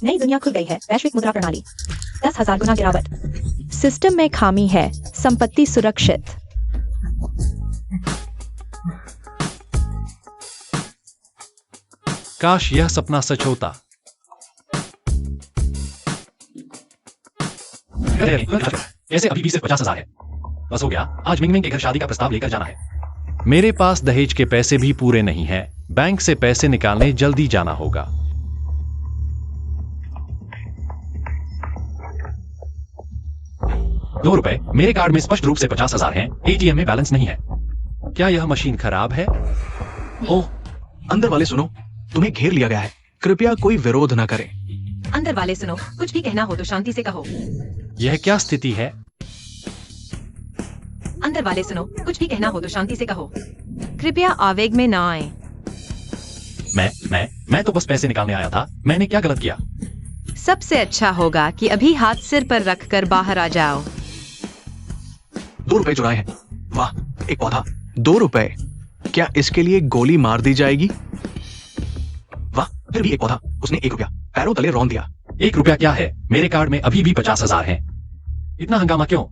नई दुनिया खुल गई है। वैश्विक मुद्रा प्रणाली 10,000 गुना गिरावट। सिस्टम में खामी है, संपत्ति सुरक्षित। काश यह सपना सच होता। कैसे अभी भी सिर्फ 50,000 है? बस हो गया, आज मिंग मिंग के घर शादी का प्रस्ताव लेकर जाना है। मेरे पास दहेज के पैसे भी पूरे नहीं हैं। बैंक से पैसे निकालने जल्दी जाना होगा। ₹2 मेरे कार्ड में स्पष्ट रूप से 50,000 हैं। एटीएम में बैलेंस नहीं है। क्या यह मशीन खराब है? ओह, अंदर वाले सुनो, तुम्हें घेर लिया गया है। कृपया कोई विरोध न करें। अंदर वाले सुनो, कुछ भी कहना हो तो शांति से कहो। यह क्या स्थिति है? अंदर वाले सुनो, कुछ भी कहना हो तो शांति से कहो। कृपया आवेग में ना आए। मैं तो बस पैसे निकालने आया था। मैंने क्या गलत किया? सबसे अच्छा होगा कि अभी हाथ सिर पर रखकर बाहर आ जाओ। ₹2 चुराए हैं। वाह, एक पौधा। ₹2। क्या इसके लिए गोली मार दी जाएगी? वाह, फिर भी एक पौधा। उसने ₹1 पैरों तले रौंद दिया। ₹1 क्या है? मेरे कार्ड में अभी भी 50,000 हैं। इतना हंगामा क्यों?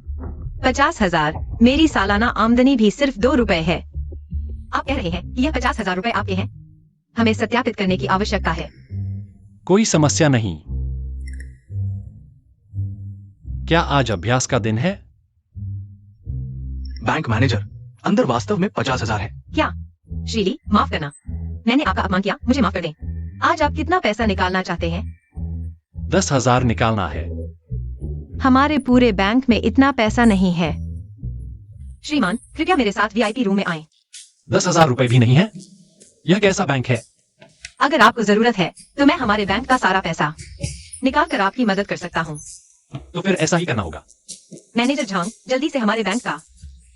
50,000? मेरी सालाना आमदनी भी सिर्फ ₹2 है। आप कह रहे हैं कि यह 50,000 रुपए आपके हैं? हमें सत्यापित करने की आवश्यकता है। कोई समस्या नहीं। क्या आज अभ्यास का दिन है? बैंक मैनेजर, अंदर वास्तव में 50,000 है। क्या? श्रीली, माफ करना, मैंने आपका अपमान किया, मुझे माफ कर दें। आज आप कितना पैसा निकालना चाहते हैं? 10,000 निकालना है। हमारे पूरे बैंक में इतना पैसा नहीं है। श्रीमान, कृपया मेरे साथ वीआईपी रूम में आएं। 10,000 रुपए भी नहीं है? यह कैसा बैंक है? अगर आपको जरूरत है तो मैं हमारे बैंक का सारा पैसा निकाल कर आपकी मदद कर सकता हूँ। तो फिर ऐसा ही करना होगा। मैनेजर झांग, जल्दी से हमारे बैंक का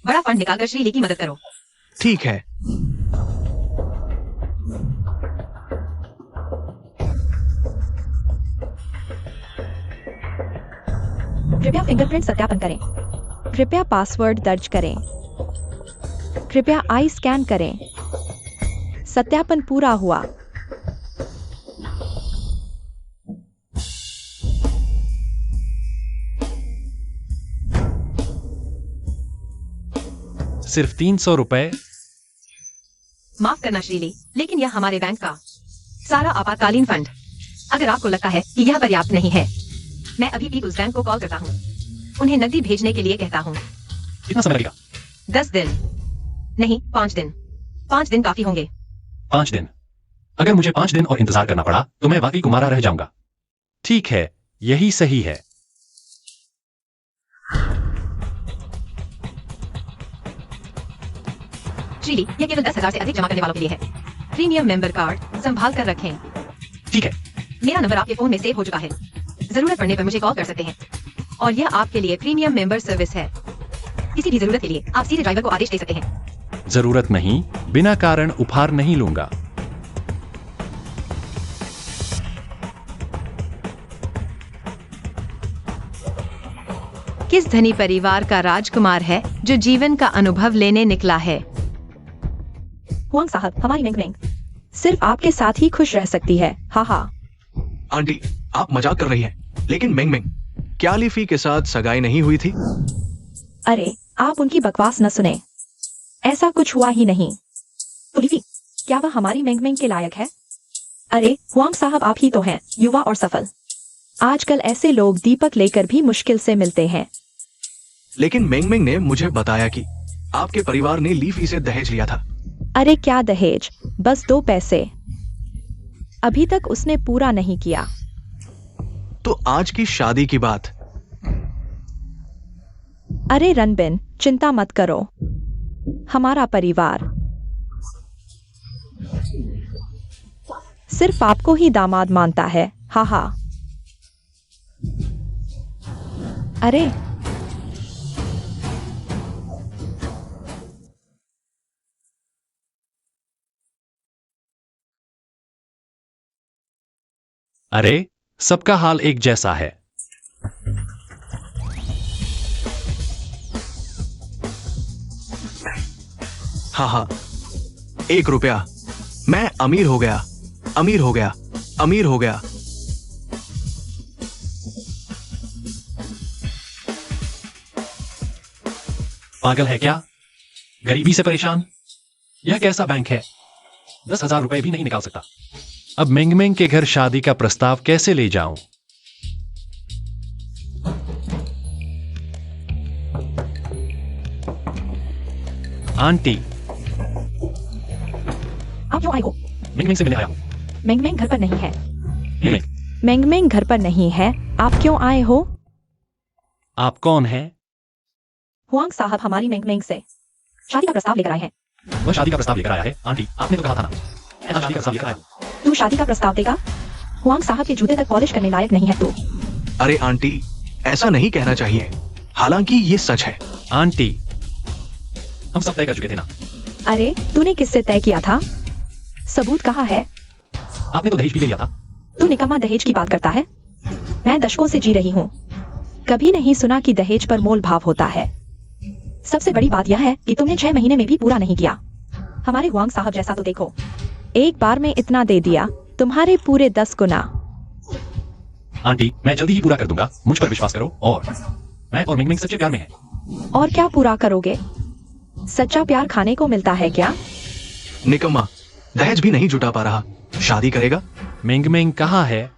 बड़ा फंड निकालकर श्रीली की मदद करो। ठीक है। कृपया फिंगरप्रिंट सत्यापन करें। कृपया पासवर्ड दर्ज करें। कृपया आई स्कैन करें। सत्यापन पूरा हुआ। सिर्फ 300 रुपए? माफ करना श्रीली, लेकिन यह हमारे बैंक का सारा आपातकालीन फंड। अगर आपको लगता है कि यह पर्याप्त नहीं है, मैं अभी भी उस बैंक को कॉल करता हूँ। उन्हें नकदी भेजने के लिए कहता हूँ। कितना समय लगेगा? 10 दिन नहीं, 5 दिन। 5 दिन काफी होंगे। 5 दिन? अगर मुझे 5 दिन और इंतजार करना पड़ा तो मैं वाकई कुमारा रह जाऊंगा। ठीक है, यही सही है। श्रीली, यह केवल 10,000 से अधिक जमा करने वालों के लिए है। प्रीमियम मेंबर कार्ड संभाल कर रखें। ठीक है। मेरा नंबर आपके फोन में सेव हो चुका है। जरूरत पड़ने पर मुझे कॉल कर सकते हैं। और यह आपके लिए प्रीमियम मेंबर सर्विस है। किसी भी जरूरत के लिए आप सीधे ड्राइवर को आदेश दे सकते हैं। जरूरत नहीं, बिना कारण उपहार नहीं लूंगा। किस धनी परिवार का राजकुमार है जो जीवन का अनुभव लेने निकला है? हुआंग साहब, हमारी मिंग मिंग सिर्फ आपके साथ ही खुश रह सकती है। हा हा। आंटी, आप मजाक कर रही हैं, लेकिन मिंग मिंग, क्या लीफी के साथ सगाई नहीं हुई थी? अरे, आप उनकी बकवास न सुने। ऐसा कुछ हुआ ही नहीं। तो लीफी, क्या वह हमारी मिंग मिंग के लायक है? अरे हुआंग साहब, आप ही तो हैं युवा और सफल। आजकल ऐसे लोग दीपक लेकर भी मुश्किल से मिलते हैं। लेकिन मिंग मिंग ने मुझे बताया कि आपके परिवार ने लीफी से दहेज लिया था। अरे क्या दहेज, बस 2 पैसे। अभी तक उसने पूरा नहीं किया। तो आज की शादी की बात? अरे रणबिन, चिंता मत करो। हमारा परिवार सिर्फ आपको ही दामाद मानता है। हा हा। अरे अरे, सबका हाल एक जैसा है। हाँ हाँ, ₹1। मैं अमीर हो गया, अमीर हो गया, अमीर हो गया। पागल है क्या? गरीबी से परेशान? यह कैसा बैंक है? 10,000 रुपए भी नहीं निकाल सकता। अब मेंगमेंग के घर शादी का प्रस्ताव कैसे ले जाऊं? आंटी, आप क्यों आए हो? मिंगमिंग से मिलने आया हूँ। मेंगमेंग घर पर नहीं है। मिंगमिंग, मेंगमेंग घर पर नहीं है। आप क्यों आए हो? आप कौन हैं? हुआंग साहब हमारी मेंगमेंग से शादी का प्रस्ताव लेकर आए हैं। वह शादी का प्रस्ताव लेकर आया है। आंटी, आपने तो कहा था ना। मैं तो शादी का प्रस्ताव लेकर आया हूँ। तू शादी का प्रस्ताव देगा? हुआंग साहब के जूते तक पॉलिश करने लायक नहीं है तू। अरे आंटी, ऐसा नहीं कहना चाहिए, हालांकि ये सच है। आंटी, हम सब तय कर चुके थे ना। अरे तूने किससे तय किया था? सबूत कहाँ है? आपने तो दहेज भी ले लिया था। तू निकम्मा दहेज की बात करता है। मैं दशकों से जी रही हूँ, कभी नहीं सुना कि दहेज पर मोल भाव होता है। सबसे बड़ी बात यह है कि तुमने 6 महीने में भी पूरा नहीं किया। हमारे हुआंग साहब जैसा तो देखो। एक बार में इतना दे दिया, तुम्हारे पूरे 10 गुना। आंटी, मैं जल्दी ही पूरा कर दूंगा, मुझ पर विश्वास करो। और मैं और मिंगमिंग सच्चे प्यार में हैं। और क्या पूरा करोगे? सच्चा प्यार खाने को मिलता है क्या? निकम्मा, दहेज भी नहीं जुटा पा रहा, शादी करेगा? मेंगमेंग कहाँ है?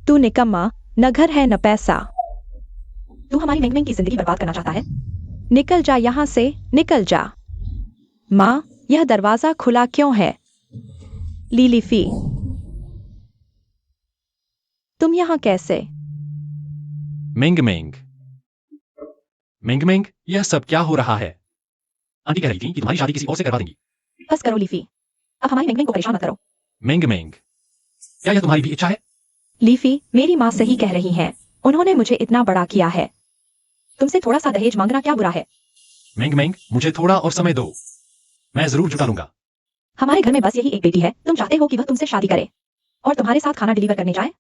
तू निकम्मा, न घर है न पैसा। तू हमारी मेंगमेंग की जिंदगी बर्बाद करना चाहता है। निकल जा यहाँ से, निकल जा। माँ, यह दरवाजा खुला क्यों है? लीलीफी, तुम यहाँ कैसे? मेंगमेंग, मेंगमेंग, यह सब क्या हो रहा है? आंटी कह रही थी कि तुम्हारी शादी किसी और से करवा देंगी। बस करो लीफी, अब हमारी मेंगमेंग को परेशान मत करो। मेंगमेंग, क्या यह तुम्हारी भी इच्छा है? लीफी, मेरी माँ सही कह रही हैं। उन्होंने मुझे इतना बड़ा किया है। तुमसे थोड़ा सा दहेज मांगना क्या बुरा है? मिंगमिंग, मुझे थोड़ा और समय दो, मैं जरूर जुटा लूंगा। हमारे घर में बस यही एक बेटी है। तुम चाहते हो कि वह तुमसे शादी करे और तुम्हारे साथ खाना डिलीवर करने जाए?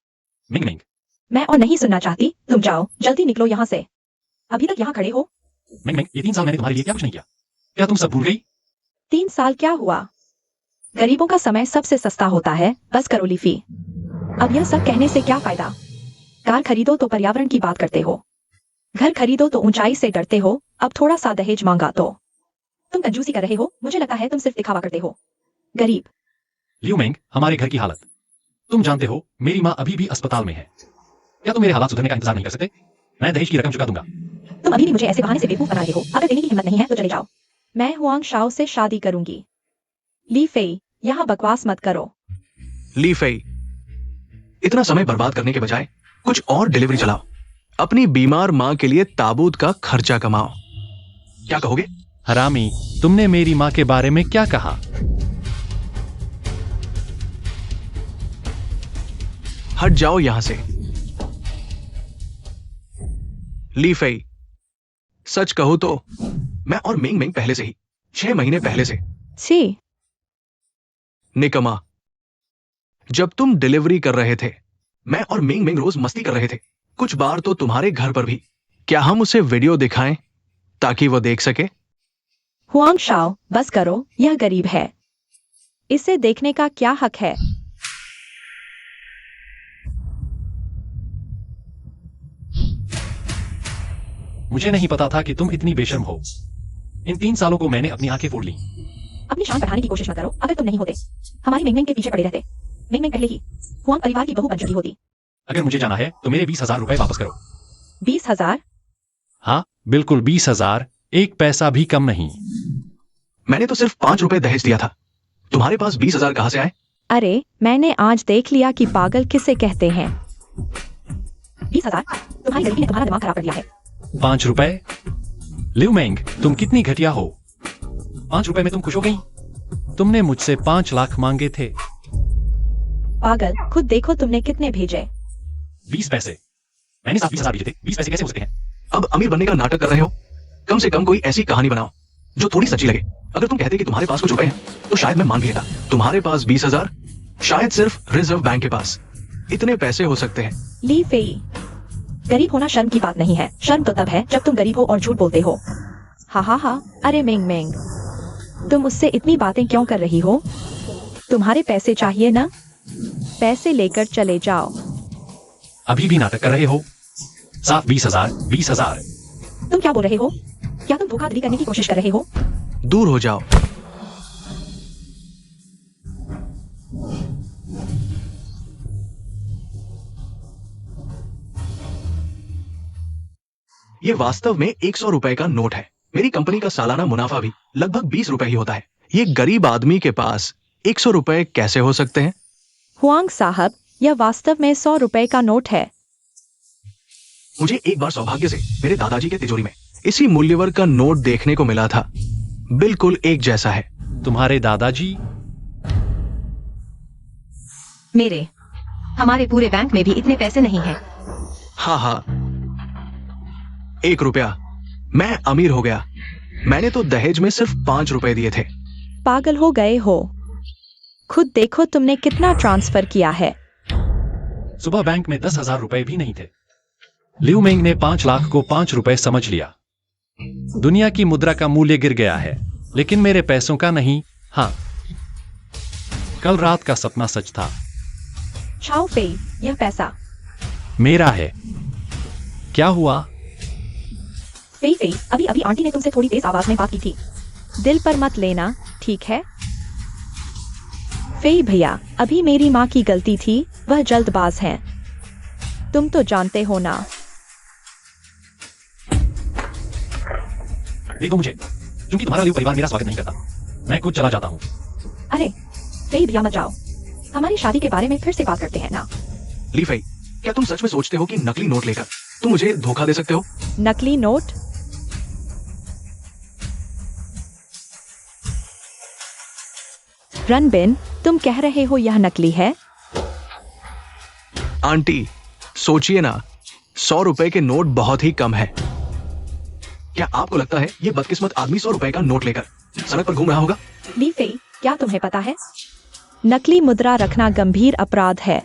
मिंगमिंग, मैं और नहीं सुनना चाहती। तुम जाओ, जल्दी निकलो यहाँ से। अभी तक यहाँ खड़े हो? मिंगमिंग, ये 3 साल मैंने तुम्हारे लिए क्या कुछ नहीं किया? क्या तुम सब भूल गई? 3 साल क्या हुआ? गरीबों का समय सबसे सस्ता होता है। बस करो लीफी, अब यह सब कहने से क्या फायदा? कार खरीदो तो पर्यावरण की बात करते हो, घर खरीदो तो ऊंचाई से डरते हो, अब थोड़ा सा दहेज मांगा तो तुम कंजूसी कर रहे हो। मुझे लगता है तुम सिर्फ दिखावा करते हो। गरीब। ल्यूमिंग, हमारे घर की हालत तुम जानते हो। मेरी माँ अभी भी अस्पताल में है। क्या तुम मेरे हालात सुधरने का इंतजार नहीं कर सकते? मैं दहेज की रकम चुका दूंगा। तुम अभी भी मुझे ऐसे बहाने से बेवकूफ बना रहे हो। अगर देने की हिम्मत नहीं है तो चले जाओ। मैं हुआंग शाओ से शादी करूंगी। ली फेई, यहाँ बकवास मत करो। ली फेई, इतना समय बर्बाद करने के बजाय कुछ और डिलीवरी चलाओ। अपनी बीमार माँ के लिए ताबूत का खर्चा कमाओ। क्या कहोगे? हरामी, तुमने मेरी माँ के बारे में क्या कहा? हट जाओ यहां से। ली फेई, सच कहूं तो मैं और मिंग मिंग पहले से ही 6 महीने पहले से। छी, निकमा, जब तुम डिलीवरी कर रहे थे, मैं और मिंग मिंग रोज मस्ती कर रहे थे। कुछ बार तो तुम्हारे घर पर भी। क्या हम उसे वीडियो दिखाएं ताकि वो देख सके? हुआंग शाओ, बस करो, यह गरीब है। इसे देखने का क्या हक है? मुझे नहीं पता था कि तुम इतनी बेशर्म हो। इन 3 सालों को मैंने अपनी आंखें फोड़ ली। अपनी शान बढ़ाने की कोशिश मत करो। अगर तुम नहीं होते, हमारी मिंगमिंग के पीछे पड़े रहते, मिंगमिंग पहले ही हुआंग परिवार की बहू बन चुकी होती। अगर मुझे जाना है तो मेरे 20,000 रुपए वापस करो। 20,000? हाँ, बिल्कुल 20,000, एक पैसा भी कम नहीं। मैंने तो सिर्फ 5 रुपए दहेज दिया था। तुम्हारे पास 20,000 कहां से आए? अरे, मैंने आज देख लिया कि पागल किसे कहते हैं। 20,000? तुम्हारी गरीबी ने तुम्हारा दिमाग खराब कर दिया है। 5 रुपए? ल्यूमेंग, तुम कितनी घटिया हो। 5 रुपए में तुम खुश हो गई? तुमने मुझसे 5 लाख मांगे थे। पागल, खुद देखो तुमने कितने भेजे। 20 पैसे। मैंने साथ 20,000 भेजे थे। 20 पैसे कैसे हो सकते हैं? अब अमीर बनने का नाटक कर रहे हो? कम से कम कोई ऐसी कहानी बनाओ जो थोड़ी सच्ची लगे। अगर तुम कहते कि तुम्हारे पास कुछ रुपए हैं तो शायद मैं मान भी लेता। तुम्हारे पास 20,000, शायद सिर्फ रिजर्व बैंक के पास इतने पैसे हो सकते हैं। ली फेई, गरीब होना शर्म की बात नहीं है। शर्म तो तब है जब तुम गरीब हो और झूठ बोलते हो। हा हा हा। अरे मिंग मिंग, तुम उससे इतनी बातें क्यों कर रही हो? तुम्हारे पैसे चाहिए ना? पैसे लेकर चले जाओ। अभी भी नाटक कर रहे हो? साफ 20,000, 20,000। तुम क्या बोल रहे हो? क्या तुम धोखाधड़ी करने की कोशिश कर रहे हो? दूर हो जाओ। ये वास्तव में 100 रुपए का नोट है। मेरी कंपनी का सालाना मुनाफा भी लगभग 20 रुपए ही होता है। ये गरीब आदमी के पास 100 रुपए कैसे हो सकते हैं? हुआंग साहब, यह वास्तव में 100 रुपए का नोट है। मुझे एक बार सौभाग्य से मेरे दादाजी के तिजोरी में इसी मूल्यवर का नोट देखने को मिला था। बिल्कुल एक जैसा है। तुम्हारे दादाजी? हमारे पूरे बैंक में भी इतने पैसे नहीं हैं। हाँ, 1 रुपया। मैं अमीर हो गया। मैंने तो दहेज में सिर्फ 5 रुपए दिए थे। पागल हो गए हो? खुद देखो तुमने कितना ट्रांसफर किया है। सुबह बैंक में 10,000 रुपए भी नहीं थे। लिu मेंग ने 5 लाख को 5 रुपए समझ लिया। दुनिया की मुद्रा का मूल्य गिर गया है, लेकिन मेरे पैसों का नहीं। हाँ, कल रात का सपना सच था। छाओ फेई, यह पैसा मेरा है। क्या हुआ? फेई, अभी अभी आंटी ने तुमसे थोड़ी तेज आवाज में बात की थी। दिल पर मत लेना, ठीक है? फेई भैया, अभी मेरी माँ की गलती थी, वह जल्दबाज हैं। तुम तो जानते हो ना। देखो मुझे, क्योंकि तुम्हारा लिu परिवार मेरा स्वागत नहीं करता। मैं खुद चला जाता हूँ। अरे फेई भैया, मत जाओ। हमारी शादी के बारे में फिर से बात करते हैं ना। ली फेई, क्या तुम सच में सोचते हो कि नकली नोट लेकर तुम मुझे धोखा दे सकते हो? नकली नोट? रणबिन, तुम कह रहे हो यह नकली है? आंटी, सोचिए ना, 100 रुपए के नोट बहुत ही कम है। क्या आपको लगता है ये बदकिस्मत आदमी 100 रुपए का नोट लेकर सड़क पर घूम रहा होगा? ली फेई, क्या तुम्हें पता है? नकली मुद्रा रखना गंभीर अपराध है।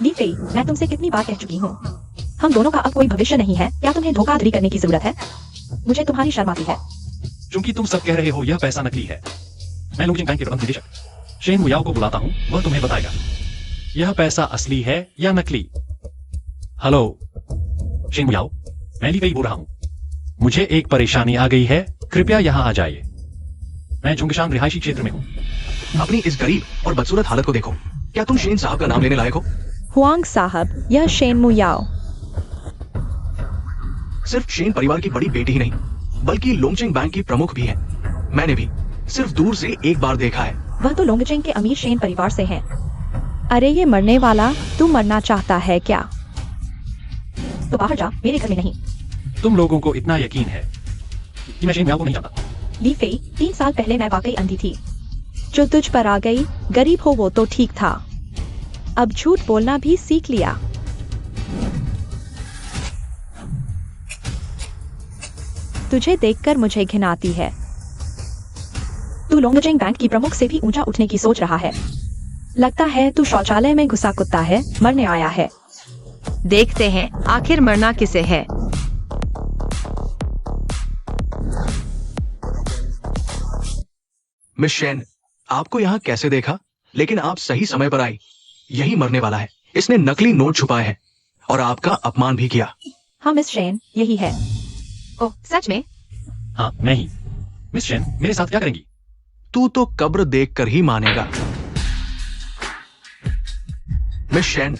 ली फेई, मैं तुमसे कितनी बार कह चुकी हूँ, हम दोनों का अब कोई भविष्य नहीं है। क्या तुम्हें धोखाधड़ी करने की जरूरत है? मुझे तुम्हारी शर्म आती है। क्योंकि तुम सब कह रहे हो यह पैसा नकली है। मैं लोंगजिंग बैंक के प्रबंध निदेशक शेन मुयाओ को बुलाता हूँ, वह तुम्हें बताएगा यह पैसा असली है या नकली। हेलो शेन मुयाओ, मैं ली फेई बोल रहा हूँ। मुझे एक परेशानी आ गई है, कृपया यहाँ आ जाइए। मैं झुंगशान रिहायशी क्षेत्र में हूँ। अपनी इस गरीब और बदसूरत हालत को देखो। क्या तुम शेन साहब का नाम लेने लायक हो? हुआंग साहब, यह शेन मुयाओ। सिर्फ शेन परिवार की बड़ी बेटी ही नहीं, बल्कि लोंगजिंग बैंक की प्रमुख भी है। मैंने भी सिर्फ दूर से एक बार देखा है। वह तो लोंगजिंग के अमीर शेन परिवार से हैं। अरे ये मरने वाला, तू मरना चाहता है क्या? तो बाहर जा, मेरे घर में नहीं। तुम लोगों को इतना यकीन है कि मैं शेन मुयाओ को नहीं जानता? ली फेई, 3 साल पहले मैं वाकई अंधी थी। जो तुझ पर आ गई, गरीब हो वो तो ठीक था, अब झूठ बोलना भी सीख लिया। तुझे देखकर मुझे घिन आती है। तू लोंगजिंग बैंक की प्रमुख से भी ऊंचा उठने की सोच रहा है। लगता है तू शौचालय में घुसा कुत्ता है, मरने आया है। देखते हैं आखिर मरना किसे है। मिस शेन, आपको यहाँ कैसे देखा? लेकिन आप सही समय पर आई। यही मरने वाला है। इसने नकली नोट छुपाए हैं और आपका अपमान भी किया। हाँ मिस शेन, यही है। ओह सच में? हाँ, मैं ही। मिस शेन, मेरे साथ क्या करेंगी? तू तो कब्र देखकर ही मानेगा। मिस शेन,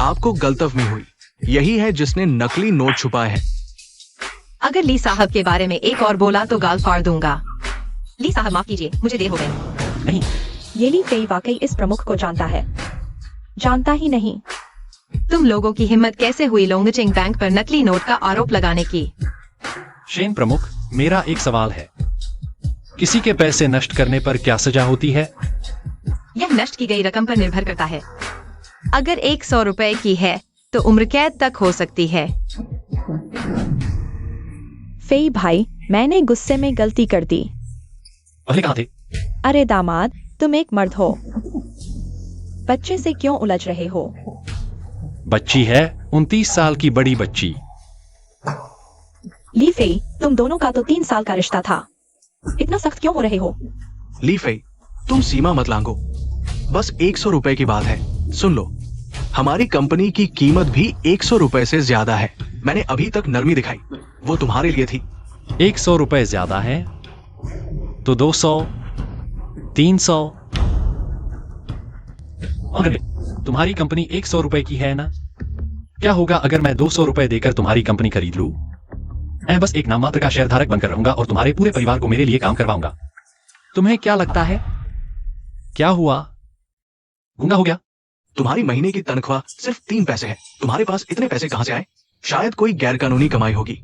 आपको गलतफहमी हुई। यही है जिसने नकली नोट छुपाए हैं। अगर ली साहब के बारे में एक और बोला तो गाल फाड़ दूंगा। ली साहब माफ कीजिए, मुझे देर हो गई। नहीं, ये ली फेई वाकई इस प्रमुख को जानता है। जानता ही नहीं। तुम लोगों की हिम्मत कैसे हुई लोंगजिंग बैंक पर नकली नोट का आरोप लगाने की? शेन प्रमुख, मेरा एक सवाल है। किसी के पैसे नष्ट करने पर क्या सजा होती है? यह नष्ट की गई रकम पर निर्भर करता है। अगर 100 रुपए की है तो उम्र कैद तक हो सकती है। फेई भाई, मैंने गुस्से में गलती कर दी। पहले कहाँ थे? अरे दामाद, तुम एक मर्द हो, बच्चे से क्यों उलझ रहे हो? बच्ची है, 29 साल की बड़ी बच्ची। ली फेई, तुम दोनों का तो 3 साल का रिश्ता था। इतना सख्त क्यों हो रहे हो? ली फेई, तुम सीमा मत लांघो। बस 100 रुपए की बात है, सुन लो। हमारी कंपनी की कीमत भी 100 रुपए से ज्यादा है। मैंने अभी तक नरमी दिखाई, वो तुम्हारे लिए थी। 100 रुपए ज्यादा है तो 200, 300। अगर तुम्हारी कंपनी 100 रुपए की है ना, क्या होगा अगर मैं 200 रुपए देकर तुम्हारी कंपनी खरीद लूं? मैं बस एक नाममात्र का शेयरधारक बनकर रहूंगा और तुम्हारे पूरे परिवार को मेरे लिए काम करवाऊंगा। तुम्हें क्या लगता है? क्या हुआ? गूंगा हो गया? तुम्हारी महीने की तनख्वाह सिर्फ 3 पैसे है। तुम्हारे पास इतने पैसे कहां से आए? शायद कोई गैरकानूनी कमाई होगी।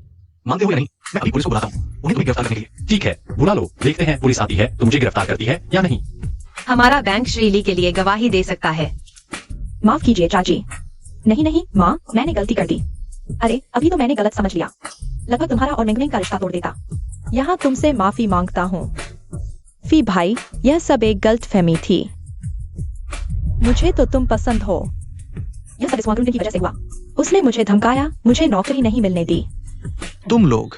मानते हो या नहीं? मैं अभी पुलिस को बुलाता हूं, उन्हें तुम्हें गिरफ्तार करने के लिए। ठीक है, बुला लो, देखते हैं पुलिस आती है तो मुझे गिरफ्तार करती है या नहीं। हमारा बैंक श्रीली के लिए गवाही दे सकता है। माफ कीजिए चाची। नहीं नहीं माँ, मैंने गलती कर दी। अरे अभी तो मैंने गलत समझ लिया, लगभग तुम्हारा और मेंगमेंग का रिश्ता तोड़ देता। यहाँ तुमसे माफी मांगता हूँ। फी भाई, यह सब एक गलतफहमी थी। मुझे तो तुम पसंद हो। यह सब इस वांगलुन की वजह से हुआ। उसने मुझे धमकाया, मुझे नौकरी नहीं मिलने दी। तुम लोग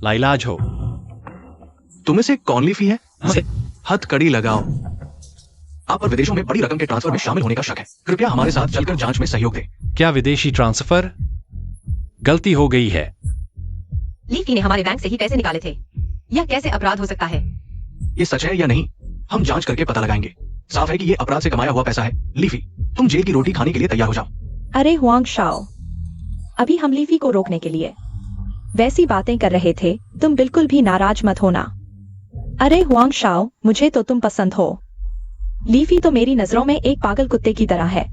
लाइलाज हो। तुम्हें से कौन ली फी है? मुझे हथकड़ी लगाओ। आप पर विदेशों में बड़ी रकम के ट्रांसफर में शामिल होने का शक है। कृपया हमारे साथ चलकर जांच में सहयोग दें। क्या विदेशी ट्रांसफर? गलती हो गई है। लीफी ने हमारे बैंक से ही पैसे निकाले थे। यह कैसे अपराध हो सकता है? ये सच है या नहीं, हम जांच करके पता लगाएंगे। साफ है कि ये अपराध से कमाया हुआ पैसा है। लीफी, तुम जेल की रोटी खाने के लिए तैयार हो जाओ। अरे हुआंग शाओ, अभी हम लीफी को रोकने के लिए वैसी बातें कर रहे थे। तुम बिल्कुल भी नाराज मत होना। अरे हुआंग शाओ, मुझे तो तुम पसंद हो। लीफी तो मेरी नजरों में एक पागल कुत्ते की तरह है।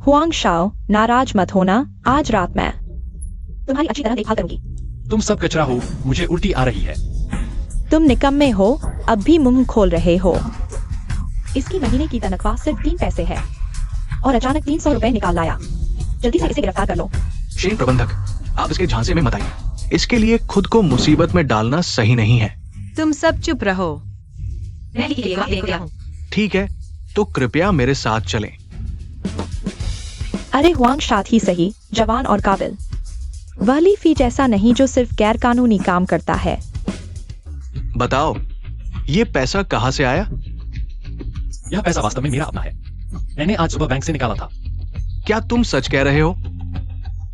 हुआंग शाओ, नाराज मत होना। आज रात मैं तुम्हारी अच्छी तरह देखभाल करूंगी। तुम सब कचरा हो, मुझे उल्टी आ रही है। तुम निकम्मे हो, अब भी मुंह खोल रहे हो। इसकी महीने की तनख्वाह सिर्फ 3 पैसे है और अचानक 300 रुपए निकाल लाया। जल्दी से इसे गिरफ्तार कर लो। शेन प्रबंधक, आप इसके झांसे में मत आइए। इसके लिए खुद को मुसीबत में डालना सही नहीं है। तुम सब चुप रहो। मैं लीफी के लिए गवाह देने को तैयार हूं। ठीक है, तो कृपया मेरे साथ चलें। अरे हुआंग साथ ही सही, जवान और काबिल। वह लीफी जैसा नहीं जो सिर्फ गैर कानूनी काम करता है। बताओ, ये पैसा कहां से आया? यह पैसा वास्तव में मेरा अपना है। मैंने आज सुबह बैंक से निकाला था। क्या तुम सच कह रहे हो?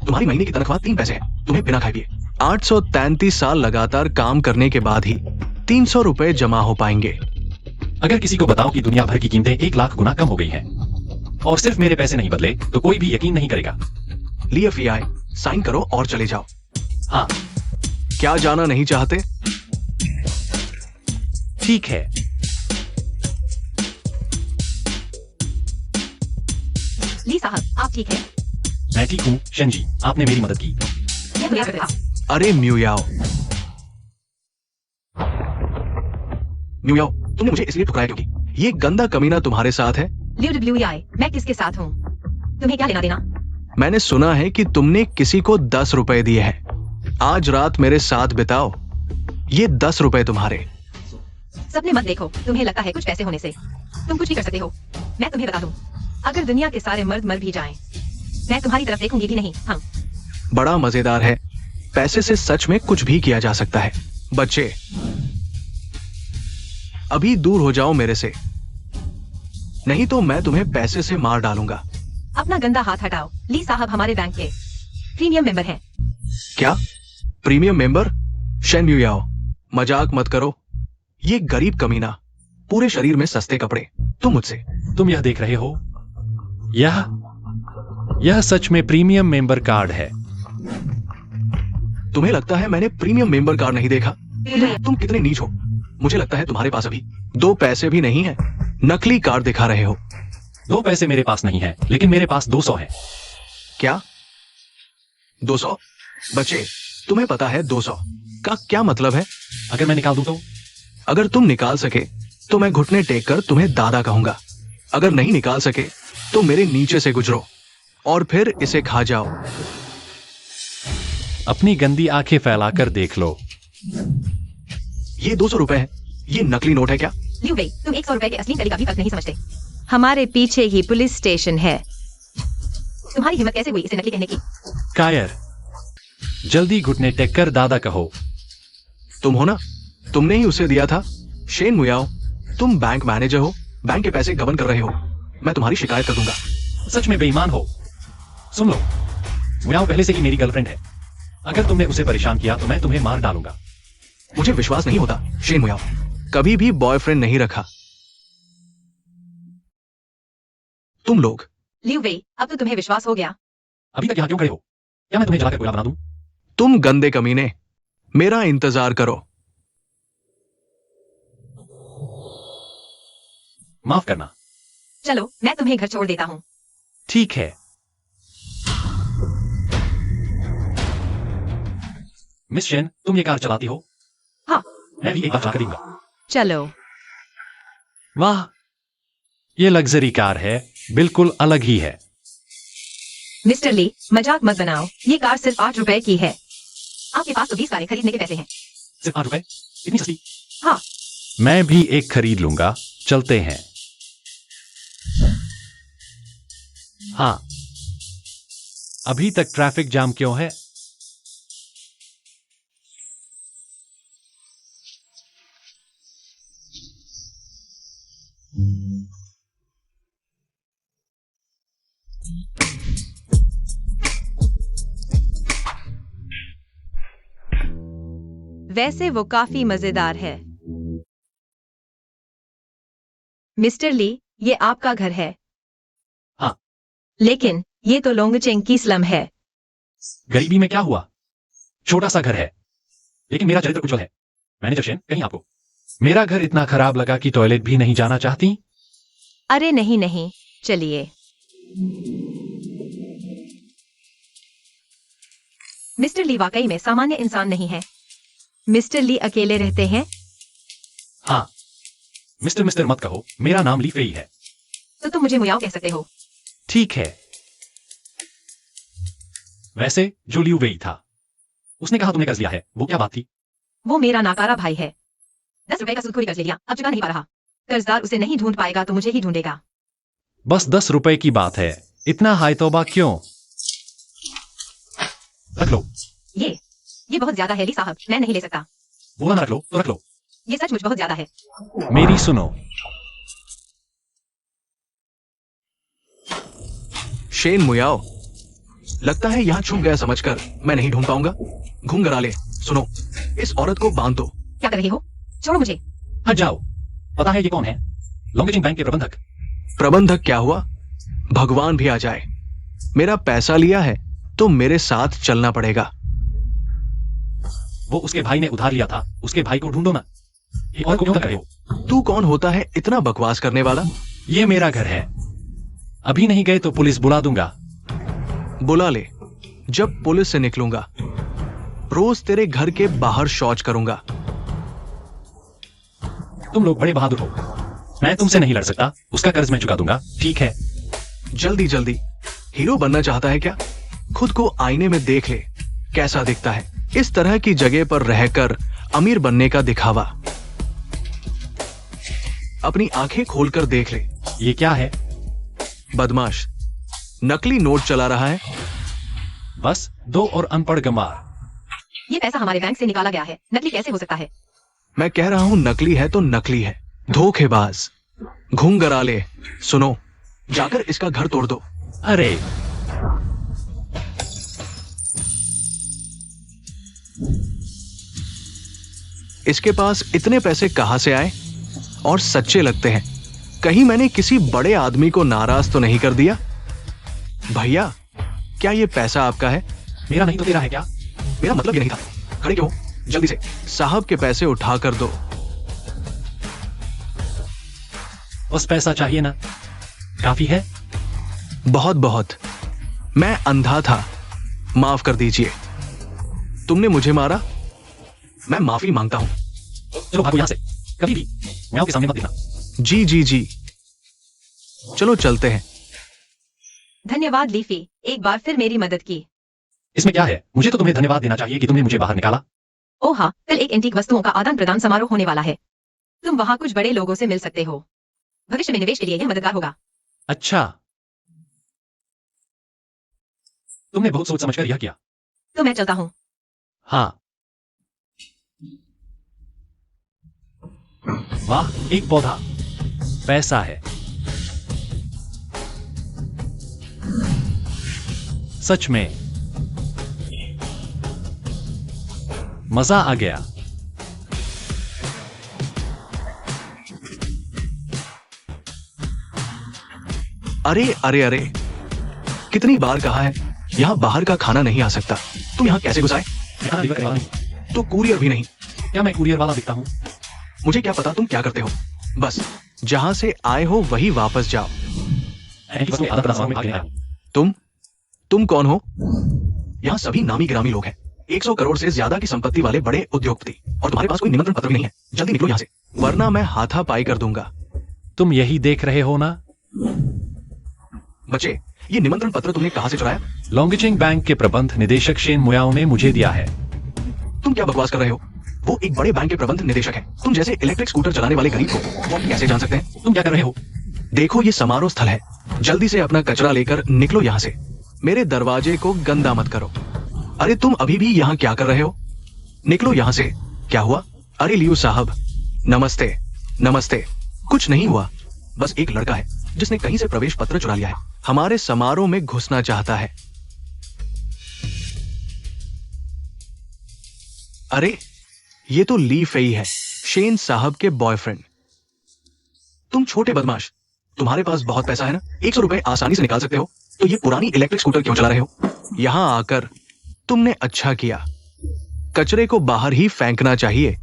तुम्हारी महीने की तनख्वाह 3 पैसे है। तुम्हें बिना खाए पिए 833 साल लगातार काम करने के बाद ही 300 रुपए जमा हो पाएंगे। अगर किसी को बताओ कि दुनिया भर की कीमतें 1 लाख गुना कम हो गई हैं और सिर्फ मेरे पैसे नहीं बदले तो कोई भी यकीन नहीं करेगा। लिए फी आए, साइन करो और चले जाओ। हाँ, क्या जाना नहीं चाहते? ठीक है। ली साहब, आप ठीक है? मैं ठीक हूँ शनजी, आपने मेरी मदद की। यह दुनिया का था। अरे म्यूयाओ, म्यूयाओ, तुमने मुझे इसलिए ठुकराया क्योंकि ये गंदा कमीना तुम्हारे साथ है। LWI, मैं किसके साथ हूँ? तुम्हें क्या लेना देना? मैंने सुना है कि तुमने किसी को 10 रुपए दिए हैं। आज रात मेरे साथ बिताओ। ये 10 रुपए तुम्हारे। सपने मत देखो, तुम्हें लगता है कुछ पैसे होने से तुम कुछ भी कर सकते हो। मैं तुम्हें बता दूं, अगर दुनिया के सारे मर्द मर भी जाएं, मैं तुम्हारी तरफ देखूंगी भी नहीं। हाँ, बड़ा मजेदार है। पैसे से सच में कुछ भी किया जा सकता है। बच्चे, अभी दूर हो जाओ मेरे से, नहीं तो मैं तुम्हें पैसे से मार डालूंगा। अपना गंदा हाथ हटाओ। ली साहब हमारे बैंक के प्रीमियम मेंबर हैं। क्या? Premium member? शेन म्यूयाओ, मजाक मत करो। ये गरीब कमीना, पूरे शरीर में सस्ते कपड़े, तुम मुझसे। तुम यह देख रहे हो? यह सच में प्रीमियम मेंबर कार्ड है। तुम्हें लगता है मैंने प्रीमियम मेंबर कार्ड नहीं देखा? तुम कितने नीच हो। मुझे लगता है तुम्हारे पास अभी 2 पैसे भी नहीं है। नकली कार्ड दिखा रहे हो। 2 पैसे मेरे पास नहीं है, लेकिन मेरे पास 200 है। क्या? 200? बच्चे, तुम्हें पता है 200 का क्या मतलब है? अगर मैं निकाल दूं तो? अगर तुम निकाल सके तो मैं घुटने टेक कर तुम्हें दादा कहूंगा। अगर नहीं निकाल सके तो मेरे नीचे से गुजरो और फिर इसे खा जाओ। अपनी गंदी आंखें फैलाकर देख लो। ये 200 रुपए है। ये नकली नोट है क्या? लियू वेई, तुम 100 रुपए के असली नकली का भी फर्क नहीं समझते। हमारे पीछे ही पुलिस स्टेशन है। तुम्हारी हिम्मत कैसे हुई इसे नकली कहने की? कायर, जल्दी घुटने टेक कर दादा कहो। तुम हो ना? तुमने ही उसे दिया था। शेन मुयाओ, तुम बैंक मैनेजर हो, बैंक के पैसे गबन कर रहे हो। मैं तुम्हारी शिकायत कर दूंगा। सच में बेईमान हो। सुन लो, मुयाओ पहले से ही मेरी गर्लफ्रेंड है। अगर तुमने उसे परेशान किया तो मैं तुम्हें मार डालूंगा। मुझे विश्वास नहीं होता शेन मुयाओ, कभी भी बॉयफ्रेंड नहीं रखा। तुम लोग लियू वेई, अब तो तुम्हें विश्वास हो गया। अभी तक यहाँ क्यों खड़े हो? क्या मैं तुम्हें जलाकर गोला बना दूं? तुम गंदे कमीने, मेरा इंतजार करो। माफ करना। चलो, मैं तुम्हें घर छोड़ देता हूँ। ठीक है। मिस शेन, तुम ये कार चलाती हो? हाँ। मैं भी एक बार चलाकर दूंगा। चलो। वाह, ये लग्जरी कार है, बिल्कुल अलग ही है। मिस्टर ली, मजाक मत बनाओ। ये कार सिर्फ 8 रुपए की है। आपके पास तो 20 कारें खरीदने के पैसे हैं। सिर्फ 8 रुपए? इतनी सस्ती? हाँ। मैं भी एक खरीद लूंगा। चलते हैं। हाँ, अभी तक ट्रैफिक जाम क्यों है? वैसे वो काफी मजेदार है। मिस्टर ली, ये आपका घर है। हाँ। लेकिन ये तो लोंगचेंग की स्लम है। गरीबी में क्या हुआ? छोटा सा घर है, लेकिन मेरा चरित्र उज्जवल है। मैनेजर शेन, कहीं आपको मेरा घर इतना खराब लगा कि टॉयलेट भी नहीं जाना चाहती? अरे नहीं नहीं, चलिए। मिस्टर ली वाकई में सामान्य इंसान नहीं है। मिस्टर ली अकेले रहते हैं? हाँ। मिस्टर मत कहो, मेरा नाम ली फेई है। तो तुम मुझे मुयाओ कह सकते हो। ठीक है। वैसे जो लियू वेई था, उसने कहा तुमने कर्ज लिया है, वो क्या बात थी? वो मेरा नाकारा भाई है। 10 रुपए का सूदखोरी कर्ज ले लिया, अब चुका नहीं पा रहा। कर्जदार उसे नहीं ढूंढ पाएगा तो मुझे ही ढूंढेगा। बस 10 रुपए की बात है, इतना हाय तौबा क्यों? रख लो। ये बहुत ज्यादा है ली साहब, मैं नहीं ले सकता। बोला ना रख लो तो रख लो। ये सचमुच बहुत ज्यादा है। मेरी सुनो। शेन मुयाओ, लगता है यहां छुप गया समझकर मैं नहीं ढूंढ पाऊंगा। घुंघराले, सुनो, इस औरत को बांध दो। क्या कर रहे हो? छोड़ो मुझे। हट जाओ। पता है ये कौन है? लोंगचेंग बैंक के प्रबंधक। प्रबंधक क्या हुआ? भगवान भी आ जाए, मेरा पैसा लिया है तो मेरे साथ चलना पड़ेगा। वो उसके भाई ने उधार लिया था, उसके भाई को ढूंढो ना। ये और को क्यों कर रहे हो? तू कौन होता है इतना बकवास करने वाला? ये मेरा घर है, अभी नहीं गए तो पुलिस बुला दूंगा। बुला ले, जब पुलिस से निकलूंगा रोज तेरे घर के बाहर शौच करूंगा। तुम लोग बड़े बहादुर हो। मैं तुमसे नहीं लड़ सकता, उसका कर्ज मैं चुका दूंगा। ठीक है। जल्दी जल्दी। हीरो बनना चाहता है क्या? खुद को आईने में देख ले, कैसा दिखता है। इस तरह की जगह पर रहकर अमीर बनने का दिखावा। अपनी आंखें खोलकर देख ले। ये क्या है? बदमाश, नकली नोट चला रहा है। बस 2 और अनपढ़ गंवार। ये पैसा हमारे बैंक से निकाला गया है, नकली कैसे हो सकता है? मैं कह रहा हूं नकली है तो नकली है। धोखेबाज, घुंघराले, सुनो, जाकर इसका घर तोड़ दो। अरे इसके पास इतने पैसे कहां से आए? और सच्चे लगते हैं। कहीं मैंने किसी बड़े आदमी को नाराज तो नहीं कर दिया? भैया, क्या ये पैसा आपका है? मेरा नहीं तो तेरा है क्या? मेरा मतलब ये नहीं था। खड़े क्यों? जल्दी से साहब के पैसे उठा कर दो। बस पैसा चाहिए ना? काफी है? बहुत बहुत। मैं अंधा था, माफ कर दीजिए। तुमने मुझे मारा, मैं माफी मांगता हूं। चलो भागो यहां से, कभी भी म्याओ के सामने मत दिखना। जी जी जी, चलो चलते हैं। धन्यवाद लीफी, एक बार फिर मेरी मदद की। इसमें क्या है? मुझे तो तुम्हें धन्यवाद देना चाहिए कि तुमने मुझे बाहर निकाला। ओह हाँ, कल एक एंटीक वस्तुओं का आदान प्रदान समारोह होने वाला है। तुम वहां कुछ बड़े लोगों से मिल सकते हो। भविष्य में निवेश के लिए यह मददगार होगा। अच्छा, तुमने बहुत सोच समझकर यह किया। तो मैं चलता हूँ। हाँ। वाह, एक पौधा। पैसा है। सच में मजा आ गया। अरे अरे अरे, कितनी बार कहा है यहाँ बाहर का खाना नहीं आ सकता। तुम यहाँ कैसे घुस आए? मैं खाना डिलीवर करने वाला नहीं। तो कुरियर भी नहीं। क्या मैं कुरियर वाला दिखता हूँ? मुझे क्या पता तुम क्या करते हो। बस जहां से आए हो वही वापस जाओ। मैं बस में आधा पड़ा सामान में आगे आया हूँ। तुम कौन हो? यहाँ सभी नामी गिरामी लोग हैं, 100 करोड़ से ज्यादा की संपत्ति वाले बड़े उद्योगपति, और तुम्हारे पास कोई निमंत्रण पत्र भी नहीं है। जल्दी निकलो यहाँ से, वरना मैं हाथापाई कर दूंगा। तुम यही देख रहे हो ना? बच्चे, ये निमंत्रण पत्र तुमने कहाँ से चुराया? लॉन्गचिंग बैंक के प्रबंध निदेशक शेन मुयाओ ने मुझे दिया है। तुम क्या बकवास कर रहे हो? वो एक बड़े बैंक के प्रबंध निदेशक हैं। तुम जैसे इलेक्ट्रिक स्कूटर चलाने वाले गरीब को वो कैसे जान सकते हैं? तुम क्या कर रहे हो? देखो, ये समारोह स्थल है। जल्दी से अपना कचरा लेकर निकलो यहाँ से। मेरे दरवाजे को गंदा मत करो। अरे तुम अभी भी यहाँ क्या कर रहे हो? निकलो यहाँ से। क्या हुआ? अरे लियू साहब, नमस्ते। नमस्ते। कुछ नहीं हुआ, बस एक लड़का है जिसने कहीं से प्रवेश पत्र चुरा लिया है, हमारे समारोह में घुसना चाहता है। अरे ये तो ली फेई है, शेन साहब के बॉयफ्रेंड। तुम छोटे बदमाश, तुम्हारे पास बहुत पैसा है ना, 100 रुपए आसानी से निकाल सकते हो, तो ये पुरानी इलेक्ट्रिक स्कूटर क्यों चला रहे हो? यहां आकर तुमने अच्छा किया। कचरे को बाहर ही फेंकना चाहिए।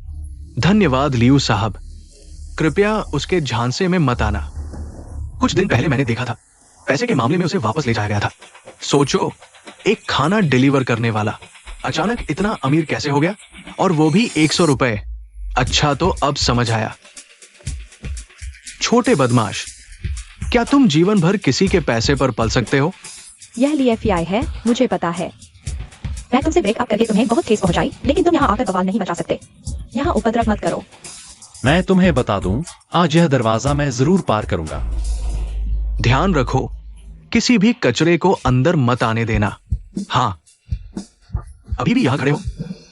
धन्यवाद लियू साहब। कृपया उसके झांसे में मत आना। कुछ दिन पहले मैंने देखा था, पैसे के मामले में उसे वापस ले जाया गया था। सोचो, एक खाना डिलीवर करने वाला अचानक इतना अमीर कैसे हो गया, और वो भी 100 रुपए। अच्छा, तो अब समझ आया। छोटे बदमाश, क्या तुम जीवन भर किसी के पैसे पर पल सकते हो? यह लीएफआई है, मुझे पता है। मैं तुमसे ब्रेकअप करके तुम्हें बहुत ठेस पहुंचाई, लेकिन तुम यहाँ आकर बवाल नहीं मचा सकते। यहाँ उपद्रव मत करो। मैं तुम्हें बता दूं, आज यह दरवाजा मैं जरूर पार करूंगा। ध्यान रखो, किसी भी कचरे को अंदर मत आने देना। हाँ, अभी भी यहाँ खड़े हो,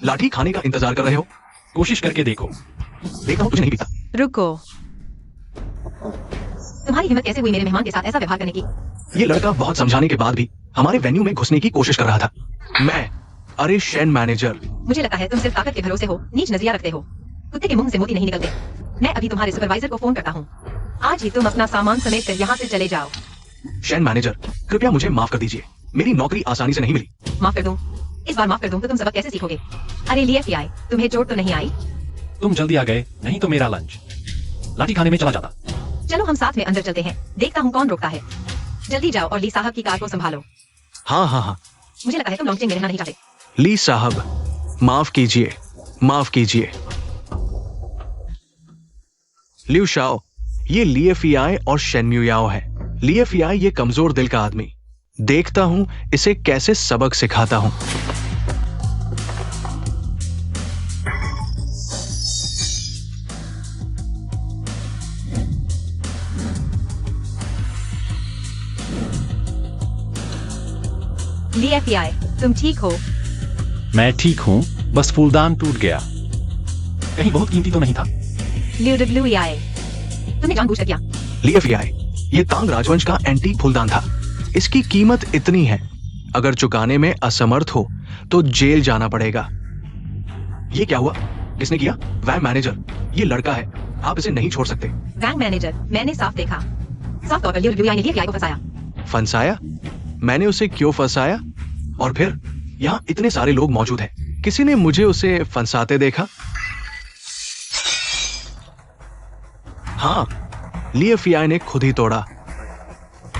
लाठी खाने का इंतजार कर रहे हो? कोशिश करके देखो। देखता हूँ तुझे नहीं पीता। रुको, तुम्हारी हिम्मत कैसे हुई मेरे मेहमान के साथ ऐसा व्यवहार करने की? ये लड़का बहुत समझाने के बाद भी हमारे वेन्यू में घुसने की कोशिश कर रहा था। मैं, अरे शेन मैनेजर, मुझे लगता है तुम सिर्फ ताकत के भरोसे हो, नीच नजरिया रखते हो। कुत्ते के मुंह से मोती नहीं निकलते। मैं अभी तुम्हारे सुपरवाइजर को फोन करता हूँ। आज ही तुम अपना सामान समेट कर यहाँ से चले जाओ। शेन मैनेजर, कृपया मुझे माफ कर दीजिए। मेरी नौकरी आसानी से नहीं मिली। माफ कर दूं? इस बार माफ कर दूं तो तुम सबक कैसे सीखोगे? अरे लीएफआई, तुम्हें चोट तो नहीं आई? तुम जल्दी आ गए, नहीं तो मेरा लंच लाठी खाने में चला जाता। चलो हम साथ में अंदर चलते हैं, देखता हूँ कौन रोकता है। जल्दी जाओ और ली साहब की कार को संभालो। हाँ हाँ हाँ। मुझे लगता है तुम लॉन्चिंग में रहना नहीं चाहते। ली साहब, माफ कीजिए, माफ कीजिए। लियू शाओ, ये लीएफआई और शेनम्यूयाओ है। लीएफआई ये कमजोर दिल का आदमी। देखता हूं इसे कैसे सबक सिखाता हूं। लीएफआई, तुम ठीक हो? मैं ठीक हूँ, बस फूलदान टूट गया। कहीं बहुत कीमती तो नहीं था? ल्यूडब्ल्यूआई, तुमने जानबूझकर किया? लीएफआई, ये तांग राजवंश का एंटीक फूलदान था। इसकी कीमत इतनी है, अगर चुकाने में असमर्थ हो तो जेल जाना पड़ेगा। ये क्या हुआ? किसने किया? बैंक मैनेजर, ये लड़का है, आप इसे नहीं छोड़ सकते। बैंक मैनेजर, मैंने साफ देखा। साफ तौर पर ल्यूडब्ल्यूआई ने लीएफआई को फंसाया। फंसाया? मैंने उसे क्यों फंसाया? और फिर यहाँ इतने सारे लोग मौजूद हैं, किसी ने मुझे उसे फंसाते देखा? हाँ, लीएफआई ने खुद ही तोड़ा।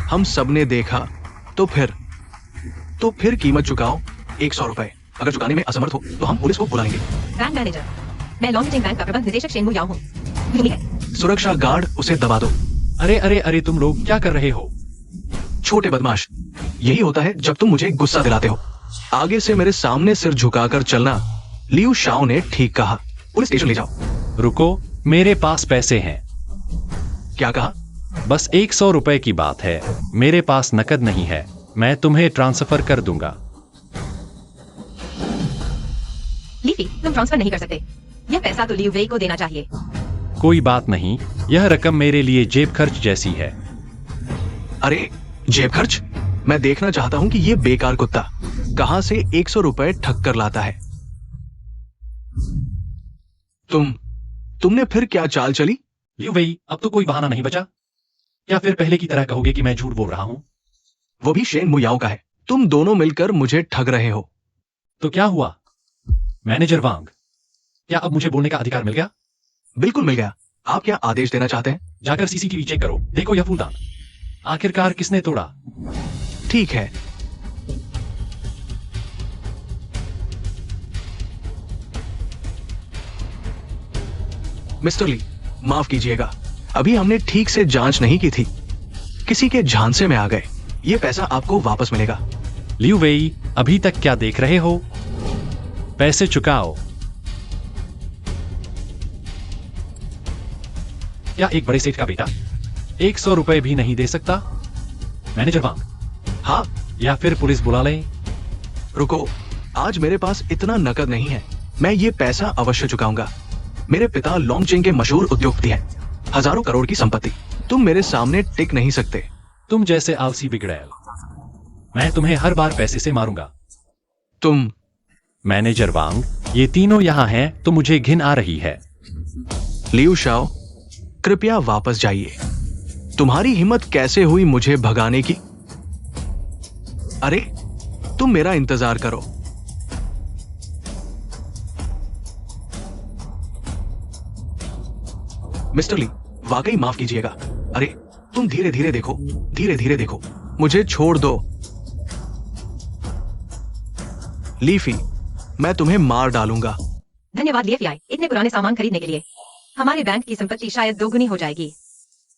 हम सबने देखा। तो फिर कीमत चुकाओ, 100 रुपए। अगर चुकाने में असमर्थ हो तो हम पुलिस को बुलाएंगे। बैंक मैनेजर, मैं लॉन्चिंग बैंक का प्रबंध निदेशक शेन मुयाओ हूँ। सुरक्षा गार्ड, उसे दबा दो। अरे अरे अरे, तुम लोग क्या कर रहे हो? छोटे बदमाश, यही होता है जब तुम मुझे गुस्सा दिलाते हो। आगे से मेरे सामने सिर झुकाकर चलना। लियू शाओ ने ठीक कहा। पुलिस स्टेशन ले जाओ। रुको, मेरे पास पैसे हैं। क्या कहा? बस 100 रुपए की बात है, मेरे पास नकद नहीं है। मैं तुम्हें ट्रांसफर कर दूंगा। लीफी, तुम ट्रांसफर नहीं कर सकते। यह पैसा तो लियू वेई को देना चाहिए। कोई बात नहीं, यह रकम मेरे लिए जेब खर्च जैसी है। अरे जेब खर्च? मैं देखना चाहता हूं कि ये बेकार कुत्ता कहां से 100 रुपए ठग कर लाता है। तुमने फिर क्या चाल चली? लियू वेई, अब तो कोई बहाना नहीं बचा। या फिर पहले की तरह कहोगे कि मैं झूठ बोल रहा हूं? वो भी शेन मुयाओ का है। तुम दोनों मिलकर मुझे ठग रहे हो। तो क्या हुआ मैनेजर वांग, क्या अब मुझे बोलने का अधिकार मिल गया? बिल्कुल मिल गया। आप क्या आदेश देना चाहते हैं? जाकर सीसीटीवी चेक करो, देखो यह फूलदान आखिरकार किसने तोड़ा। ठीक है। मिस्टर ली, माफ कीजिएगा, अभी हमने ठीक से जांच नहीं की थी, किसी के झांसे में आ गए। ये पैसा आपको वापस मिलेगा। लियू वेई, अभी तक क्या देख रहे हो? पैसे चुकाओ। क्या एक बड़े सेठ का बेटा 100 रुपए भी नहीं दे सकता? मैनेजर वांग, हाँ, या फिर पुलिस बुला लें? रुको, आज मेरे पास इतना नकद नहीं है। मैं ये पैसा अवश्य चुकाऊंगा। मेरे पिता लोंगचिंग के मशहूर उद्योगपति हैं, हजारों करोड़ की संपत्ति। तुम मेरे सामने टिक नहीं सकते। तुम जैसे आलसी बिगड़ैल, मैं तुम्हें हर बार पैसे से मारूंगा। तुम मैनेजर वांग, ये तीनों यहां हैं तो मुझे घिन आ रही है। लियू शाओ, कृपया वापस जाइए। तुम्हारी हिम्मत कैसे हुई मुझे भगाने की? अरे, तुम मेरा इंतजार करो। मिस्टर ली, वाकई माफ कीजिएगा। अरे, तुम धीरे धीरे देखो, धीरे धीरे देखो। मुझे छोड़ दो। लीफी, मैं तुम्हें मार डालूंगा। धन्यवाद लिएफआई, इतने पुराने सामान खरीदने के लिए। हमारे बैंक की संपत्ति शायद दोगुनी हो जाएगी।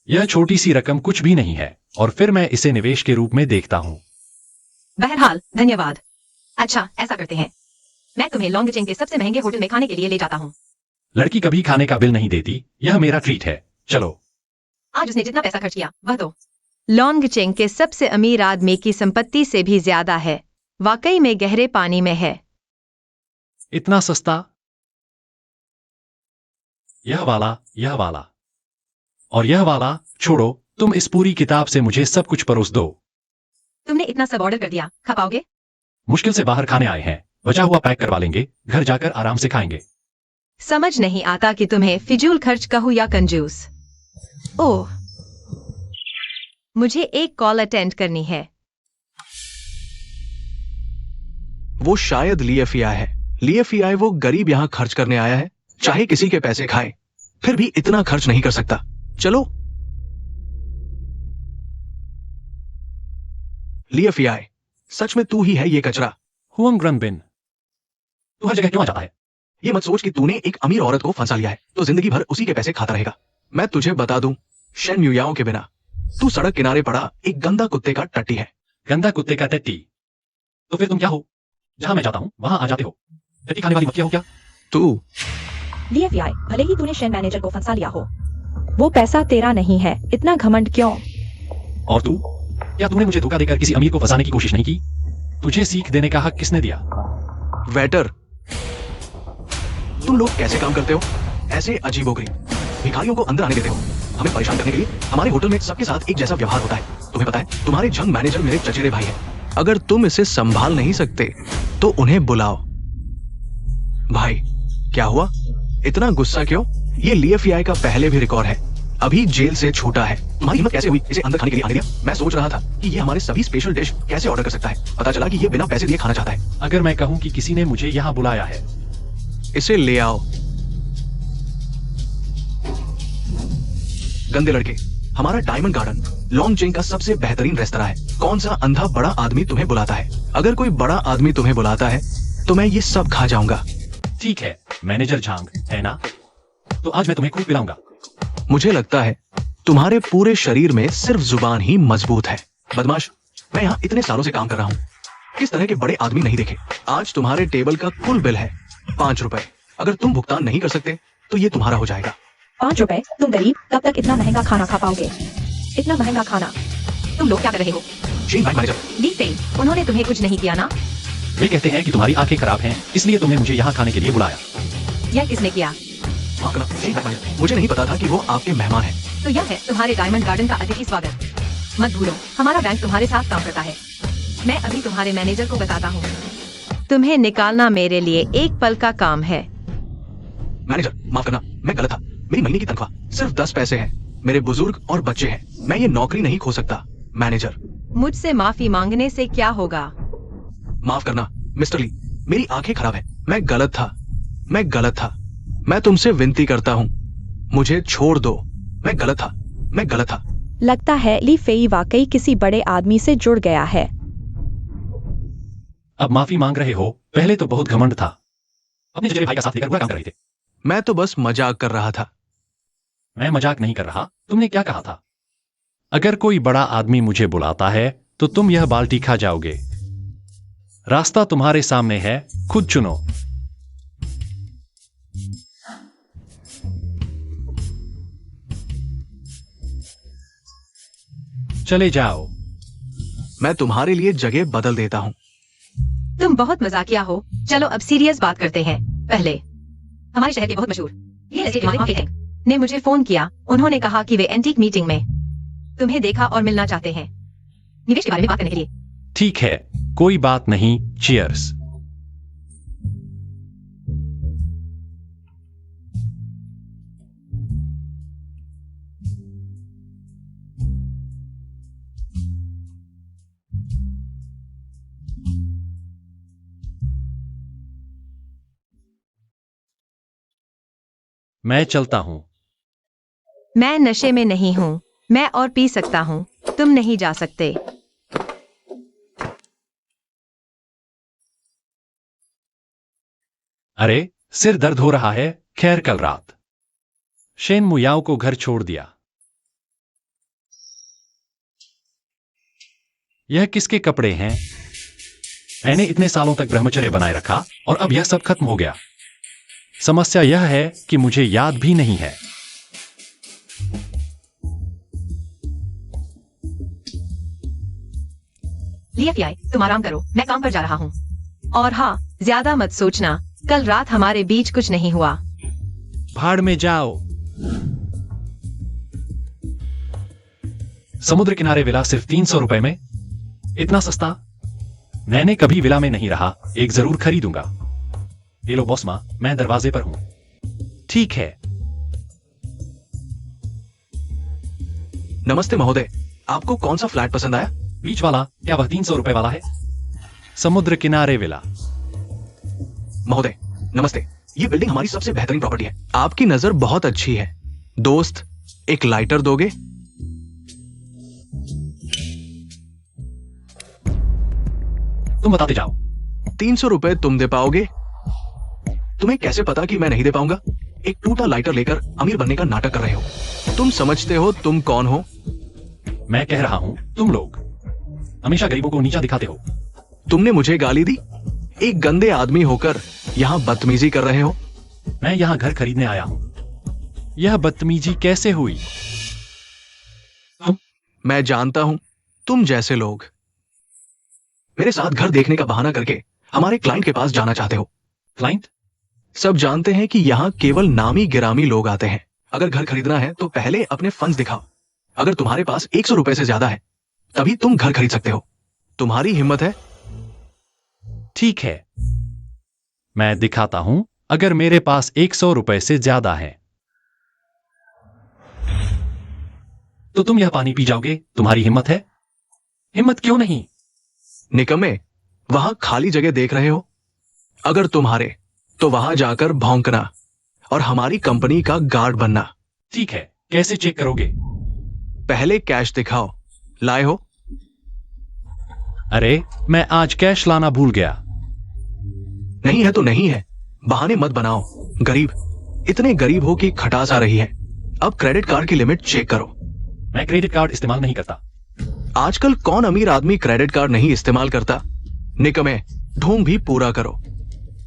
यह छोटी सी रकम कुछ भी नहीं है, और फिर मैं इसे निवेश के रूप में देखता हूं। बहरहाल धन्यवाद। अच्छा, ऐसा करते हैं, मैं तुम्हें लोंगचिंग के सबसे महंगे होटल में खाने के लिए ले जाता हूँ। लड़की कभी खाने का बिल नहीं देती, यह मेरा ट्रीट है। चलो। आज उसने जितना पैसा खर्च किया वह तो लोंगचिंग के सबसे अमीर आदमी की संपत्ति से भी ज्यादा है। वाकई में गहरे पानी में है। इतना सस्ता? यह वाला और यह वाला छोड़ो। तुम इस पूरी किताब से मुझे सब कुछ परोस दो। तुमने इतना सब ऑर्डर कर दिया, खा पाओगे? मुश्किल से बाहर खाने आए हैं, बचा हुआ पैक करवा लेंगे, घर जाकर आराम से खाएंगे। समझ नहीं आता कि तुम्हें फिजूल खर्च कहूं या कंजूस। ओह, मुझे एक कॉल अटेंड करनी है। वो शायद लिएफआई है। लिएफआई वो गरीब यहां खर्च करने आया है, चाहे किसी के पैसे खाए, फिर भी इतना खर्च नहीं कर सकता। चलो। लिएफआई, सच में तू ही है ये कचरा। हुआंग ग्रनबिन, तू हर जगह क्यों आ जाता है? ये मत सोच कि तूने एक अमीर औरत को फंसा लिया है तो जिंदगी भर उसी के पैसे खाता रहेगा। मैं तुझे बता दूं, शेन म्यूयाओ के बिना तू सड़क किनारे पड़ा एक गंदा कुत्ते का टट्टी है। गंदा कुत्ते का टट्टी? तो फिर तुम क्या हो? जहां मैं जाता हूं वहां आ जाते हो। टट्टी खाने वाली मक्खियां हो क्या? तू लिएफआई, भले ही तूने शेन मैनेजर को फंसा लिया हो, वो पैसा तेरा नहीं है, इतना घमंड क्यों? और तू, क्या तूने मुझे धोखा देकर किसी अमीर को फंसाने की कोशिश नहीं की? तुझे सीख देने का हक किसने दिया? वेटर, तुम लोग कैसे काम करते हो? ऐसे अजीबोगरीब भिखारियों को अंदर आने देते हो, हमें परेशान करने के लिए। हमारे होटल में सबके साथ एक जैसा व्यवहार होता है। तुम्हें पता है, तुम्हारे जंग मैनेजर मेरे चचेरे भाई हैं। अगर तुम इसे संभाल नहीं सकते तो उन्हें बुलाओ। भाई, क्या हुआ? इतना गुस्सा क्यों? ये लिएफआई का पहले भी रिकॉर्ड है, अभी जेल से छूटा है। तुम्हारी हिम्मत कैसे हुई इसे अंदर खाने के लिए आने दिया? मैं सोच रहा था कि ये हमारे सभी स्पेशल डिश कैसे ऑर्डर कर सकता है। पता चला कि ये बिना पैसे दिए खाना चाहता है। अगर मैं कहूं कि किसी ने मुझे यहां बुलाया है, इसे ले आओ। गंदे लड़के, हमारा डायमंड गार्डन लोंगचिंग का सबसे बेहतरीन रेस्तरां है। कौन सा अंधा बड़ा आदमी तुम्हें बुलाता है? अगर कोई बड़ा आदमी तुम्हें बुलाता है तो मैं ये सब खा जाऊंगा। ठीक है मैनेजर झांग, है ना? तो आज मैं तुम्हें खूब पिलाऊंगा। मुझे लगता है तुम्हारे पूरे शरीर में सिर्फ जुबान ही मजबूत है। बदमाश, मैं यहाँ इतने सालों से काम कर रहा हूँ, किस तरह के बड़े आदमी नहीं देखे। आज तुम्हारे टेबल का कुल बिल है 5 रुपए। अगर तुम भुगतान नहीं कर सकते तो ये तुम्हारा हो जाएगा। 5 रुपए? तुम गरीब, कब तक इतना महंगा खाना खा पाओगे? इतना महंगा खाना? तुम लोग क्या कर रहे हो? शेन भाई मैनेजर, लीफेई, उन्होंने तुम्हें कुछ नहीं किया ना? वे कहते हैं कि तुम्हारी आंखें खराब हैं, इसलिए तुमने मुझे यहाँ खाने के लिए बुलाया। यह किसने किया? माफ करना शेन भाई मैनेजर, मुझे नहीं पता था कि वो आपके मेहमान हैं। तो यह है तुम्हारे डायमंड गार्डन का अतिथि स्वागत। मत भूलो, हमारा बैंक तुम्हारे साथ काम करता है। मैं अभी तुम्हारे मैनेजर को बताता हूँ। तुम्हें निकालना मेरे लिए एक पल का काम है। मैनेजर माफ करना, मैं गलत था। मेरी महीने की तनख्वाह सिर्फ 10 पैसे है। मेरे बुजुर्ग और बच्चे हैं, मैं ये नौकरी नहीं खो सकता। मैनेजर मुझसे माफी मांगने से क्या होगा? माफ करना मिस्टर ली, मेरी आंखें खराब है। मैं गलत था। मैं तुमसे विनती करता हूँ, मुझे छोड़ दो। मैं गलत था। लगता है ली फेई वाकई किसी बड़े आदमी से जुड़ गया है। अब माफी मांग रहे हो, पहले तो बहुत घमंड था। अपने चचेरे भाई का साथ लेकर बुरा काम कर रहे थे। मैं तो बस मजाक कर रहा था। मैं मजाक नहीं कर रहा। तुमने क्या कहा था? अगर कोई बड़ा आदमी मुझे बुलाता है तो तुम यह बाल्टी खा जाओगे। रास्ता तुम्हारे सामने है, खुद चुनो। चले जाओ। मैं तुम्हारे लिए जगह बदल देता हूँ। तुम बहुत मजाकिया हो। चलो अब सीरियस बात करते हैं। पहले हमारे शहर के बहुत मशहूर रियल एस्टेट मार्केटिंग ने मुझे फोन किया। उन्होंने कहा कि वे एंटीक मीटिंग में तुम्हें देखा और मिलना चाहते हैं, निवेश के बारे में बात करने के लिए। ठीक है, कोई बात नहीं। चीयर्स। मैं चलता हूं। मैं नशे में नहीं हूँ। मैं और पी सकता हूँ, तुम नहीं जा सकते। अरे, सिर दर्द हो रहा है। खैर, कल रात शेन मुयाओ को घर छोड़ दिया। यह किसके कपड़े हैं? मैंने इतने सालों तक ब्रह्मचर्य बनाए रखा और अब यह सब खत्म हो गया। समस्या यह है कि मुझे याद भी नहीं है। लिया तुम आराम करो, मैं काम पर जा रहा हूँ। और हाँ, ज्यादा मत सोचना, कल रात हमारे बीच कुछ नहीं हुआ। भाड़ में जाओ। समुद्र किनारे विला सिर्फ 300 रुपए में? इतना सस्ता? मैंने कभी विला में नहीं रहा, एक जरूर खरीदूंगा। ये लो बॉस मां, मैं दरवाजे पर हूं। ठीक है। नमस्ते महोदय, आपको कौन सा फ्लैट पसंद आया? बीच वाला? क्या वह 300 रुपए वाला है? समुद्र किनारे विला। महोदय नमस्ते, ये बिल्डिंग हमारी सबसे बेहतरीन प्रॉपर्टी है। आपकी नजर बहुत अच्छी है। दोस्त, एक लाइटर दोगे? तुम बताते जाओ। 300 रुपए तुम दे पाओगे? तुम्हें कैसे पता कि मैं नहीं दे पाऊंगा? एक टूटा लाइटर लेकर अमीर बनने का नाटक कर रहे हो। तुम समझते हो तुम कौन हो? मैं कह रहा हूं, तुम लोग हमेशा गरीबों को नीचा दिखाते हो। तुमने मुझे गाली दी? एक गंदे आदमी होकर यहाँ बदतमीजी कर रहे हो। मैं यहाँ घर खरीदने आया हूं। यह बदतमीजी कैसे हुई? मैं जानता हूं तुम जैसे लोग मेरे साथ घर देखने का बहाना करके हमारे क्लाइंट के पास जाना चाहते हो। क्लाइंट? सब जानते हैं कि यहाँ केवल नामी गिरामी लोग आते हैं। अगर घर खरीदना है तो पहले अपने फंड्स दिखाओ। अगर तुम्हारे पास 100 रुपए से ज्यादा है तभी तुम घर खरीद सकते हो। तुम्हारी हिम्मत है? ठीक है, मैं दिखाता हूं। अगर मेरे पास 100 रुपए से ज्यादा है तो तुम यह पानी पी जाओगे। तुम्हारी हिम्मत है? हिम्मत क्यों नहीं? निकम्मे, वहां खाली जगह देख रहे हो? अगर तुम्हारे तो वहां जाकर भौंकना और हमारी कंपनी का गार्ड बनना। ठीक है, कैसे चेक करोगे? पहले कैश दिखाओ। लाए हो? अरे, मैं आज कैश लाना भूल गया। नहीं है तो नहीं है, बहाने मत बनाओ। गरीब, इतने गरीब हो कि खटास आ रही है। अब क्रेडिट कार्ड की लिमिट चेक करो। मैं क्रेडिट कार्ड इस्तेमाल नहीं करता। आजकल कौन अमीर आदमी क्रेडिट कार्ड नहीं इस्तेमाल करता? निकमे, ढोंग भी पूरा करो।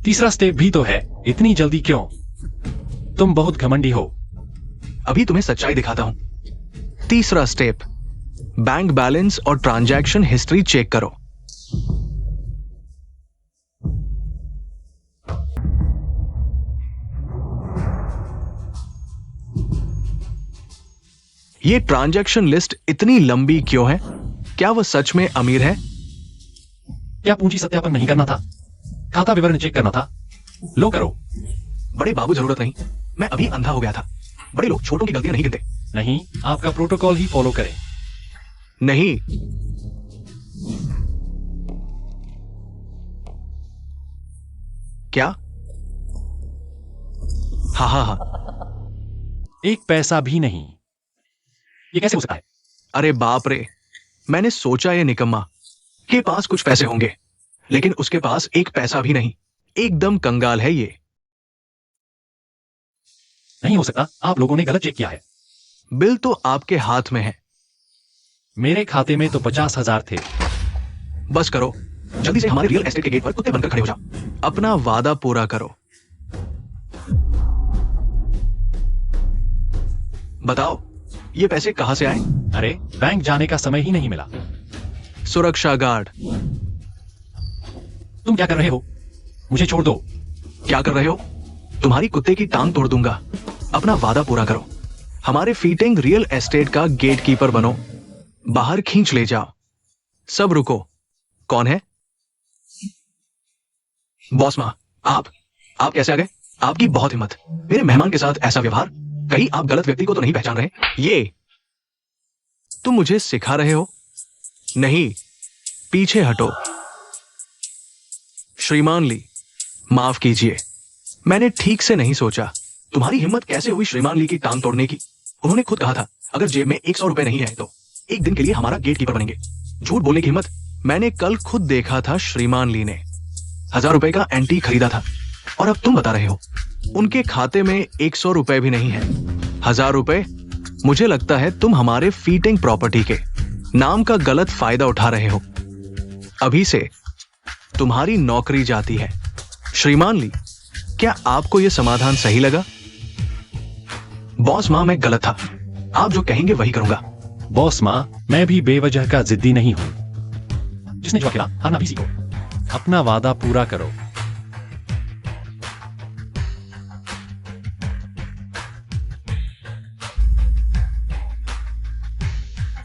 तीसरा स्टेप भी तो है, इतनी जल्दी क्यों? तुम बहुत घमंडी हो। अभी तुम्हें सच्चाई दिखाता हूं। तीसरा स्टेप, बैंक बैलेंस और ट्रांजैक्शन हिस्ट्री चेक करो। ये ट्रांजैक्शन लिस्ट इतनी लंबी क्यों है? क्या वह सच में अमीर है? क्या पूंजी सत्यापन नहीं करना था? खाता विवरण चेक करना था? लो करो। बड़े बाबू जरूरत नहीं, मैं अभी अंधा हो गया था। बड़े लोग छोटों की गलतियां नहीं गिनते। नहीं, आपका प्रोटोकॉल ही फॉलो करें। नहीं, क्या? हाँ हाँ हाँ। एक पैसा भी नहीं। ये कैसे हो सकता है? अरे बाप रे, मैंने सोचा ये निकम्मा के पास कुछ पैसे होंगे, लेकिन उसके पास एक पैसा भी नहीं। एकदम कंगाल है ये। नहीं हो सकता, आप लोगों ने गलत चेक किया है। बिल तो आपके हाथ में है। मेरे खाते में तो 50,000 थे। बस करो, जल्दी से हमारे रियल एस्टेट के गेट पर कुत्ते बनकर खड़े हो जाओ। अपना वादा पूरा करो। बताओ, ये पैसे कहां से आए? अरे, बैंक जाने का समय ही नहीं मिला। सुरक्षा गार्ड। तुम क्या कर रहे हो? मुझे छोड़ दो। क्या कर रहे हो? तुम्हारी कुत्ते की टांग तोड़ दूंगा। अपना वादा पूरा करो। हमारे फीटिंग रियल एस्टेट का गेट कीपर बनो। बाहर खींच ले जाओ। सब रुको। कौन है? बॉस मां, आप कैसे आ गए? आपकी बहुत हिम्मत। मेरे मेहमान के साथ ऐसा व्यवहार। कहीं आप गलत व्यक्ति को तो नहीं पहचान रहे? ये तुम मुझे सिखा रहे हो? नहीं, पीछे हटो। श्रीमान ली, माफ कीजिए, मैंने ठीक से नहीं सोचा। तुम्हारी हिम्मत कैसे हुई श्रीमान ली की टांग तोड़ने की? उन्होंने खुद कहा था अगर जेब में 100 रुपए नहीं है तो एक दिन के लिए हमारा गेट कीपर बनेंगे। झूठ बोलने की हिम्मत? मैंने कल खुद देखा था श्रीमान ली ने 1000 रुपए का एंटी खरीदा था, और अब तुम बता रहे हो उनके खाते में 100 रुपए भी नहीं है। 1000 रुपए? मुझे लगता है तुम हमारे फीटिंग प्रॉपर्टी के नाम का गलत फायदा उठा रहे हो। अभी से तुम्हारी नौकरी जाती है। श्रीमान ली, क्या आपको यह समाधान सही लगा? बॉस मां, मैं गलत था। आप जो कहेंगे वही करूंगा। बॉस मां, मैं भी बेवजह का जिद्दी नहीं हूं। जिसने जो खेला हारना भी सीखो। अपना वादा पूरा करो।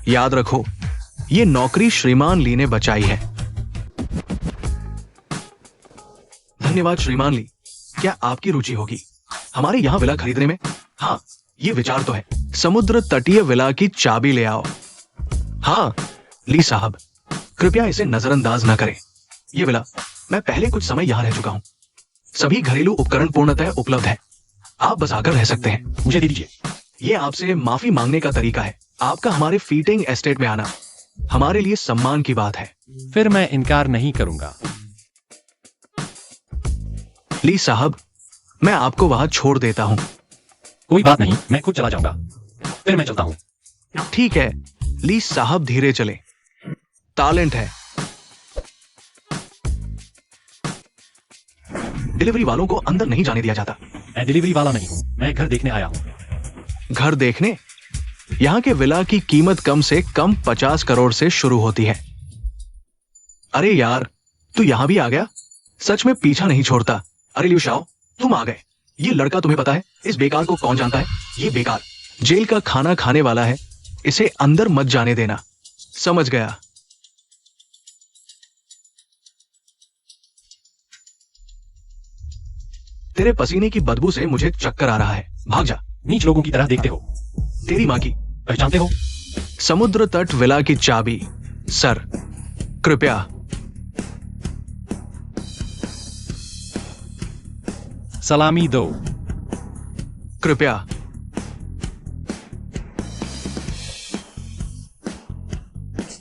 याद रखो, ये नौकरी श्रीमान ली ने बचाई है। धन्यवाद श्रीमान ली। क्या आपकी रुचि होगी हमारे यहां विला खरीदने में? हाँ, ये विचार तो है। समुद्र तटीय विला की चाबी ले आओ। हाँ ली साहब, कृपया इसे नजरअंदाज न करें। ये विला, मैं पहले कुछ समय यहां रह चुका हूं। सभी घरेलू उपकरण पूर्णतः उपलब्ध है। आप बस आकर रह सकते हैं। मुझे दे दीजिए। ये आपसे माफी मांगने का तरीका है। आपका हमारे फीटिंग एस्टेट में आना हमारे लिए सम्मान की बात है। फिर मैं इनकार नहीं करूंगा। ली साहब, मैं आपको वहां छोड़ देता हूं। कोई बात नहीं, मैं खुद चला जाऊंगा। फिर मैं चलता हूं। ठीक है ली साहब, धीरे चले। टैलेंट है। डिलीवरी वालों को अंदर नहीं जाने दिया जाता। मैं डिलीवरी वाला नहीं हूं, मैं घर देखने आया हूं। घर देखने? यहां के विला की कीमत कम से कम 50 करोड़ से शुरू होती है। अरे यार, तू यहां भी आ गया? सच में पीछा नहीं छोड़ता। अरे लिu शाओ, तुम आ गए। ये लड़का तुम्हें पता है इस बेकार को कौन जानता है? ये बेकार जेल का खाना खाने वाला है। इसे अंदर मत जाने देना। समझ गया? तेरे पसीने की बदबू से मुझे चक्कर आ रहा है। भाग जा। नीच लोगों की तरह देखते हो। तेरी मां की। पहचानते हो? समुद्र तट विला की चाबी। सर, कृपया। सलामी दो। कृपया।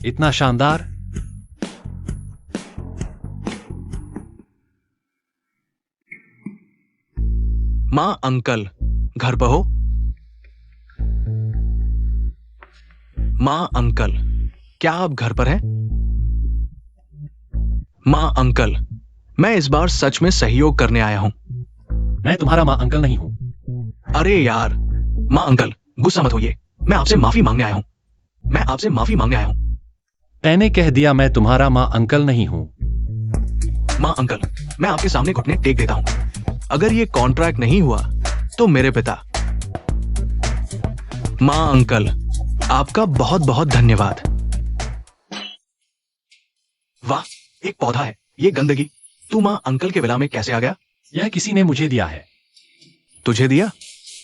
इतना शानदार। मां, अंकल घर पर हो? मां, अंकल, क्या आप घर पर हैं? मां, अंकल, मैं इस बार सच में सहयोग करने आया हूं। मैं तुम्हारा मां अंकल नहीं हूं। अरे यार, मां अंकल, गुस्सा मत होइए। मैं आपसे माफी मांगने आया हूं। मैं आपसे माफी मांगने आया हूं। मैंने कह दिया मैं तुम्हारा मां अंकल नहीं हूं। मां अंकल, मैं आपके सामने घुटने टेक देता हूं। अगर ये कॉन्ट्रैक्ट नहीं हुआ तो मेरे पिता। मां अंकल, आपका बहुत बहुत धन्यवाद। वाह, एक पौधा है, ये गंदगी। तू माँ अंकल के विला में कैसे आ गया? यह किसी ने मुझे दिया है। तुझे दिया?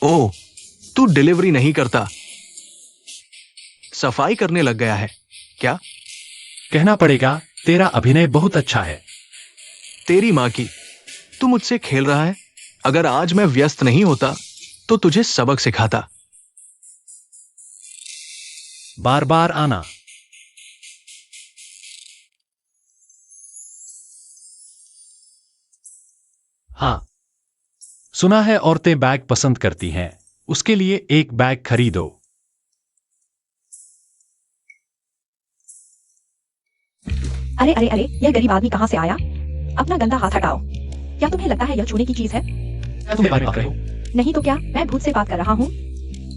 ओह, तू डिलीवरी नहीं करता, सफाई करने लग गया है क्या? कहना पड़ेगा, तेरा अभिनय बहुत अच्छा है। तेरी माँ की, तू मुझसे खेल रहा है? अगर आज मैं व्यस्त नहीं होता तो तुझे सबक सिखाता। बार बार आना। हाँ, सुना है औरतें बैग पसंद करती हैं, उसके लिए एक बैग खरीदो। अरे अरे अरे, यह गरीब आदमी कहाँ से आया? अपना गंदा हाथ हटाओ। क्या तुम्हें लगता है यह छूने की चीज है? क्या तुम मेरे बारे में बात कर रहे हो? नहीं तो क्या, मैं भूत से बात कर रहा हूँ।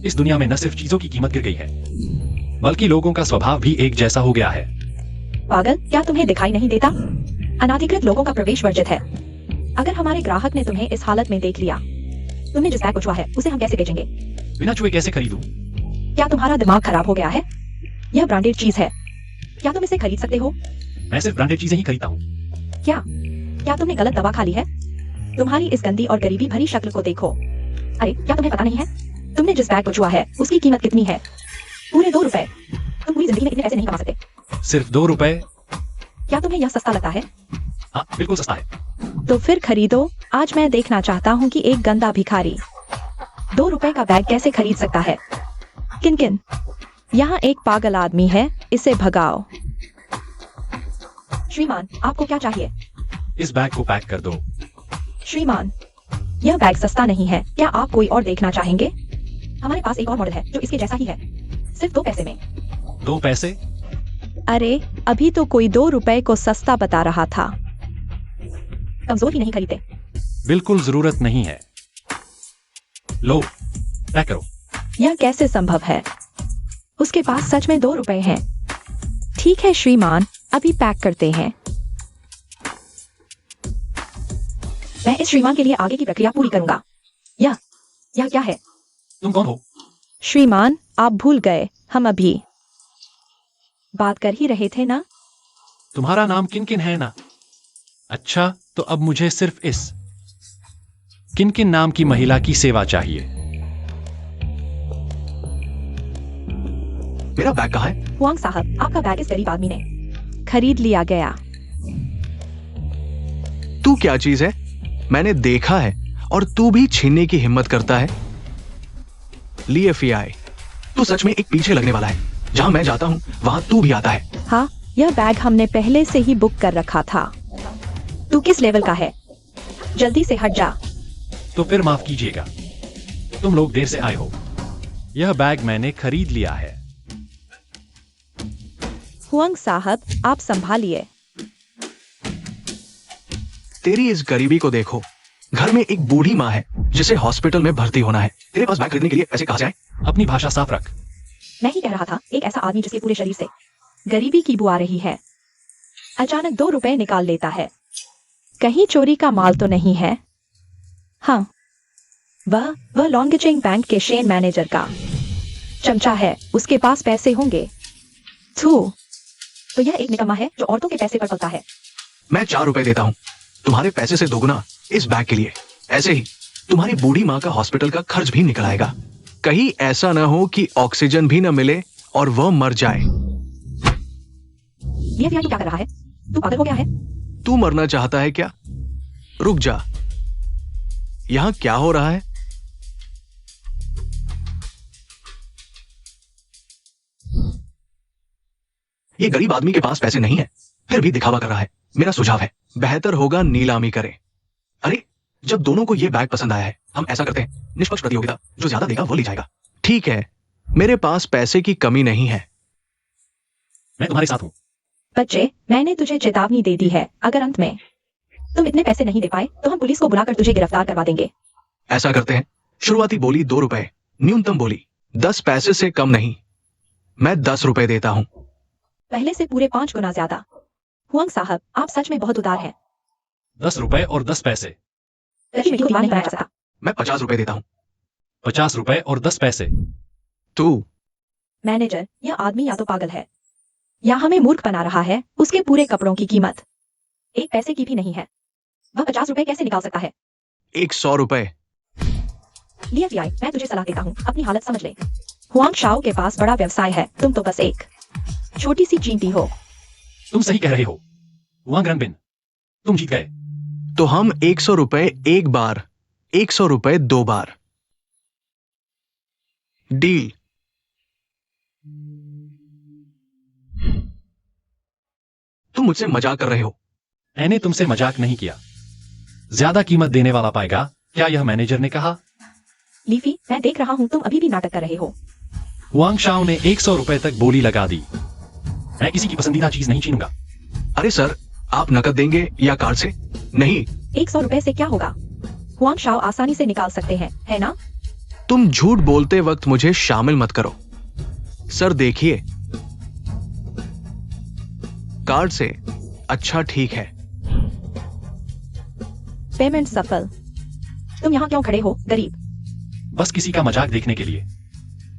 इस दुनिया में न सिर्फ चीजों की कीमत गिर गई है, बल्कि लोगों का स्वभाव भी एक जैसा हो गया है। पागल, क्या तुम्हें दिखाई नहीं देता? अनाधिकृत लोगों का प्रवेश वर्जित है। अगर हमारे ग्राहक ने तुम्हें इस हालत में देख लिया, तुमने जिस बैग को छुआ है उसे हम कैसे बेचेंगे? बिना छुए कैसे खरीदूं? क्या तुम्हारा दिमाग खराब हो गया है? यह ब्रांडेड चीज है, क्या तुम इसे खरीद सकते हो? मैं सिर्फ ब्रांडेड चीजें ही खरीदता हूँ। क्या तुमने गलत दवा खा ली है? तुम्हारी इस गंदी और गरीबी भरी शक्ल को देखो। अरे क्या तुम्हें पता नहीं है, तुमने जिस बैग को छुआ है उसकी कीमत कितनी है? पूरे 2 रुपए। तुम पूरी जिंदगी में इतने पैसे नहीं कमा सकते। सिर्फ 2 रुपए? क्या तुम्हें यह सस्ता लगता है? हाँ, बिल्कुल सस्ता है। तो फिर खरीदो। आज मैं देखना चाहता हूँ कि एक गंदा भिखारी 2 रुपए का बैग कैसे खरीद सकता है? किन किन, यहाँ एक पागल आदमी है, इसे भगाओ। श्रीमान, आपको क्या चाहिए? इस बैग को पैक कर दो। श्रीमान, यह बैग सस्ता नहीं है, क्या आप कोई और देखना चाहेंगे? हमारे पास एक और मॉडल है जो इसके जैसा ही है, सिर्फ 2 पैसे में। 2 पैसे? अरे अभी तो कोई 2 रुपए को सस्ता बता रहा था। कमजोर ही नहीं खरीदते। बिल्कुल जरूरत नहीं है। लो, पैक करो। यह कैसे संभव है? उसके पास सच में 2 रुपए हैं। ठीक है श्रीमान, अभी पैक करते हैं। मैं इस श्रीमान के लिए आगे की प्रक्रिया पूरी करूंगा। यह क्या है? तुम कौन हो? श्रीमान, आप भूल गए, हम अभी बात कर ही रहे थे ना। तुम्हारा नाम किन है ना? अच्छा, तो अब मुझे सिर्फ इस किन नाम की महिला की सेवा चाहिए। मेरा बैग कहाँ है? हुआंग साहब, आपका बैग इस गरीब आदमी ने खरीद लिया गया। तू क्या चीज है? मैंने देखा है और तू भी छीनने की हिम्मत करता है? लिए फियाई, तू सच में एक पीछे लगने वाला है। जहां मैं जाता हूं वहां तू भी आता है। हाँ, यह बैग हमने पहले से ही बुक कर रखा था। तू किस लेवल का है? जल्दी से हट जा। तो फिर माफ कीजिएगा, तुम लोग देर से आए हो। यह बैग मैंने खरीद लिया है। हुआंग साहब, आप संभालिए। तेरी इस गरीबी को देखो। घर में एक बूढ़ी माँ है जिसे हॉस्पिटल में भर्ती होना है। तेरे पास बैग खरीदने के लिए पैसे कहां से आए? अपनी भाषा साफ रख। मैं ही कह रहा था, एक ऐसा आदमी जिसके पूरे शरीर से गरीबी की बू आ रही है, अचानक 2 रुपए निकाल लेता है। कहीं चोरी का माल तो नहीं है? हाँ, वह लॉन्गचेंग बैंक के शेन मैनेजर का चमचा है, उसके पास पैसे होंगे। थू, तो यह एक निकम्मा है जो औरतों के पैसे पर पलता है। मैं 4 रुपए देता हूँ तुम्हारे पैसे से दोगुना इस बैग के लिए। ऐसे ही तुम्हारी बूढ़ी माँ का हॉस्पिटल का खर्च भी निकल आएगा। कहीं ऐसा ना हो कि ऑक्सीजन भी न मिले और वह मर जाए। ये तू क्या कर रहा है? तू पागल हो गया है? तू मरना चाहता है क्या? रुक जा, यहां क्या हो रहा है? ये गरीब आदमी के पास पैसे नहीं है, फिर भी दिखावा कर रहा है। मेरा सुझाव है, बेहतर होगा नीलामी करें। अरे, जब दोनों को ये बैग पसंद आया है, हम ऐसा करते हैं, निष्पक्ष प्रतियोगिता, जो ज्यादा देगा वो ले जाएगा। ठीक है, मेरे पास पैसे की कमी नहीं है। मैं तुम्हारे साथ हूं। बच्चे, मैंने तुझे चेतावनी दे दी है, अगर अंत में तुम इतने पैसे नहीं दे पाए तो हम पुलिस को बुलाकर तुझे गिरफ्तार करवा देंगे। ऐसा करते हैं, शुरुआती बोली 2 रुपए, न्यूनतम बोली 10 पैसे से कम नहीं। मैं 10 रुपए देता हूं। पहले से पूरे 5 गुना ज्यादा। हुआंग साहब, आप सच में बहुत उदार हैं। 10 रुपए और 10 पैसे। लड़की को दीवानी बनाया जा सकता। मैं 50 रुपए देता हूं। 50 रुपए और 10 पैसे। तू मैनेजर, यह आदमी या तो पागल है या हमें मूर्ख बना रहा है। उसके पूरे कपड़ों की कीमत एक पैसे की भी नहीं है। वह 50 रुपए कैसे निकाल सकता है? 100 रुपए। लिया फियाई, मैं तुझे सलाह देता हूँ, अपनी हालत समझ ले। हुआंग शाओ के पास बड़ा व्यवसाय है, तुम तो बस एक छोटी सी चींटी हो। तुम सही कह रहे हो वांग रनबिन, तुम जीत गए। तो हम 100 रुपए एक बार, 100 रुपए 2 बार। डील। तुम मुझसे मजाक कर रहे हो। मैंने तुमसे मजाक नहीं किया। ज्यादा कीमत देने वाला पाएगा, क्या यह मैनेजर ने कहा? लीफी, मैं देख रहा हूँ तुम अभी भी नाटक कर रहे हो। वांग शाओ ने 100 रुपए तक बोली लगा दी। मैं किसी की पसंदीदा चीज नहीं छीनूंगा। अरे सर, आप नकद देंगे या कार्ड से? नहीं। 100 रुपए से क्या होगा? हुआंग शाओ आसानी से निकाल सकते हैं, है ना? तुम झूठ बोलते वक्त मुझे शामिल मत करो। सर देखिए, कार्ड से। अच्छा ठीक है। पेमेंट सफल। तुम यहाँ क्यों खड़े हो, गरीब? बस किसी का मजाक देखने के लिए।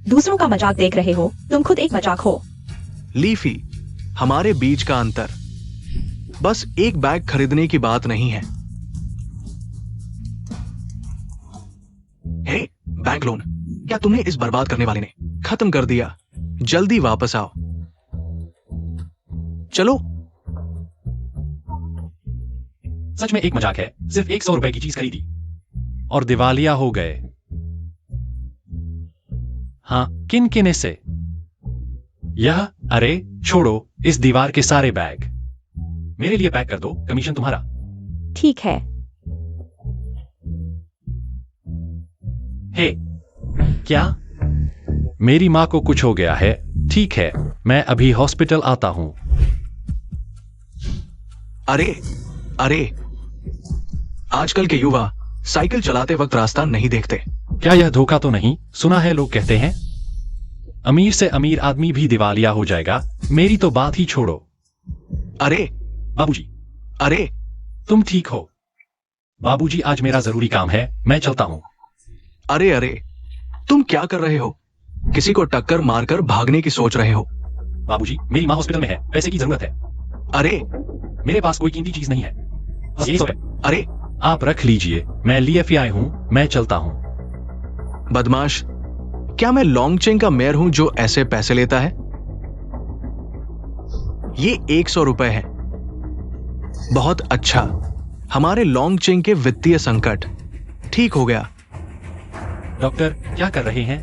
दूसरों का मजाक देख रहे हो, तुम खुद एक मजाक हो। लीफी, हमारे बीच का अंतर बस एक बैग खरीदने की बात नहीं है। हे, बैंक लोन क्या तुमने इस बर्बाद करने वाले ने खत्म कर दिया? जल्दी वापस आओ। चलो। सच में एक मजाक है, सिर्फ 100 रुपए की चीज खरीदी और दिवालिया हो गए। हाँ, किन किन से? यह, अरे छोड़ो इस दीवार के सारे बैग। मेरे लिए पैक कर दो, कमीशन तुम्हारा। ठीक है। हे, क्या? मेरी मां को कुछ हो गया है। ठीक है, मैं अभी हॉस्पिटल आता हूं। अरे अरे, आजकल के युवा साइकिल चलाते वक्त रास्ता नहीं देखते। क्या यह धोखा तो नहीं? सुना है लोग कहते हैं अमीर से अमीर आदमी भी दिवालिया हो जाएगा। मेरी तो बात ही छोड़ो। अरे बाबूजी, अरे, तुम ठीक हो? बाबूजी, आज मेरा जरूरी काम है, मैं चलता हूं। अरे अरे, तुम क्या कर रहे हो? किसी को टक्कर मारकर भागने की सोच रहे हो? बाबूजी, मेरी मां हॉस्पिटल में है, पैसे की जरूरत है। अरे मेरे पास कोई कीमती चीज नहीं है, बस यही सब है। अरे, आप रख लीजिए, मैं LFI हूं, मैं चलता हूं। बदमाश, क्या मैं लॉन्गचेंग का मेयर हूं जो ऐसे पैसे लेता है? ये 100 रुपए है। बहुत अच्छा, हमारे लॉन्गचेंग के वित्तीय संकट ठीक हो गया। डॉक्टर क्या कर रहे हैं?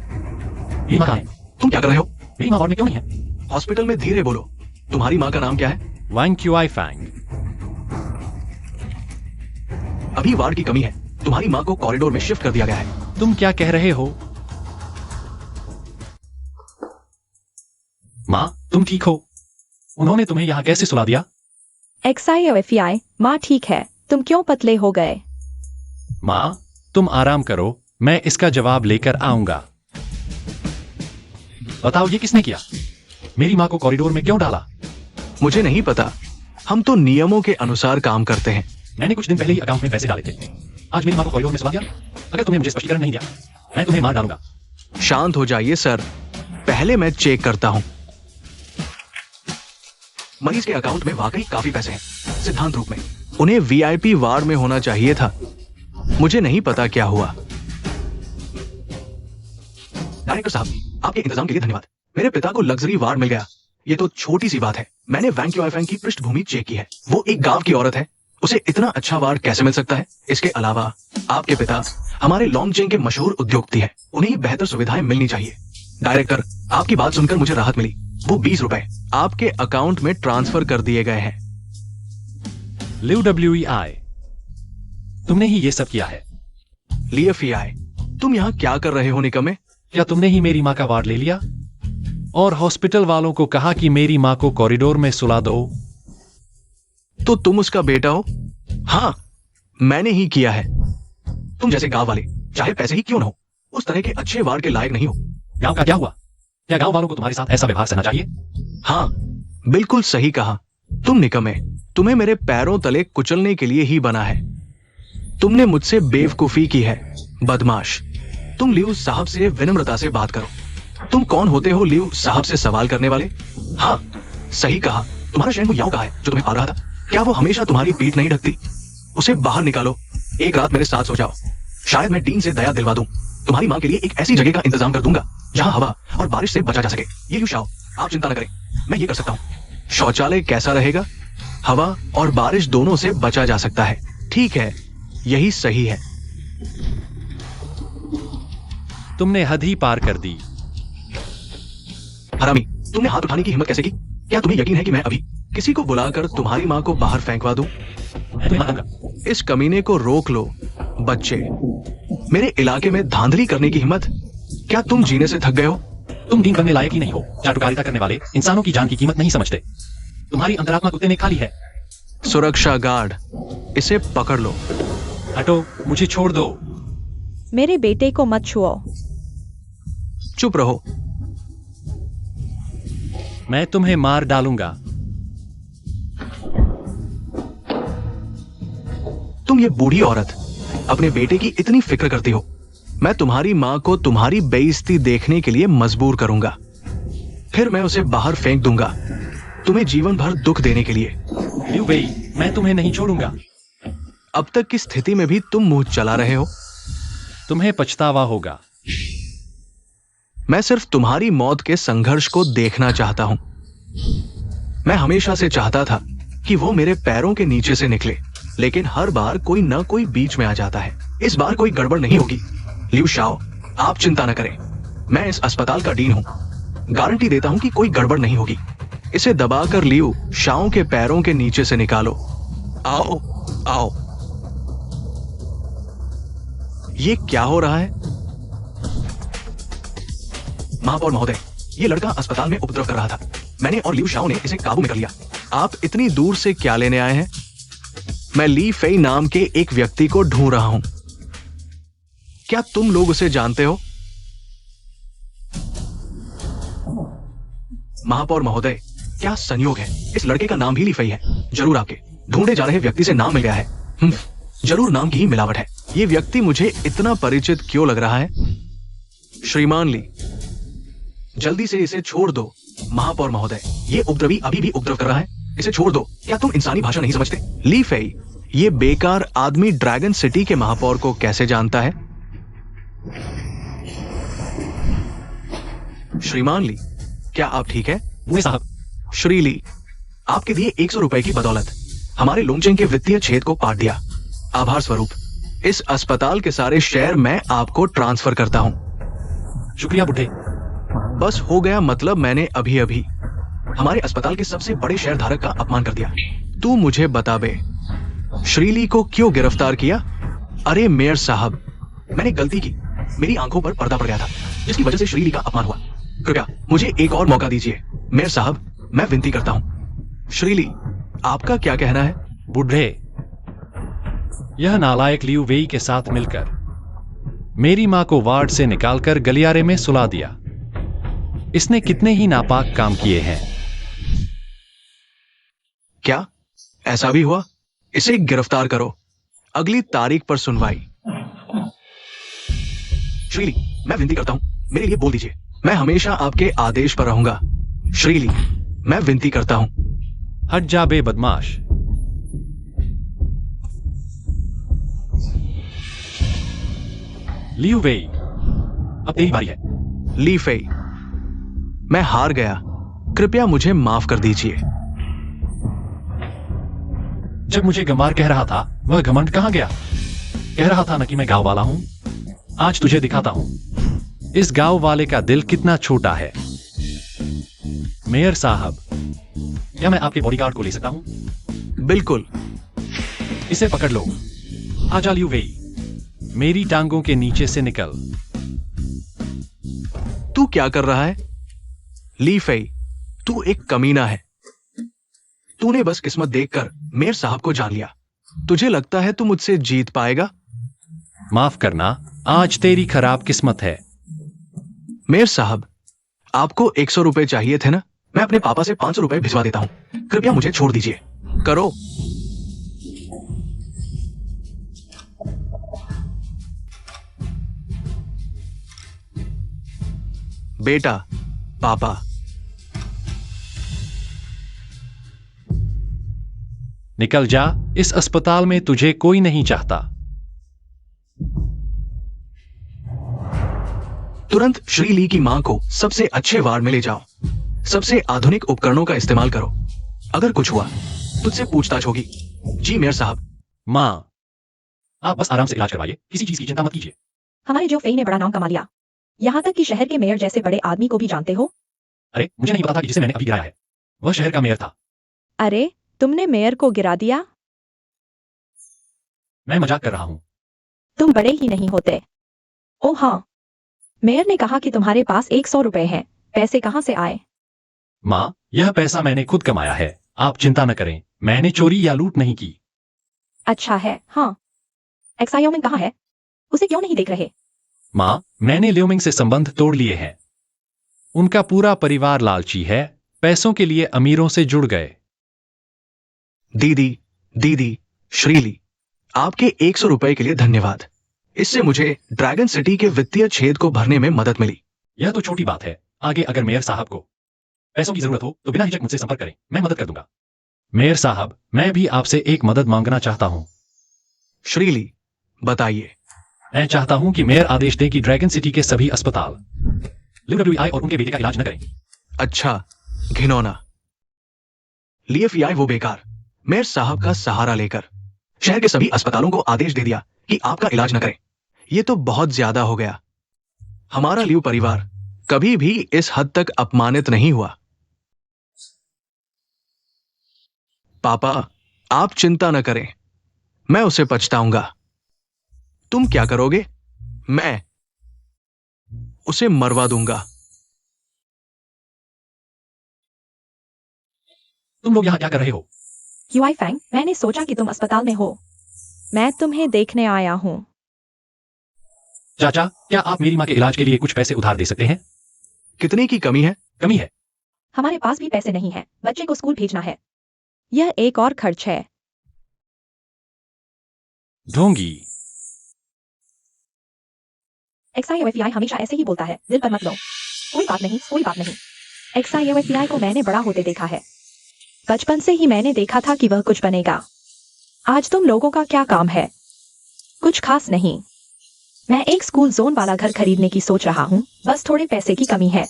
मेरी मां कहां है? तुम क्या कर रहे हो? मेरी मां वार्ड में क्यों नहीं है? हॉस्पिटल में धीरे बोलो। तुम्हारी मां का नाम क्या है? वांग क्यूआई फैंग। अभी वार्ड की कमी है। तुम्हारी मां को कॉरिडोर में शिफ्ट कर दिया गया है। तुम क्या कह रहे हो? मां, तुम ठीक हो? उन्होंने तुम्हें यहां कैसे सुला दिया? XIOFI, माँ ठीक है, तुम क्यों पतले हो गए? मां, तुम आराम करो, मैं इसका जवाब लेकर आऊंगा। बताओ ये किसने किया? मेरी मां को कॉरिडोर में क्यों डाला? मुझे नहीं पता, हम तो नियमों के अनुसार काम करते हैं। मैंने कुछ दिन पहले ही अकाउंट में पैसे डाले थे। आज मेरी मां को कॉरिडोर में सुला दिया। अगर तुमने मुझे स्पष्टीकरण नहीं दिया, मैं तुम्हें मार डालूंगा। शांत हो जाइए सर, पहले मैं चेक करता हूं। मरीज के अकाउंट में वाकई काफी पैसे हैं, सिद्धांत रूप में। उन्हें VIP वार्ड में होना चाहिए था। मुझे नहीं पता क्या हुआ। डायरेक्टर साहब, आपके इंतजाम के लिए धन्यवाद। मेरे पिता को लग्जरी वार्ड मिल गया। ये तो छोटी सी बात है। मैंने वैंग क्यूआई फैंग की पृष्ठभूमि चेक की है। वो एक गांव की औरत है, उसे इतना अच्छा वार्ड कैसे मिल सकता है? इसके अलावा आपके पिता हमारे लॉन्गचेंग के मशहूर उद्योगपति हैं, उन्हें बेहतर सुविधाएं मिलनी चाहिए। डायरेक्टर, आपकी बात सुनकर मुझे राहत मिली। वो 20 रुपए आपके अकाउंट में ट्रांसफर कर दिए गए हैं। LWEI, तुमने ही ये सब किया है। LFI, तुम यहाँ क्या कर रहे हो निकम्मे? क्या तुमने ही मेरी मां का वार्ड ले लिया और हॉस्पिटल वालों को कहा कि मेरी मां को कॉरिडोर में सुला दो? तो तुम उसका बेटा हो? हाँ, मैंने ही किया है। तुम जैसे गांव वाले, चाहे पैसे ही क्यों न हो, उस तरह के अच्छे वार्ड के लायक नहीं हो। गांव का क्या हुआ? क्या गांव वालों को तुम्हारे साथ ऐसा व्यवहार सहना चाहिए? हाँ, बिल्कुल सही कहा। तुम निकम्मे, तुम्हें मेरे पैरों तले कुचलने के लिए ही बना है। तुमने मुझसे बेवकूफी की है, बदमाश। तुम लियू साहब से विनम्रता से बात करो। तुम कौन होते हो लियू साहब से सवाल करने वाले? हाँ, सही कहा। तुम्हारा शेन याओ कहाँ है जो तुम्हें पाल रहा था? क्या वो हमेशा तुम्हारी पीठ नहीं ढकती? उसे बाहर निकालो, एक रात मेरे साथ सो जाओ। शायद मैं डीन से दया दिलवा दूं, तुम्हारी माँ के लिए एक ऐसी जगह का इंतजाम कर दूंगा जहां हवा और बारिश से बचा जा सके। ये लियू शाओ, आप चिंता न करें, मैं ये कर सकता हूँ। शौचालय कैसा रहेगा? हवा और बारिश दोनों से बचा जा सकता है। ठीक है, यही सही है। तुमने हद ही पार कर दी। हरामी, तुमने हाथ उठाने की हिम्मत कैसे की? क्या तुम्हें यकीन है कि मैं अभी किसी को बुलाकर तुम्हारी माँ को बाहर फेंकवा दूं? मैं तुम्हें मारूंगा। इस कमीने को रोक लो। बच्चे, मेरे इलाके में धांधली करने की हिम्मत? क्या तुम जीने से थक गए हो? तुम दीन बनने लायक ही नहीं हो। चाटुकारिता करने वाले इंसानों की जान की कीमत नहीं समझते। तुम्हारी अंतरात्मा कुत्ते ने खा ली है। सुरक्षा गार्ड, इसे पकड़ लो। हटो, मुझे छोड़ दो। मेरे बेटे को मत छुओ। चुप रहो। मैं तुम्हें मार डालूंगा। तुम ये बूढ़ी औरत अपने बेटे की इतनी फिक्र करती हो। मैं तुम्हारी माँ को तुम्हारी बेइज्जती देखने के लिए मजबूर करूंगा, फिर मैं उसे बाहर फेंक दूंगा, तुम्हें जीवन भर दुख देने के लिए। लियू वेई, मैं तुम्हें नहीं छोड़ूंगा। अब तक की स्थिति में भी तुम मुंह चला रहे हो। तुम्हें पछतावा होगा। मैं सिर्फ तुम्हारी मौत के संघर्ष को देखना चाहता हूं। मैं हमेशा से चाहता था कि वो मेरे पैरों के नीचे से निकले, लेकिन हर बार कोई न कोई बीच में आ जाता है। इस बार कोई गड़बड़ नहीं होगी। लियू शाओ, आप चिंता न करें, मैं इस अस्पताल का डीन हूं। गारंटी देता हूं कि कोई गड़बड़ नहीं होगी। इसे दबाकर लियू शाओ के पैरों के नीचे से निकालो। आओ आओ। ये क्या हो रहा है? महापौर महोदय, ये लड़का अस्पताल में उपद्रव कर रहा था। मैंने और लियू शाओ ने इसे काबू में कर लिया। आप इतनी दूर से क्या लेने आए हैं? मैं ली फेई नाम के एक व्यक्ति को ढूंढ रहा हूं। क्या तुम लोग उसे जानते हो? महापौर महोदय, क्या संयोग है, इस लड़के का नाम भी ली फेई है। जरूर आपके ढूंढे जा रहे व्यक्ति से नाम मिल गया है। जरूर नाम की ही मिलावट है। ये व्यक्ति मुझे इतना परिचित क्यों लग रहा है? श्रीमान ली, जल्दी से इसे छोड़ दो। महापौर महोदय, ये उपद्रवी अभी भी उपद्रव कर रहा है, इसे छोड़ दो। क्या तुम इंसानी भाषा नहीं समझते? ली फेई, ये बेकार आदमी ड्रैगन सिटी के महापौर को कैसे जानता है? श्रीमान ली, क्या आप ठीक है? मुझे साहब, श्री ली, आपके दिए 100 रुपए की बदौलत हमारे लोंगचेंग के वित्तीय छेद को पाट दिया। आभार स्वरूप इस अस्पताल के सारे शेयर मैं आपको ट्रांसफर करता हूं। शुक्रिया बुढ़े। बस हो गया, मतलब मैंने अभी अभी हमारे अस्पताल के सबसे बड़े शेयर धारक का अपमान कर दिया। तू मुझे बता बे, श्रीली को क्यों गिरफ्तार किया? अरे मेयर साहब, मैंने गलती की, मेरी आंखों पर पर्दा पड़ गया था, जिसकी वजह से श्रीली का अपमान हुआ। कृपया मुझे एक और मौका दीजिए। मेयर साहब, मैं विनती करता हूं। श्रीली, आपका क्या कहना है? बुढ़े, यह नालायक लियू वेई के साथ मिलकर मेरी मां को वार्ड से निकालकर गलियारे में सुला दिया। इसने कितने ही नापाक काम किए हैं। क्या ऐसा भी हुआ? इसे गिरफ्तार करो। अगली तारीख पर सुनवाई। श्रीली, मैं विनती करता हूं, मेरे लिए बोल दीजिए। मैं हमेशा आपके आदेश पर रहूंगा। श्रीली, मैं विनती करता हूं। हट जा बे बदमाश। लियू वेई, अब तेरी बारी है। ली फेई, मैं हार गया, कृपया मुझे माफ कर दीजिए। जब मुझे गंवार कह रहा था, वह घमंड कहां गया? कह रहा था ना कि मैं गांव वाला हूं। आज तुझे दिखाता हूं इस गांव वाले का दिल कितना छोटा है। मेयर साहब, क्या मैं आपके बॉडीगार्ड को ले सकता हूं? बिल्कुल। इसे पकड़ लो। आजा लियू वेई, मेरी टांगों के नीचे से निकल। तू क्या कर रहा है? ली फेई, तू एक कमीना है। तूने बस किस्मत देखकर मेयर साहब को जान लिया। तुझे लगता है तू मुझसे जीत पाएगा? माफ करना, आज तेरी खराब किस्मत है। मेयर साहब, आपको 100 रुपए चाहिए थे ना? मैं अपने पापा से 500 रुपए भिजवा देता हूं। कृपया मुझे छोड़ दीजिए। करो। बेटा, पापा। निकल जा, इस अस्पताल में तुझे कोई नहीं चाहता। तुरंत श्रीली की मां को सबसे अच्छे वार्ड में ले जाओ। सबसे आधुनिक उपकरणों का इस्तेमाल करो। अगर कुछ हुआ तुझसे पूछताछ होगी। जी मेयर साहब। मां, आप बस आराम से इलाज करवाइए, किसी चीज की चिंता मत कीजिए। हमारे जो फेई ने बड़ा नाम कमा लिया, यहाँ तक कि शहर के मेयर जैसे बड़े आदमी को भी जानते हो। अरे मुझे नहीं पता था कि जिसे मैंने अभी गिराया है वह शहर का मेयर था। अरे तुमने मेयर को गिरा दिया? मैं मजाक कर रहा हूं। तुम बड़े ही नहीं होते। ओ हाँ, मेयर ने कहा कि तुम्हारे पास 100 रुपए हैं। पैसे कहाँ से आए? मां, यह पैसा मैंने खुद कमाया है, आप चिंता न करें। मैंने चोरी या लूट नहीं की। अच्छा है। हाँ, एक्सायोमिंग कहाँ है? उसे क्यों नहीं देख रहे? मां, मैंने लियोमिंग से संबंध तोड़ लिए हैं। उनका पूरा परिवार लालची है, पैसों के लिए अमीरों से जुड़ गए। दीदी, दीदी, श्रीली, आपके 100 रुपए के लिए धन्यवाद। इससे मुझे ड्रैगन सिटी के वित्तीय छेद को भरने में मदद मिली। यह तो छोटी बात है। आगे अगर मेयर साहब को पैसों की जरूरत हो तो बिना हिचक मुझसे संपर्क करें, मैं मदद कर दूंगा। मेयर साहब, मैं भी आपसे एक मदद मांगना चाहता हूं। श्रीली, बताइए। मैं चाहता हूं कि मेयर आदेश दें कि ड्रैगन सिटी के सभी अस्पताल लिवडब्ल्यूआई और उनके बेटे का इलाज न करें। अच्छा, घिनौना। लिएफआई वो बेकार मेयर साहब का सहारा लेकर शहर के सभी अस्पतालों को आदेश दे दिया कि आपका इलाज न करें। ये तो बहुत ज्यादा हो गया। हमारा लियू परिवार कभी भी इस हद तक अपमानित नहीं हुआ। पापा, आप चिंता न करें, मैं उसे पछताऊंगा। तुम क्या करोगे? मैं उसे मरवा दूंगा। तुम लोग यहां क्या कर रहे हो? यूआई फैंग, मैंने सोचा कि तुम अस्पताल में हो। मैं तुम्हें देखने आया हूँ। चाचा, क्या आप मेरी मां के इलाज के लिए कुछ पैसे उधार दे सकते हैं? कितने की कमी है? कमी है। हमारे पास भी पैसे नहीं है, बच्चे को स्कूल भेजना है। यह एक और खर्च है। ढोंगी। एक्साईओएफआई हमेशा ऐसे ही बोलता है, दिल पर मत लो। कोई बात नहीं, कोई बात नहीं। एक्साईओएफआई को मैंने बड़ा होते देखा है। बचपन से ही मैंने देखा था कि वह कुछ बनेगा। आज तुम लोगों का क्या काम है? कुछ खास नहीं। मैं एक स्कूल जोन वाला घर खरीदने की सोच रहा हूँ, बस थोड़े पैसे की कमी है।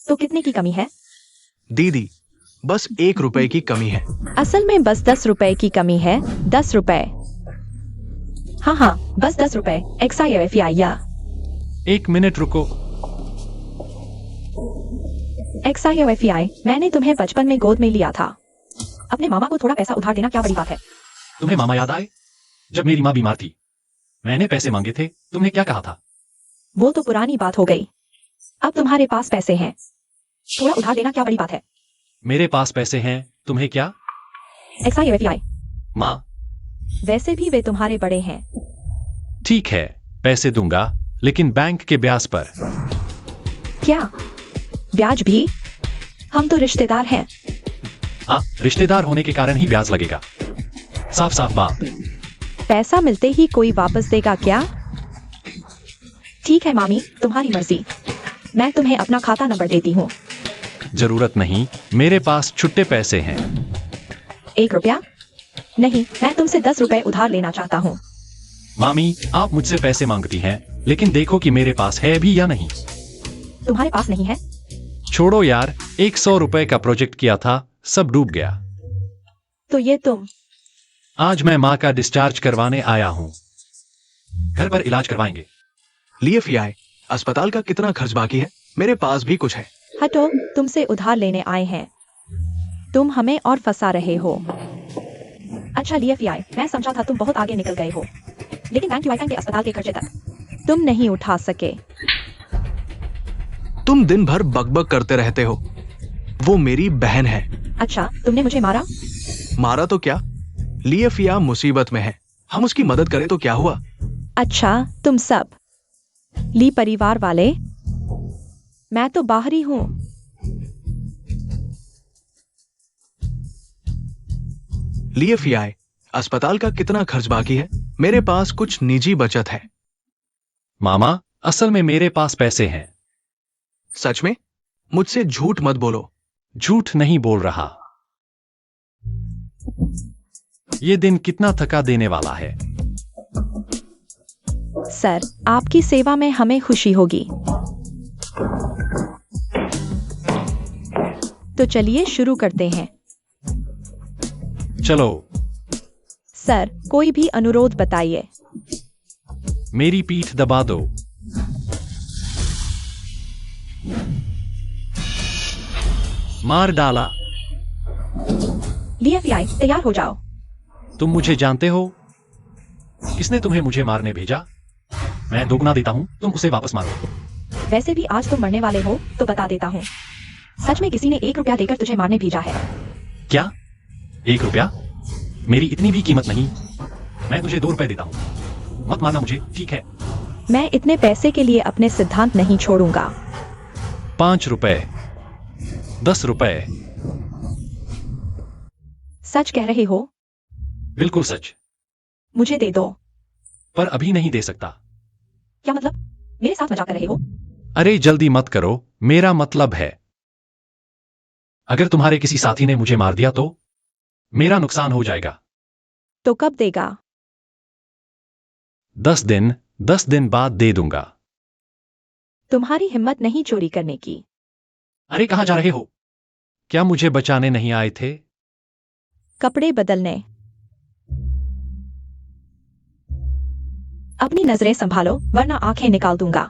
तो कितने की कमी है? दीदी, बस 1 रुपए की कमी है। असल में बस 10 रुपए की कमी है। 10 रुपए। हाँ हाँ, बस 10 रुपए। एक्साईओएफआई या एक मिनट रुको। एक्साईओएफआई, मैंने तुम्हें बचपन में गोद में लिया था। अपने मामा को थोड़ा पैसा उधार देना क्या बड़ी बात है? तुम्हें मामा याद आए? जब मेरी मां बीमार थी, मैंने पैसे मांगे थे, तुमने क्या कहा था? वो तो पुरानी बात हो गई। अब तुम्हारे पास पैसे हैं, थोड़ा उधार देना क्या बड़ी बात है? मेरे पास पैसे हैं, तुम्हें क्या? एक्साईओएफआई, मां, वैसे भी वे तुम्हारे बड़े हैं। ठीक है, पैसे दूंगा, लेकिन बैंक के ब्याज पर। क्या ब्याज भी? हम तो रिश्तेदार हैं। हाँ, रिश्तेदार होने के कारण ही ब्याज लगेगा। साफ साफ बात। पैसा मिलते ही कोई वापस देगा क्या? ठीक है मामी, तुम्हारी मर्जी। मैं तुम्हें अपना खाता नंबर देती हूँ। जरूरत नहीं, मेरे पास छुट्टे पैसे हैं। 1 रुपया? नहीं, मैं तुमसे 10 रुपए उधार लेना चाहता हूँ। मामी, आप मुझसे पैसे मांगती हैं, लेकिन देखो कि मेरे पास है भी या नहीं। तुम्हारे पास नहीं है? छोड़ो यार, 100 रुपए का प्रोजेक्ट किया था, सब डूब गया। तो ये तुम? आज मैं मां का डिस्चार्ज करवाने आया हूं। घर पर इलाज करवाएंगे। लिएफआई, अस्पताल का कितना खर्च बाकी है? मेरे पास भी कुछ है। हटो, तुमसे उधार लेने आए हैं। तुम हमें और फंसा रहे हो। अच्छा लिएफआई, मैं समझा था तुम बहुत आगे निकल गए हो, लेकिन बैंक यूआई के अस्पताल के खर्चे तक तुम नहीं उठा सके। तुम दिन भर बकबक करते रहते हो। वो मेरी बहन है। अच्छा, तुमने मुझे मारा? मारा तो क्या, लिएफिया मुसीबत में है, हम उसकी मदद करें तो क्या हुआ? अच्छा, तुम सब ली परिवार वाले? मैं तो बाहरी हूँ। लिएफिया, अस्पताल का कितना खर्च बाकी है? मेरे पास कुछ निजी बचत है। मामा, असल में मेरे पास पैसे हैं। सच में? मुझसे झूठ मत बोलो। झूठ नहीं बोल रहा। ये दिन कितना थका देने वाला है। सर, आपकी सेवा में हमें खुशी होगी। तो चलिए शुरू करते हैं। चलो। सर, कोई भी अनुरोध बताइए। मेरी पीठ दबा दो। मार डाला। DFI तैयार हो जाओ। तुम मुझे जानते हो? किसने तुम्हें मुझे मारने भेजा? मैं दोगुना देता हूं, तुम उसे वापस मारो। वैसे भी आज तुम मरने वाले हो तो बता देता हूँ। सच में किसी ने 1 रुपया देकर तुझे मारने भेजा है। क्या? 1 रुपया? मेरी इतनी भी कीमत नहीं। मैं तुझे 2 रुपए देता हूं। मत मारना मुझे, ठीक है? मैं इतने पैसे के लिए अपने सिद्धांत नहीं छोड़ूंगा। 5 रुपए, 10 रुपए। सच कह रहे हो? बिल्कुल सच। मुझे दे दो। पर अभी नहीं दे सकता। क्या मतलब? मेरे साथ मजाक कर रहे हो? अरे जल्दी मत करो, मेरा मतलब है अगर तुम्हारे किसी साथी ने मुझे मार दिया तो मेरा नुकसान हो जाएगा। तो कब देगा? 10 दिन बाद दे दूंगा। तुम्हारी हिम्मत नहीं चोरी करने की। अरे कहां जा रहे हो? क्या मुझे बचाने नहीं आए थे? कपड़े बदलने। अपनी नजरें संभालो वरना आंखें निकाल दूंगा।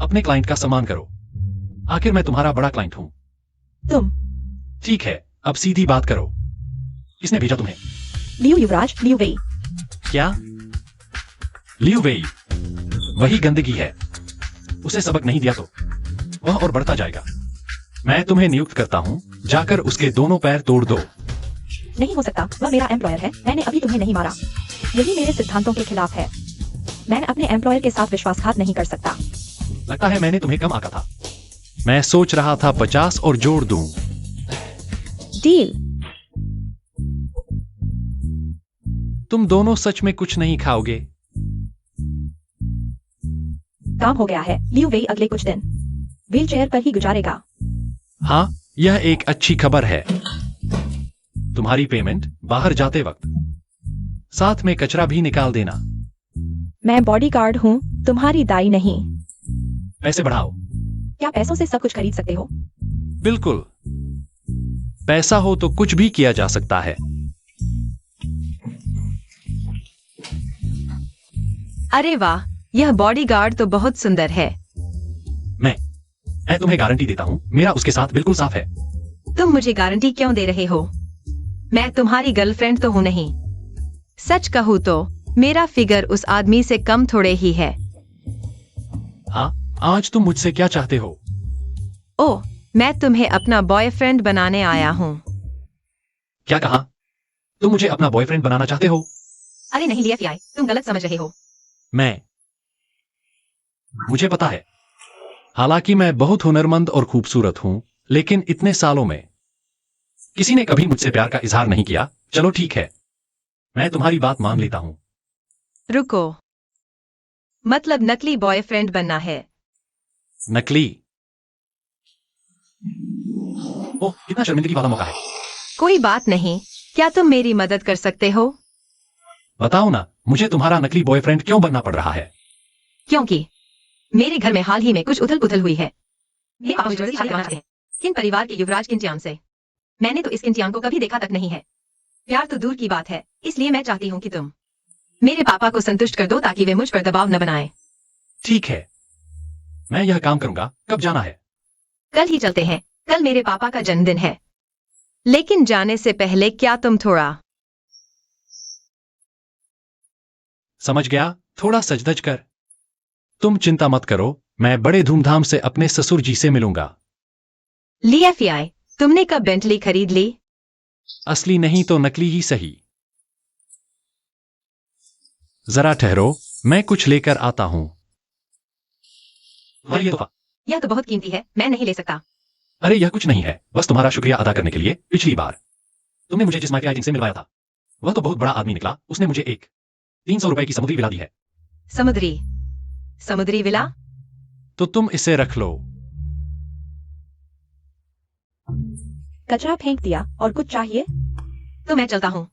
अपने क्लाइंट का सम्मान करो। आखिर मैं तुम्हारा बड़ा क्लाइंट हूं। तुम ठीक है, अब सीधी बात करो। किसने भेजा तुम्हें? लियू युवराज, लियू वेई। क्या? लियू वेई? वही गंदगी है। उसे सबक नहीं दिया तो वह और बढ़ता जाएगा। मैं तुम्हें नियुक्त करता हूं, जाकर उसके दोनों पैर तोड़ दो। नहीं हो सकता, वह मेरा एम्प्लॉयर है। मैंने अभी तुम्हें नहीं मारा। यही मेरे सिद्धांतों के खिलाफ है। मैं अपने एम्प्लॉयर के साथ विश्वासघात नहीं कर सकता। लगता है मैंने तुम्हें कम आका था। मैं सोच रहा था 50 और जोड़ दूं। डील। तुम दोनों सच में कुछ नहीं खाओगे? काम हो गया है। लियू वेई अगले कुछ दिन व्हील चेयर पर ही गुजारेगा। हाँ, यह एक अच्छी खबर है। तुम्हारी पेमेंट बाहर जाते वक्त साथ में कचरा भी निकाल देना। मैं बॉडीगार्ड हूँ, तुम्हारी दाई नहीं। पैसे बढ़ाओ। क्या पैसों से सब कुछ खरीद सकते हो? बिल्कुल। पैसा हो तो कुछ भी किया जा सकता है। अरे वाह, यह बॉडीगार्ड तो बहुत सुंदर है। मैं तुम्हें गारंटी देता हूं, मेरा उसके साथ बिल्कुल साफ है। तुम मुझे गारंटी क्यों दे रहे हो? मैं तुम्हारी गर्लफ्रेंड तो हूँ नहीं। सच कहूँ तो मेरा फिगर उस आदमी से कम थोड़े ही है। हाँ, आज तुम मुझसे क्या चाहते हो? ओह, मैं तुम्हें अपना बॉयफ्रेंड बनाने आया हूँ। क्या कहा? तुम मुझे अपना बॉयफ्रेंड बनाना चाहते हो? अरे नहीं लिया, तुम गलत समझ रहे हो। मुझे पता है। हालांकि मैं बहुत हुनरमंद और खूबसूरत हूं, लेकिन इतने सालों में किसी ने कभी मुझसे प्यार का इजहार नहीं किया। चलो ठीक है, मैं तुम्हारी बात मान लेता हूं। रुको, मतलब नकली बॉयफ्रेंड बनना है? नकली? ओह, कितना शर्मिंदगी वाला मौका है। कोई बात नहीं, क्या तुम मेरी मदद कर सकते हो? बताओ ना, मुझे तुम्हारा नकली बॉयफ्रेंड क्यों बनना पड़ रहा है? क्योंकि मेरे घर में हाल ही में कुछ उथल पुथल हुई है। मेरे पापा मुझे शादी करना चाहते हैं। किन परिवार के युवराज किंटियान से। मैंने तो इस किंटियान को कभी देखा तक नहीं है। प्यार तो दूर की बात है, इसलिए मैं चाहती हूँ कि तुम मेरे पापा को संतुष्ट कर दो ताकि वे मुझ पर दबाव न बनाए। ठीक है, मैं यह काम करूंगा। कब जाना है? कल ही चलते हैं। कल मेरे पापा का जन्मदिन है। लेकिन जाने से पहले क्या तुम थोड़ा समझ गया, थोड़ा सजधज कर। तुम चिंता मत करो, मैं बड़े धूमधाम से अपने ससुर जी से मिलूंगा। लिया, तुमने कब बेंटली खरीद ली? असली नहीं तो नकली ही सही। जरा ठहरो, मैं कुछ लेकर आता हूं। ये तोहफा। यह तो बहुत कीमती है, मैं नहीं ले सकता। अरे यह कुछ नहीं है, बस तुम्हारा शुक्रिया अदा करने के लिए। पिछली बार तुमने मुझे जिस मार्केटिंग से मिलवाया था, वह तो बहुत बड़ा आदमी निकला। उसने मुझे एक 300 रुपए की समुद्री विला दी है। समुद्री विला? तो तुम इसे रख लो। कचरा फेंक दिया और कुछ चाहिए? तो मैं चलता हूँ।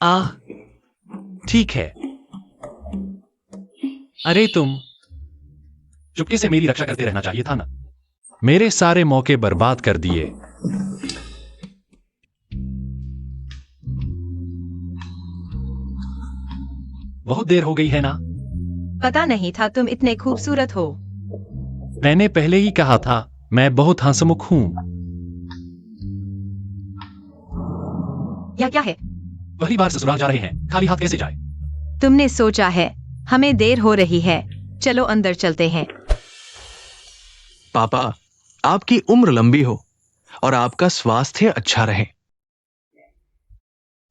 ठीक है। अरे तुम चुपके से मेरी रक्षा करते रहना चाहिए था ना। मेरे सारे मौके बर्बाद कर दिए। बहुत देर हो गई है ना। पता नहीं था तुम इतने खूबसूरत हो। मैंने पहले ही कहा था मैं बहुत हंसमुख हूं। यह क्या है? पहली बार ससुराल जा रहे हैं, खाली हाथ कैसे जाए? तुमने सोचा है हमें देर हो रही है, चलो अंदर चलते हैं। पापा, आपकी उम्र लंबी हो और आपका स्वास्थ्य अच्छा रहे।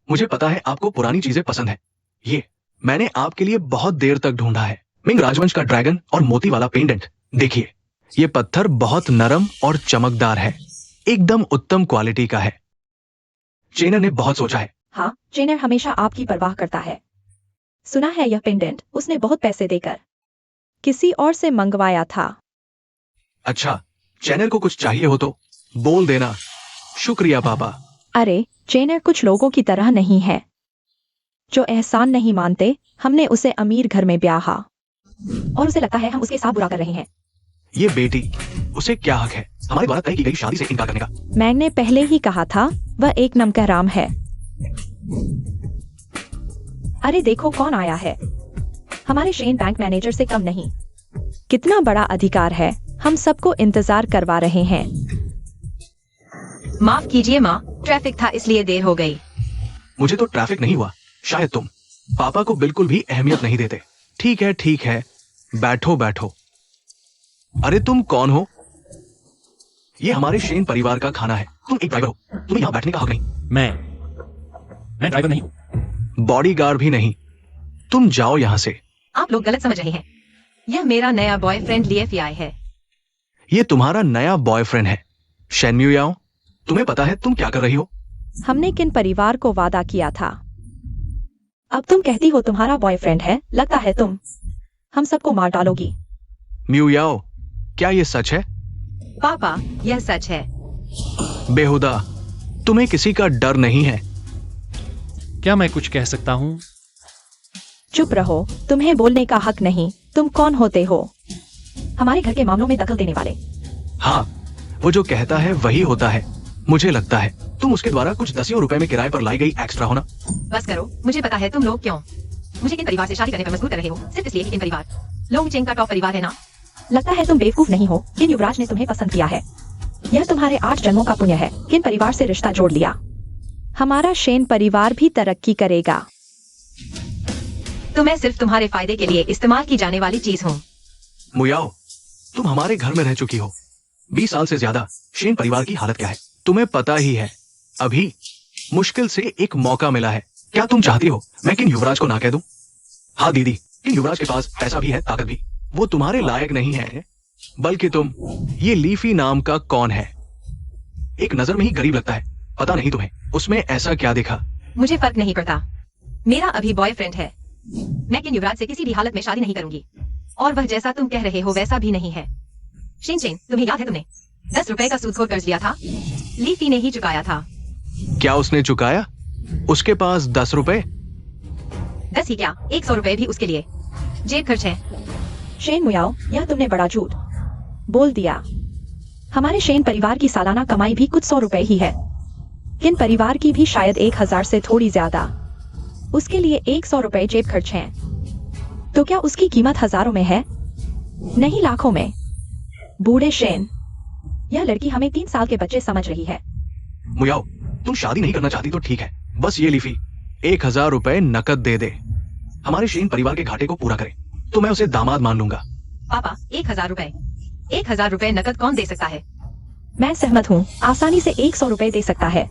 मुझे पता है आपको पुरानी चीजें पसंद है। ये मैंने आपके लिए बहुत देर तक ढूंढा है। मिंग राजवंश का ड्रैगन और मोती वाला पेंडेंट। देखिए, ये पत्थर बहुत नरम और चमकदार है, एकदम उत्तम क्वालिटी का है। चेनर ने बहुत सोचा है। हाँ, चेनर हमेशा आपकी परवाह करता है। सुना है यह पेंडेंट उसने बहुत पैसे देकर किसी और से मंगवाया था। अच्छा, चैनर को कुछ चाहिए हो तो बोल देना। शुक्रिया पापा। अरे, चेनर कुछ लोगों की तरह नहीं है जो एहसान नहीं मानते। हमने उसे अमीर घर में ब्याहा और उसे लगता है हम उसके साथ बुरा कर रहे हैं। ये बेटी, उसे क्या हक है हमारे द्वारा तय की गई शादी से इनकार करने का? मैंने पहले ही कहा था वह एक नमकहराम है। अरे देखो कौन आया है। हमारे शेन बैंक मैनेजर से कम नहीं। कितना बड़ा अधिकार है, हम सबको इंतजार करवा रहे हैं। माफ कीजिए माँ, ट्रैफिक था इसलिए देर हो गई। मुझे तो ट्रैफिक नहीं हुआ, शायद तुम पापा को बिल्कुल भी अहमियत नहीं देते। ठीक है ठीक है, बैठो बैठो। अरे तुम कौन हो? ये हमारे शेन परिवार का खाना है। तुम एक ड्राइवर हो, तुम्हें यहाँ बैठने का हक नहीं। मैं ड्राइवर नहीं हूं। बॉडीगार्ड भी नहीं। तुम जाओ यहाँ से। आप लोग गलत समझ रहे हैं। यह मेरा नया बॉयफ्रेंड लिएफियाई है। ये तुम्हारा नया बॉयफ्रेंड है। शेन म्यूयाओ, तुम्हें पता है तुम क्या कर रही हो? हमने किन परिवार को वादा किया था? अब तुम कहती हो तुम्हारा बॉयफ्रेंड है। लगता है तुम हम सबको मार डालोगी। म्यूयाओ, क्या ये सच है? पापा, यह सच है। बेहुदा, तुम्हें किसी का डर नहीं है। क्या मैं कुछ कह सकता हूं? चुप रहो, तुम्हें बोलने का हक नहीं। तुम कौन होते हो हमारे घर के मामलों में दखल देने वाले? हाँ, वो जो कहता है वही होता है। मुझे लगता है तुम उसके द्वारा कुछ दसियों रुपए में किराए पर लाई गई एक्स्ट्रा हो ना? बस करो, मुझे पता है तुम लोग क्यों मुझे किन परिवार से शादी करने पर मजबूर कर रहे हो। सिर्फ इसलिए कि इन परिवार लोग चेंग का टॉप परिवार है ना। लगता है तुम बेवकूफ नहीं हो। किन युवराज ने तुम्हें पसंद किया है। यह तुम्हारे 8 जन्मों का पुण्य है। किन परिवार से रिश्ता जोड़ लिया। हमारा शेन परिवार भी तरक्की करेगा। तो मैं सिर्फ तुम्हारे फायदे के लिए इस्तेमाल की जाने वाली चीज हूँ। मुयाओ, तुम हमारे घर में रह चुकी हो 20 साल से ज्यादा। शेन परिवार की हालत क्या है तुम्हें पता ही है। अभी मुश्किल से एक मौका मिला है। क्या तुम चाहती हो मैं किन युवराज को ना कह दूं? हाँ दीदी, किन युवराज के पास पैसा भी है, ताकत भी। वो तुम्हारे लायक नहीं है। बल्कि तुम, ये लीफी नाम का कौन है? एक नजर में ही गरीब लगता है। पता नहीं तुम्हें उसमें ऐसा क्या देखा? मुझे फर्क नहीं पड़ता, मेरा अभी बॉयफ्रेंड है। मैं किन युवराज से किसी भी हालत में शादी नहीं करूंगी। और वह जैसा तुम कह रहे हो वैसा भी नहीं है। शेन, तुम्हें याद है तुमने 10 रुपए का सूदखोर कर्ज लिया था? लीफी ने ही चुकाया था। क्या उसने चुकाया? उसके पास 10 रुपए? 10 ही क्या, 100 रुपए भी उसके लिए जेब खर्च है। शेन मुयाओ, यह तुमने बड़ा झूठ बोल दिया। हमारे शेन परिवार की सालाना कमाई भी कुछ 100 रुपए ही है। किन परिवार की भी शायद 1000 से थोड़ी ज्यादा। उसके लिए 100 रुपए जेब खर्च हैं। तो क्या उसकी कीमत हजारों में है? नहीं, लाखों में। बूढ़े शेन, यह लड़की हमें 3 साल के बच्चे समझ रही है। मुयाओ, तुम शादी नहीं करना चाहती तो ठीक है। बस ये लीफी 1000 रुपए नकद दे दे, हमारे शेन परिवार के घाटे को पूरा करे, तो मैं उसे दामाद मान लूंगा। पापा, 1000 रुपए 1000 रुपए नकद कौन दे सकता है? मैं सहमत हूँ, आसानी से 100 रुपए दे सकता है।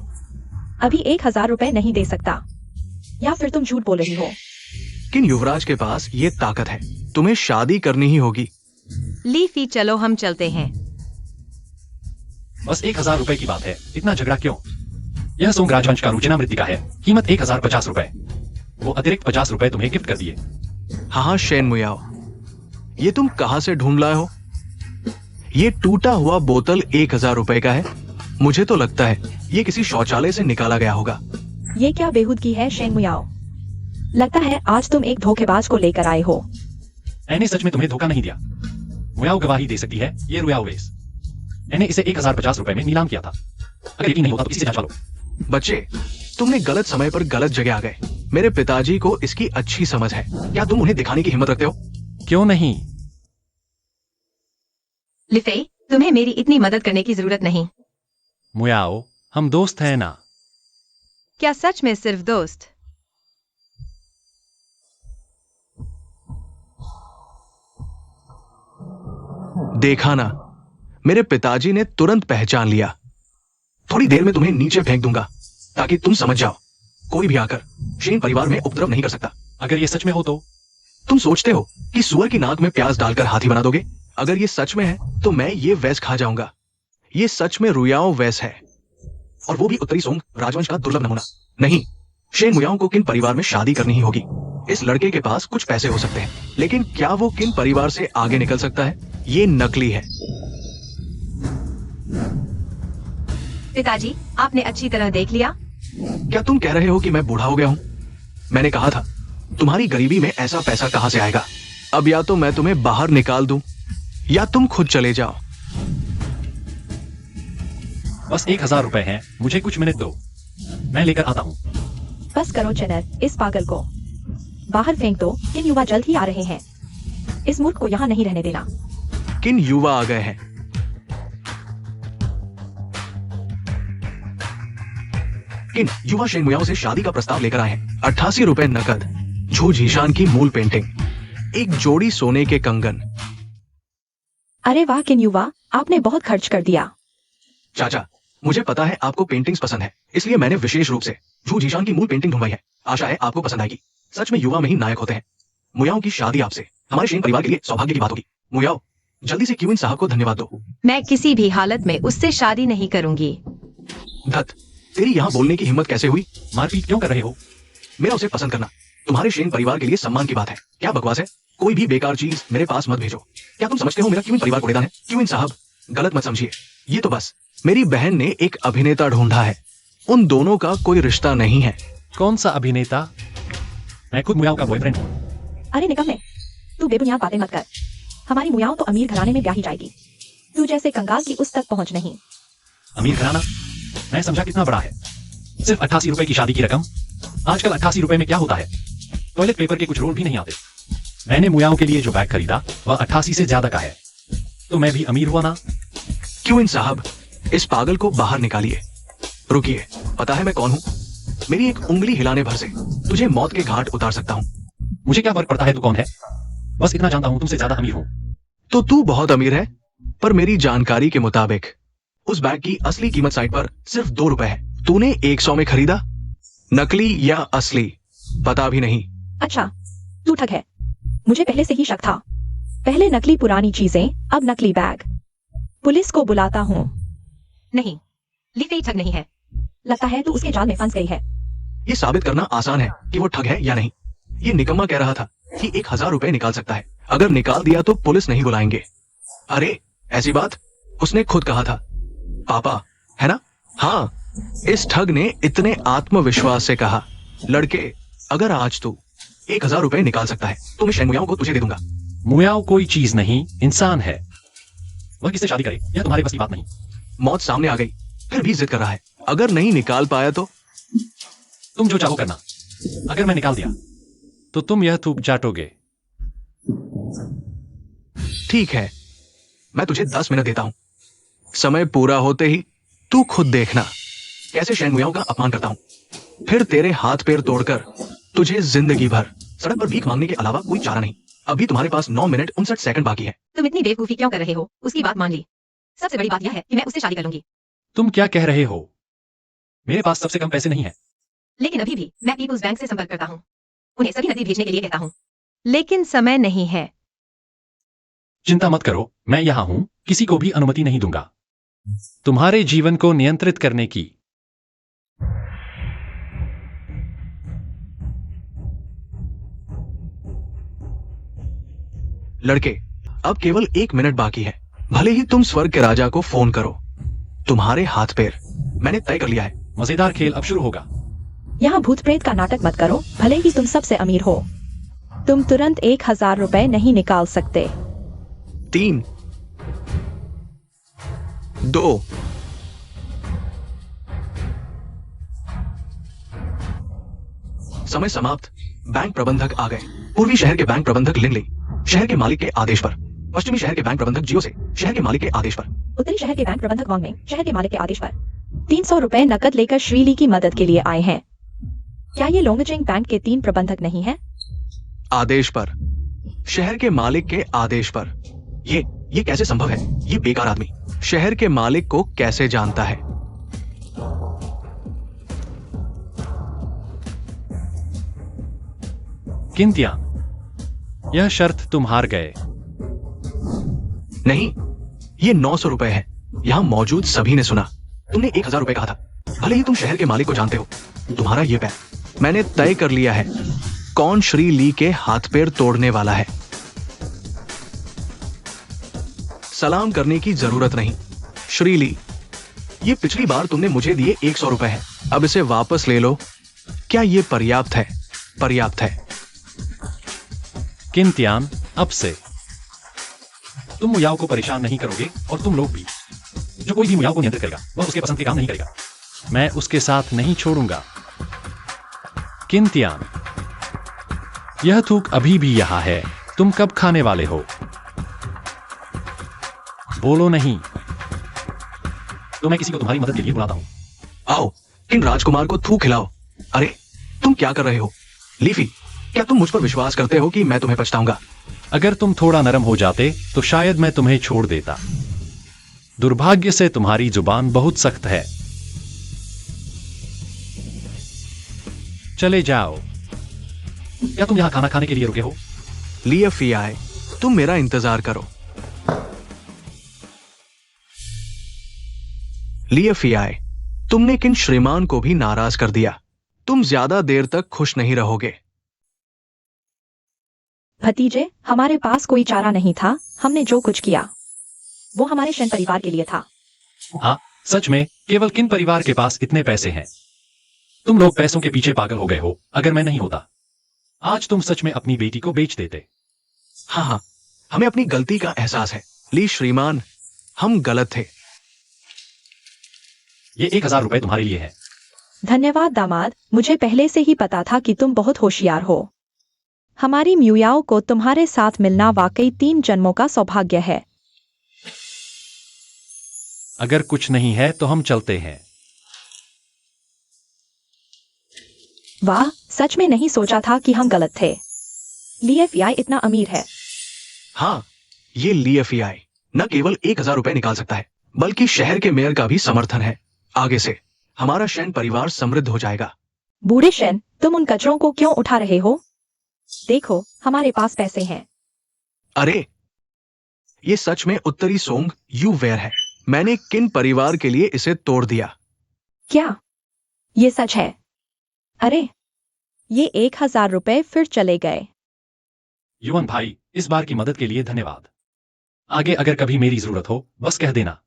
अभी 1000 रुपए नहीं दे सकता। या फिर तुम झूठ बोल रही हो? किन युवराज के पास ये ताकत है? तुम्हें शादी करनी ही होगी। लीफी, चलो हम चलते हैं। बस 1000 रुपए की बात है, इतना झगड़ा क्यों? यह सोंग राजवंश का रुचिना मृतिका है, कीमत 1050 रुपए। वो अतिरिक्त 50 रुपए तुम्हें गिफ्ट कर दिए। हाँ शेन मुयाओ, ये तुम कहां से ढूंढ लाए हो? ये टूटा हुआ बोतल 1000 रुपए का है। मुझे तो लगता है ये किसी शौचालय से निकाला गया होगा। ये क्या बेहूदगी है शेंग मुयाओ? लगता है आज तुम एक धोखेबाज को लेकर आए हो। मैंने सच में तुम्हें धोखा नहीं दिया। मुयाओ गवाही दे सकती है, ये रुयाओ वेस। मैंने इसे 1050 रुपए में नीलाम किया था। अगर यकीन नहीं होता तो किसी से जांचवा लो। बच्चे, तुमने गलत समय पर गलत जगह आ गए। मेरे पिताजी को इसकी अच्छी समझ है। क्या तुम उन्हें दिखाने की हिम्मत रखते हो? क्यों नहीं? लिफे, तुम्हें मेरी इतनी मदद करने की जरूरत नहीं। मुयाओ, हम दोस्त हैं ना? क्या सच में सिर्फ दोस्त? देखा ना, मेरे पिताजी ने तुरंत पहचान लिया। थोड़ी देर में तुम्हें नीचे फेंक दूंगा ताकि तुम समझ जाओ, कोई भी आकर शेन परिवार में उपद्रव नहीं कर सकता। अगर ये सच में हो तो? तुम सोचते हो कि सुअर की नाक में प्याज डालकर हाथी बना दोगे? अगर ये सच में है तो मैं ये वैस खा जाऊंगा। ये सच में रुयाओ वैस है, और वो भी उत्तरी सोंग राजवंश का दुर्लभ नमूना। नहीं, शेन मुयाओ को किन परिवार में शादी करनी ही होगी। इस लड़के के पास कुछ पैसे हो सकते हैं, लेकिन क्या वो किन परिवार से आगे निकल सकता है? ये नकली है। पिताजी, आपने अच्छी तरह देख लिया। क्या तुम कह रहे हो कि मैं बूढ़ा हो गया हूं? मैंने कहा था, तुम्हारी गरीबी में ऐसा पैसा कहां से आएगा? अब या तो मैं तुम्हें बाहर निकाल दूं या तुम खुद चले जाओ। बस 1000 रुपए हैं, मुझे कुछ मिनट दो, मैं लेकर आता हूँ। बस करो चेनर, इस पागल को बाहर फेंक दो। इन युवा जल्द ही आ रहे हैं। इस मूर्ख को यहाँ नहीं रहने देना। किन युवा आ गए हैं? किन युवा शेन मुयाओ से शादी का प्रस्ताव लेकर आए हैं। 88 रुपए नकद, झू झीशान की मूल पेंटिंग, एक जोड़ी सोने के कंगन। अरे वाह किन युवा, आपने बहुत खर्च कर दिया। चाचा, मुझे पता है आपको पेंटिंग्स पसंद है, इसलिए मैंने विशेष रूप से झू झीशान की मूल पेंटिंग ढूंढवाई है। आशा है आपको पसंद आएगी। सच में युवा में ही नायक होते हैं। मुयाओ की शादी आपसे हमारे शेन परिवार के लिए सौभाग्य की बात होगी। मुयाओ, जल्दी से क्यूइन साहब को धन्यवाद दो। मैं किसी भी हालत में उससे शादी नहीं करूंगी। धत, तेरी यहाँ बोलने की हिम्मत कैसे हुई? मारपीट क्यों कर रहे हो? मेरा उसे पसंद करना तुम्हारे शेन परिवार के लिए सम्मान की बात है। क्या बकवास है? कोई भी बेकार चीज मेरे पास मत भेजो। क्या तुम समझते हो मेरा क्यूइन परिवार कूड़ेदान है? क्यूइन साहब, गलत मत समझिए। ये तो बस मेरी बहन ने एक अभिनेता ढूंढा है। उन दोनों का कोई रिश्ता नहीं है। कौन सा अभिनेता? मैं खुद मुयाओ का बॉयफ्रेंड हूँ। अरे निकम्मे, तू बेबुनियाद बातें मत कर। हमारी मुयाओ तो अमीर घराने में ब्याही जाएगी। तू जैसे कंगाल की उस तक पहुंच नहीं। अमीर घराना? मैं समझा कितना बड़ा है। सिर्फ 88 रुपए की शादी की रकम। आजकल 88 रुपए में क्या होता है? टॉयलेट पेपर के कुछ रोल भी नहीं आते। मैंने मुयाओ के लिए जो बैग खरीदा वह 88 से ज्यादा का है। तो मैं भी अमीर हुआ ना? क्यूइन साहब, इस पागल को बाहर निकालिए। रुकिए, पता है मैं कौन हूँ? मेरी एक उंगली हिलाने भर से तुझे मौत के घाट उतार सकता हूँ। मुझे क्या फर्क पड़ता है तू कौन है? बस इतना जानता हूँ तुमसे ज्यादा अमीर हूँ। तो तू बहुत अमीर है, पर मेरी जानकारी के मुताबिक उस बैग की असली कीमत साइट पर सिर्फ 2 रुपए है। तूने 100 में खरीदा। नकली या असली पता भी नहीं। अच्छा, तू ठग है। मुझे पहले से ही शक था। पहले नकली पुरानी चीजें, अब नकली बैग। पुलिस को बुलाता हूँ। नहीं, लिफे ठग नहीं है। लगता है तू उसके जाल में फंस गई है। ये साबित करना आसान है कि वो ठग है या नहीं। ये निकम्मा कह रहा था कि 1000 रुपए निकाल सकता है। अगर निकाल दिया तो पुलिस नहीं बुलाएंगे। अरे ऐसी बात उसने खुद कहा था। पापा, है ना? हाँ, इस ठग ने इतने आत्मविश्वास से कहा, लड़के, अगर आज तू 1000 रुपए निकाल सकता है तो मैं शेन मुयाओ को तुझे दे दूंगा। मुयाओ कोई चीज नहीं, इंसान है। वह किससे शादी करे यह तुम्हारे बस की बात नहीं। मौत सामने आ गई, फिर भी जिद कर रहा है। अगर नहीं निकाल पाया तो? तुम जो चाहो करना। अगर मैं निकाल दिया तो तुम यह थूक चाटोगे। ठीक है, मैं तुझे 10 मिनट देता हूं। समय पूरा होते ही तू खुद देखना कैसे शेन मुयाओ का अपमान करता हूं। फिर तेरे हाथ पैर तोड़कर तुझे जिंदगी भर सड़क पर भीख मांगने के अलावा कोई चारा नहीं। अभी तुम्हारे पास 9 मिनट 59 सेकंड बाकी है। तुम इतनी बेवकूफी क्यों कर रहे हो? उसकी बात मान ली। सबसे बड़ी बात यह है कि मैं उससे शादी कर लूंगी। तुम क्या कह रहे हो? मेरे पास सबसे कम पैसे नहीं है। लेकिन अभी भी मैं पीपुल्स बैंक से संपर्क करता हूँ। उन्हें सभी नकदी भेजने के लिए कहता हूँ। लेकिन समय नहीं है। चिंता मत करो, मैं यहां हूं, किसी को भी अनुमति नहीं दूंगा तुम्हारे जीवन को नियंत्रित करने की। लड़के, अब केवल 1 मिनट बाकी है। भले ही तुम स्वर्ग के राजा को फोन करो, तुम्हारे हाथ पैर मैंने तय कर लिया है। मजेदार खेल अब शुरू होगा। यहाँ भूत प्रेत का नाटक मत करो, भले ही तुम सबसे अमीर हो। तुम तुरंत 1000 रुपए नहीं निकाल सकते। 3, 2, समय समाप्त। बैंक प्रबंधक आ गए। पूर्वी शहर के बैंक प्रबंधक लिनली, शहर के मालिक के आदेश पर। पश्चिमी शहर के बैंक प्रबंधक जियो से, शहर के मालिक के आदेश पर। उत्तरी शहर के बैंक प्रबंधक वांगमेंग, शहर के मालिक के आदेश पर 300 रुपए नकद लेकर श्रीली की मदद के लिए आए हैं। क्या ये लोंगजिंग बैंक के 3 प्रबंधक नहीं हैं? आदेश पर, शहर के मालिक के आदेश पर। ये कैसे संभव है? ये बेकार आदमी शहर के मालिक को कैसे जानता है? किंतियान, यह शर्त तुम हार गए। नहीं, ये 900 रुपए है। यहां मौजूद सभी ने सुना। तुमने 1000 रुपए कहा था। भले ही तुम शहर के मालिक को जानते हो, तुम्हारा ये पैर मैंने तय कर लिया है कौन श्री ली के हाथ पैर तोड़ने वाला है। सलाम करने की जरूरत नहीं। श्री ली, ये पिछली बार तुमने मुझे दिए 100 रुपए है, अब इसे वापस ले लो। क्या ये पर्याप्त है? पर्याप्त है। किंतियान, अब से तुम मुयाओ को परेशान नहीं करोगे और तुम लोग भी। जो कोई भी मुयाओ को नियंत्रित करेगा वह उसके पसंद के काम नहीं करेगा। मैं उसके साथ नहीं छोड़ूंगा। किंतियान, यह थूक अभी भी यहां है। तुम कब खाने वाले हो? बोलो नहीं, तो मैं किसी को तुम्हारी मदद के लिए बुलाता हूं। आओ, इन राजकुमार को थूक खिलाओ। अरे, तुम क्या कर रहे हो? लीफी, क्या तुम मुझ पर विश्वास करते हो कि मैं तुम्हें पछताऊंगा? अगर तुम थोड़ा नरम हो जाते तो शायद मैं तुम्हें छोड़ देता। दुर्भाग्य से तुम्हारी जुबान बहुत सख्त है। चले जाओ। क्या तुम यहां खाना खाने के लिए रुके हो? लियफियाई, तुम मेरा इंतजार करो। लियफियाई, तुमने किन श्रीमान को भी नाराज कर दिया। तुम ज्यादा देर तक खुश नहीं रहोगे। भतीजे, हमारे पास कोई चारा नहीं था। हमने जो कुछ किया वो हमारे शन परिवार के लिए था। हाँ, सच में केवल किन परिवार के पास इतने पैसे हैं? तुम लोग पैसों के पीछे पागल हो गए हो। अगर मैं नहीं होता, आज तुम सच में अपनी बेटी को बेच देते। हाँ, हमें अपनी गलती का एहसास है। ली श्रीमान, हम गलत थे। ये 1000 रुपए तुम्हारे लिए है। धन्यवाद दामाद, मुझे पहले से ही पता था कि तुम बहुत होशियार हो। हमारी म्यूयाओ को तुम्हारे साथ मिलना वाकई 3 जन्मों का सौभाग्य है। अगर कुछ नहीं है तो हम चलते हैं। वाह, सच में नहीं सोचा था कि हम गलत थे। लियफियाई इतना अमीर है। हाँ, ये लियफियाई न केवल 1000 रुपए निकाल सकता है, बल्कि शहर के मेयर का भी समर्थन है। आगे से हमारा शैन परिवार समृद्ध हो जाएगा। बूढ़े शैन, तुम उन कचरों को क्यों उठा रहे हो? देखो, हमारे पास पैसे हैं। अरे, ये सच में उत्तरी सोंग यू वेयर है। मैंने किन परिवार के लिए इसे तोड़ दिया? क्या ये सच है? अरे, ये 1000 रुपए फिर चले गए। युवन भाई, इस बार की मदद के लिए धन्यवाद। आगे अगर कभी मेरी जरूरत हो बस कह देना।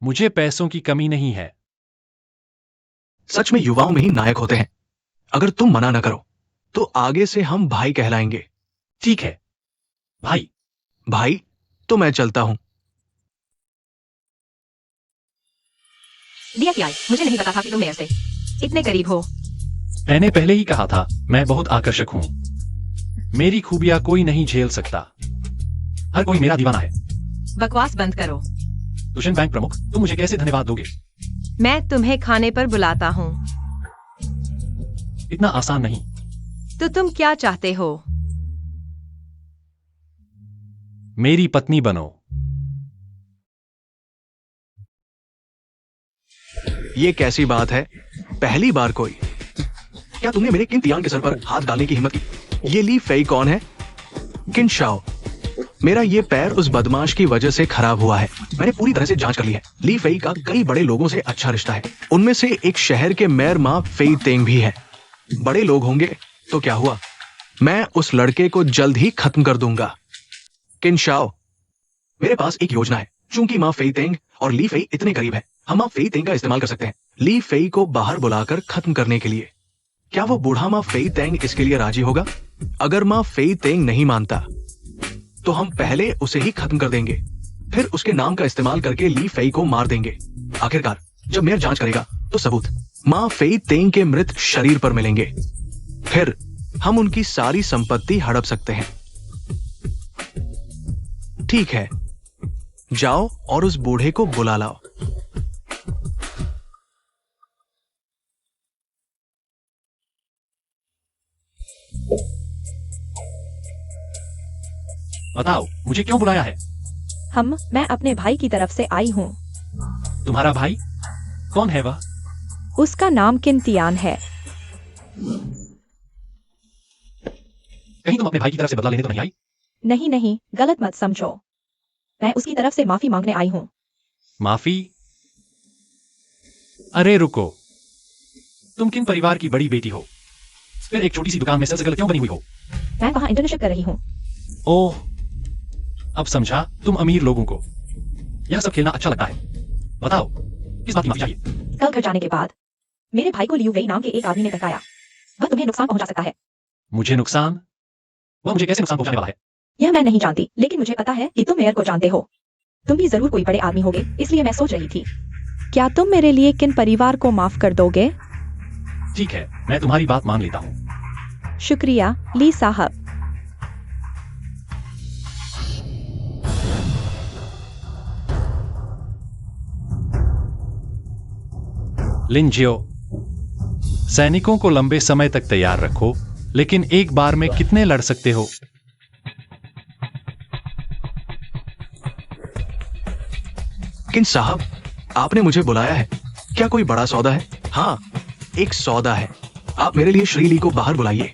मुझे पैसों की कमी नहीं है। सच में युवाओं में ही नायक होते हैं। अगर तुम मना न करो तो आगे से हम भाई कहलाएंगे। ठीक है भाई। भाई, तो मैं चलता हूं। लियफियाई, मुझे नहीं पता था कि तुम मेयर से इतने करीब हो। मैंने पहले ही कहा था, मैं बहुत आकर्षक हूं। मेरी खूबियां कोई नहीं झेल सकता। हर कोई मेरा दीवाना है। बकवास बंद करो। तुशन बैंक प्रमुख, तुम मुझे कैसे धन्यवाद दोगे? मैं तुम्हें खाने पर बुलाता हूँ। इतना आसान नहीं। तो तुम क्या चाहते हो? मेरी पत्नी बनो। ये कैसी बात है? पहली बार कोई। क्या तुमने मेरे किन तियांग के सर पर हाथ डालने की हिम्मत की? ये ली फेई कौन है? किन शाओ, मेरा ये पैर उस बदमाश की वजह से खराब हुआ है। मैंने पूरी तरह से जांच कर ली है। ली फेई का कई बड़े लोगों से अच्छा रिश्ता है। उनमें से एक शहर के मेयर मां फेई तेंग भी है। बड़े लोग होंगे तो क्या हुआ, मैं उस लड़के को जल्द ही खत्म कर दूंगा। किन शाओ, मेरे पास एक योजना है। चूंकि मां फेई तेंग और ली फेई इतने करीब है, हम मां फेई तेंग का इस्तेमाल कर सकते हैं ली फेई को बाहर बुलाकर खत्म करने के लिए। क्या वो बूढ़ा माँ फेई तेंग इसके लिए राजी होगा? अगर माँ फेई तेंग नहीं मानता तो हम पहले उसे ही खत्म कर देंगे, फिर उसके नाम का इस्तेमाल करके ली फेई को मार देंगे। आखिरकार जब मेयर जांच करेगा तो सबूत माँ फेई तेंग के मृत शरीर पर मिलेंगे, फिर हम उनकी सारी संपत्ति हड़प सकते हैं। ठीक है, जाओ और उस बूढ़े को बुला लाओ। बताओ मुझे क्यों बुलाया है? मैं अपने भाई की तरफ से आई हूँ। तुम्हारा भाई कौन है वह? उसका नाम किंतियान है। कहीं तुम अपने भाई की तरफ से बदला लेने तो नहीं आई? नहीं नहीं, गलत मत समझो, मैं उसकी तरफ से माफी मांगने आई हूँ। माफी? अरे रुको, तुम किन परिवार की बड़ी बेटी हो? फिर एक छोटी सी दुकान में सेल्सगर्ल क्यों बनी हुई हो? मैं वहाँ इंटर्नशिप कर रही हूँ। ओह, अब समझा, तुम अमीर लोगों को यह सब खेलना अच्छा लगता है। बताओ किस बात की माफी चाहिए? कल घर जाने के बाद मेरे भाई को लियू वेई नाम के एक आदमी ने बताया वह तुम्हें नुकसान पहुंचा सकता है। मुझे नुकसान? वह मुझे कैसे नुकसान पहुंचाने वाला है? यह मैं नहीं जानती, लेकिन मुझे पता है कि तुम मेयर को जानते हो। तुम भी जरूर कोई बड़े आदमी होगे, इसलिए मैं सोच रही थी क्या तुम मेरे लिए किन परिवार को माफ कर दोगे? ठीक है, मैं तुम्हारी बात मान लेता हूँ। शुक्रिया ली साहब। लिंजियो, सैनिकों को लंबे समय तक तैयार रखो, लेकिन एक बार में कितने लड़ सकते हो? किन साहब, आपने मुझे बुलाया है, क्या कोई बड़ा सौदा है? हाँ, एक सौदा है। आप मेरे लिए श्री ली को बाहर बुलाइए।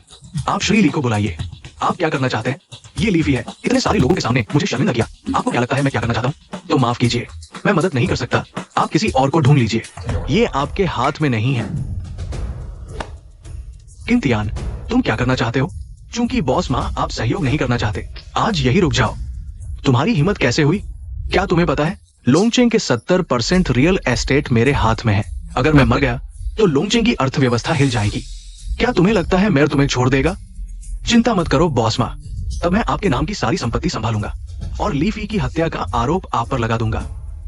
आप श्री ली को बुलाइए। आप क्या करना चाहते हैं? ये लीफी है, इतने सारे लोगों के सामने मुझे शर्मिंदा किया। आपको क्या लगता है मैं क्या करना चाहता हूँ? तो माफ कीजिए, मैं मदद नहीं कर सकता। आप किसी और को ढूंढ लीजिए, ये आपके हाथ में नहीं है। किंतियान, तुम क्या करना चाहते हो? चूंकि बॉस माँ आप सहयोग नहीं करना चाहते, आज यही रुक जाओ। तुम्हारी हिम्मत कैसे हुई? क्या तुम्हें पता है लोंगचेंग के 70% रियल एस्टेट मेरे हाथ में है। अगर मैं मर गया तो लोंगचेंग की अर्थव्यवस्था हिल जाएगी। क्या तुम्हें लगता है मेयर तुम्हें छोड़ देगा? चिंता मत करो बॉस माँ, तब मैं आपके नाम की सारी संपत्ति संभालूंगा और लीफी की हत्या का आरोप आप पर लगा दूंगा,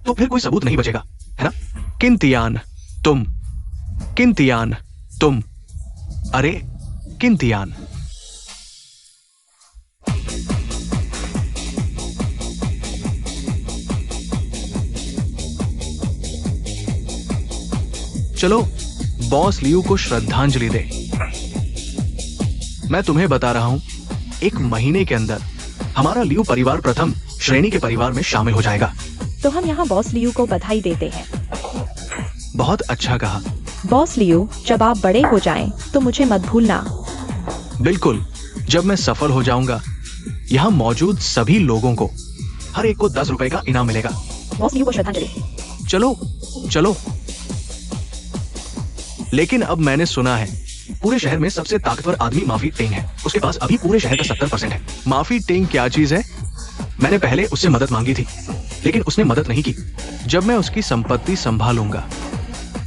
तो फिर कोई सबूत नहीं बचेगा, है ना? किंतियान तुम, किंतियान तुम, अरे किंतियान। चलो बॉस लियू को श्रद्धांजलि दे। मैं तुम्हें बता रहा हूं, एक महीने के अंदर हमारा लियू परिवार प्रथम श्रेणी के परिवार में शामिल हो जाएगा। तो हम यहाँ बॉस लियू को बधाई देते हैं। बहुत अच्छा कहा। बॉस लियू, जब आप बड़े हो जाएं, तो मुझे मत भूलना। बिल्कुल, जब मैं सफल हो जाऊंगा यहाँ मौजूद सभी लोगों को हर एक को 10 रुपए का इनाम मिलेगा। बॉस लियू को श्रद्धांजलि। चलो चलो। लेकिन अब मैंने सुना है पूरे शहर में सबसे ताकतवर आदमी माफी टेंग है। उसके पास अभी पूरे शहर का 70% है। माफी टेंग क्या चीज है? मैंने पहले उससे मदद मांगी थी, लेकिन उसने मदद नहीं की। जब मैं उसकी संपत्ति संभालूंगा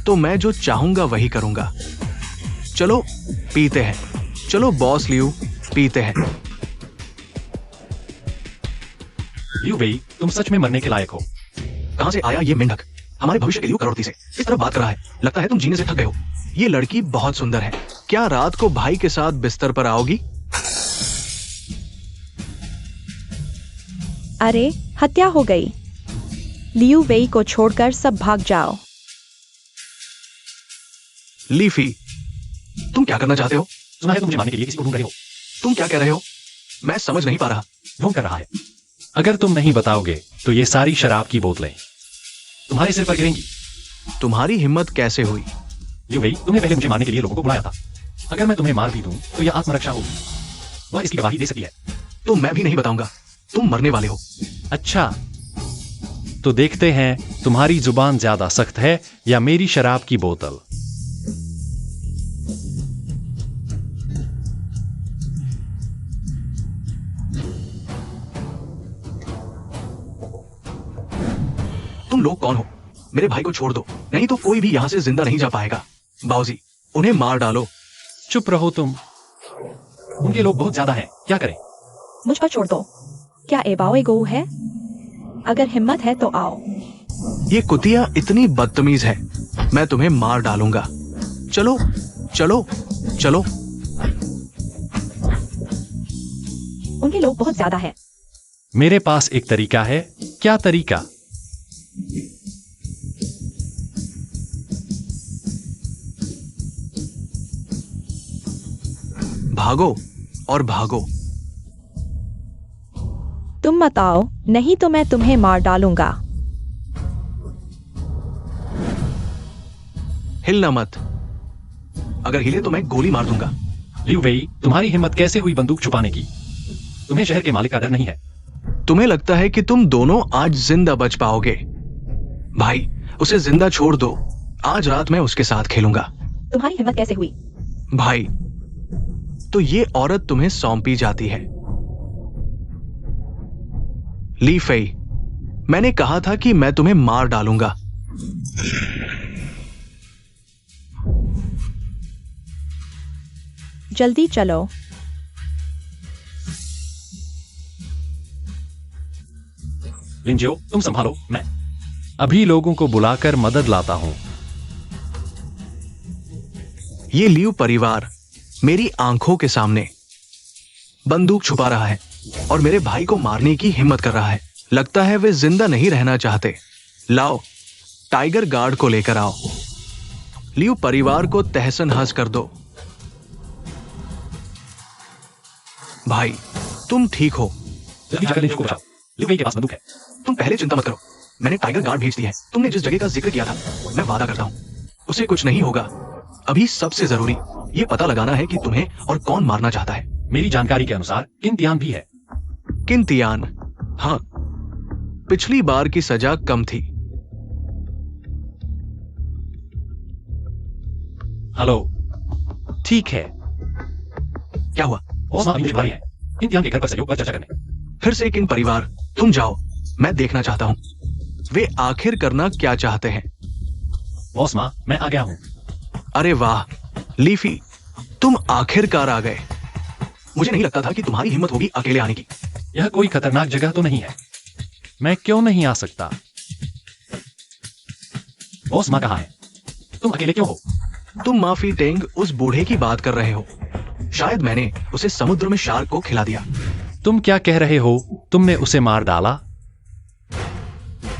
तो मैं जो चाहूंगा वही करूंगा। चलो पीते हैं, चलो बॉस लियू पीते हैं। लियू वेई, तुम सच में मरने के लायक हो। कहां से आया ये मेंढक? हमारे भविष्य के लिए करोड़पति से इस तरह बात कर रहा है। लगता है तुम जीने से थक गए हो। ये लड़की बहुत सुंदर है। क्या रात को भाई के साथ बिस्तर पर आओगी? अरे हत्या हो गई। लियू वेई को छोड़कर सब भाग जाओ। लीफी, तुम क्या करना चाहते हो? सुना है तुम मुझे मारने के लिए किसी को ढूंढ रहे हो। तुम क्या कह रहे हो? मैं समझ नहीं पा रहा। ढूंढ कर रहा है। अगर तुम नहीं बताओगे तो ये सारी शराब की बोतलें तुम्हारे सिर पर गिरेंगी। तुम्हारी हिम्मत कैसे हुई? लियू वेई, तुमने पहले मुझे मारने के लिए लोगों को बुलाया था। अगर मैं तुम्हें मार भी दूं तो यह आत्मरक्षा होगी। वह इसकी गवाही दे सकती है। तो मैं भी नहीं बताऊंगा, तुम मरने वाले हो। अच्छा, तो देखते हैं तुम्हारी जुबान ज्यादा सख्त है या मेरी शराब की बोतल। तुम लोग कौन हो? मेरे भाई को छोड़ दो, नहीं तो कोई भी यहाँ से जिंदा नहीं जा पाएगा। बाऊजी, उन्हें मार डालो। चुप रहो तुम। उनके लोग बहुत ज्यादा हैं, क्या करें? मुझ पर छोड़ दो। क्या एबाओ गो है? अगर हिम्मत है तो आओ। ये कुतिया इतनी बदतमीज है, मैं तुम्हें मार डालूंगा। चलो चलो चलो। उनके लोग बहुत ज्यादा है। मेरे पास एक तरीका है। क्या तरीका? भागो और भागो। तुम मत आओ, नहीं तो मैं तुम्हें मार डालूंगा। हिलना मत, अगर हिले तो मैं गोली मार दूंगा। लियू वेई, तुम्हारी हिम्मत कैसे हुई बंदूक छुपाने की? तुम्हें शहर के मालिक का डर नहीं है? तुम्हें लगता है कि तुम दोनों आज जिंदा बच पाओगे? भाई, उसे जिंदा छोड़ दो। आज रात मैं उसके साथ खेलूंगा। तुम्हारी हिम्मत कैसे हुई? भाई, तो ये औरत तुम्हें सौंपी जाती है। ली फेई, मैंने कहा था कि मैं तुम्हें मार डालूंगा। जल्दी चलो। लिंजियो, तुम संभालो, मैं अभी लोगों को बुलाकर मदद लाता हूं। ये लियू परिवार मेरी आंखों के सामने बंदूक छुपा रहा है और मेरे भाई को मारने की हिम्मत कर रहा है। लगता है वे जिंदा नहीं रहना चाहते। लाओ, टाइगर गार्ड को लेकर आओ। लियू परिवार को तहस नहस कर दो। भाई, तुम ठीक हो? जल्दी जाकर लिंजियो को बचाओ। लियू वेई के पास बंदूक है। तुम पहले चिंता मत करो, मैंने टाइगर गार्ड भेज दिया है। तुमने जिस जगह का जिक्र किया था, मैं वादा करता हूं उसे कुछ नहीं होगा। अभी सबसे जरूरी ये पता लगाना है कि तुम्हें और कौन मारना चाहता है। मेरी जानकारी के अनुसार किंतियान भी है। किंतियान? हाँ, पिछली बार की सजा कम थी। हेलो, ठीक है। क्या हुआ? बॉस मां अभी मुझे बुला रही है किंतियान के घर पर सहयोग पर चर्चा करने। फिर से किन परिवार, तुम जाओ, मैं देखना चाहता हूं वे आखिर करना क्या चाहते हैं। बॉस मां, मैं आ गया हूं। अरे वाह लीफी, तुम आखिरकार आ गए। मुझे नहीं लगता था कि तुम्हारी हिम्मत होगी अकेले आने की। यह कोई खतरनाक जगह तो नहीं है, मैं क्यों नहीं आ सकता? बॉस मां कहाँ है? तुम अकेले क्यों हो? तुम माफी टेंग उस बूढ़े की बात कर रहे हो। शायद मैंने उसे समुद्र में शार्क को खिला दिया। तुम क्या कह रहे हो? तुमने उसे मार डाला?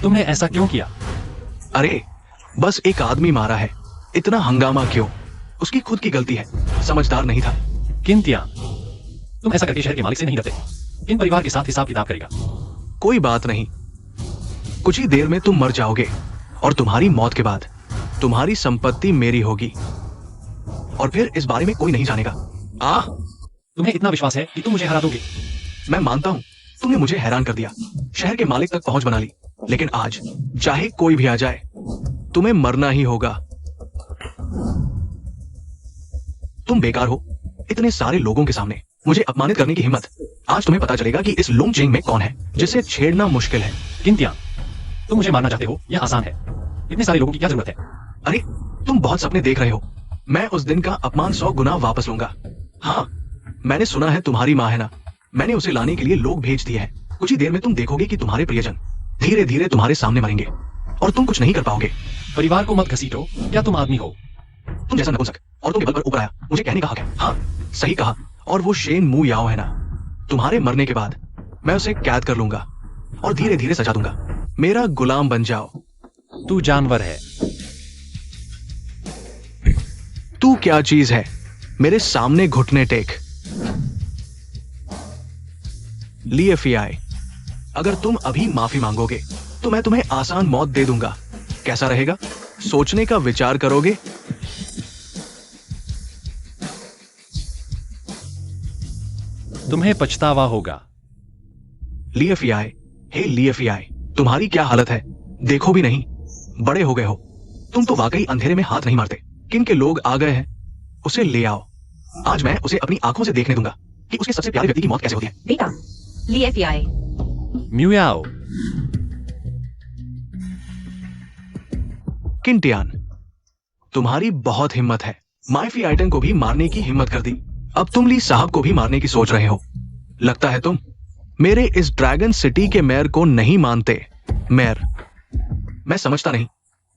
तुमने ऐसा क्यों किया? अरे, बस एक आदमी मारा है, इतना हंगामा क्यों? उसकी खुद की गलती है, समझदार नहीं था। किंतियान, तुम ऐसा करके शहर के मालिक से नहीं डरते? इन परिवार के साथ हिसाब किताब करेगा। कोई बात नहीं, कुछ ही देर में तुम मर जाओगे और तुम्हारी मौत के बाद तुम्हारी संपत्ति मेरी होगी और फिर इस बारे में कोई नहीं जानेगा। तुम्हें इतना विश्वास है कि तुम मुझे हरा दोगे? मैं मानता हूं तुमने मुझे हैरान कर दिया, शहर के मालिक तक पहुंच बना ली, लेकिन आज चाहे कोई भी आ जाए तुम्हें मरना ही होगा। तुम बेकार हो, इतने सारे लोगों के सामने मुझे अपमानित करने की हिम्मत। आज तुम्हें पता चलेगा कि इस लुंगचिंग में कौन है जिसे छेड़ना मुश्किल है। किंतियान, तुम मुझे मारना चाहते हो? यह आसान है, इतने सारे लोगों की क्या जरूरत है? अरे, तुम बहुत सपने देख रहे हो। मैं उस दिन का अपमान 100 गुना वापस लूंगा। हाँ, मैंने सुना है तुम्हारी मां है ना, मैंने उसे लाने के लिए लोग भेज दिए हैं। कुछ ही देर में तुम देखोगे कि तुम्हारे प्रियजन धीरे धीरे तुम्हारे सामने मरेंगे और तुम कुछ नहीं कर पाओगे। परिवार को मत घसीटो, क्या तुम आदमी हो? तुम जैसा नपुंसक और तुम के बल पर ऊपर आया, मुझे कहने का हक है। हाँ, सही कहा। और वो शेन मू याओ है ना, तुम्हारे मरने के बाद मैं उसे कैद कर लूंगा और धीरे धीरे सजा दूंगा। मेरा गुलाम बन जाओ। तू जानवर है। तू क्या चीज है? मेरे सामने घुटने टेक। लिएफियाई, अगर तुम अभी माफी मांगोगे तो मैं तुम्हें आसान मौत दे दूंगा। कैसा रहेगा? सोचने का विचार करोगे? तुम्हें पछतावा होगा। लिएफियाई, हे लिएफियाई, तुम्हारी क्या हालत है? देखो भी नहीं, बड़े हो गए हो। तुम तो वाकई अंधेरे में हाथ नहीं मारते। किन के लोग आ गए हैं, उसे ले आओ। आज मैं उसे अपनी आंखों से देखने दूंगा कि उसके सबसे प्यारे व्यक्ति की मौत कैसे होती है। बेटा, लिएफियाई। म्यूयाओ। किंटियान, तुम्हारी बहुत हिम्मत है। माइफी आइटन को भी मारने की हिम्मत कर दी। अब तुम ली साहब को भी मारने की सोच रहे हो। लगता है तुम मेरे इस ड्रैगन सिटी के मेयर को नहीं मानते। मेयर, मैं समझता नहीं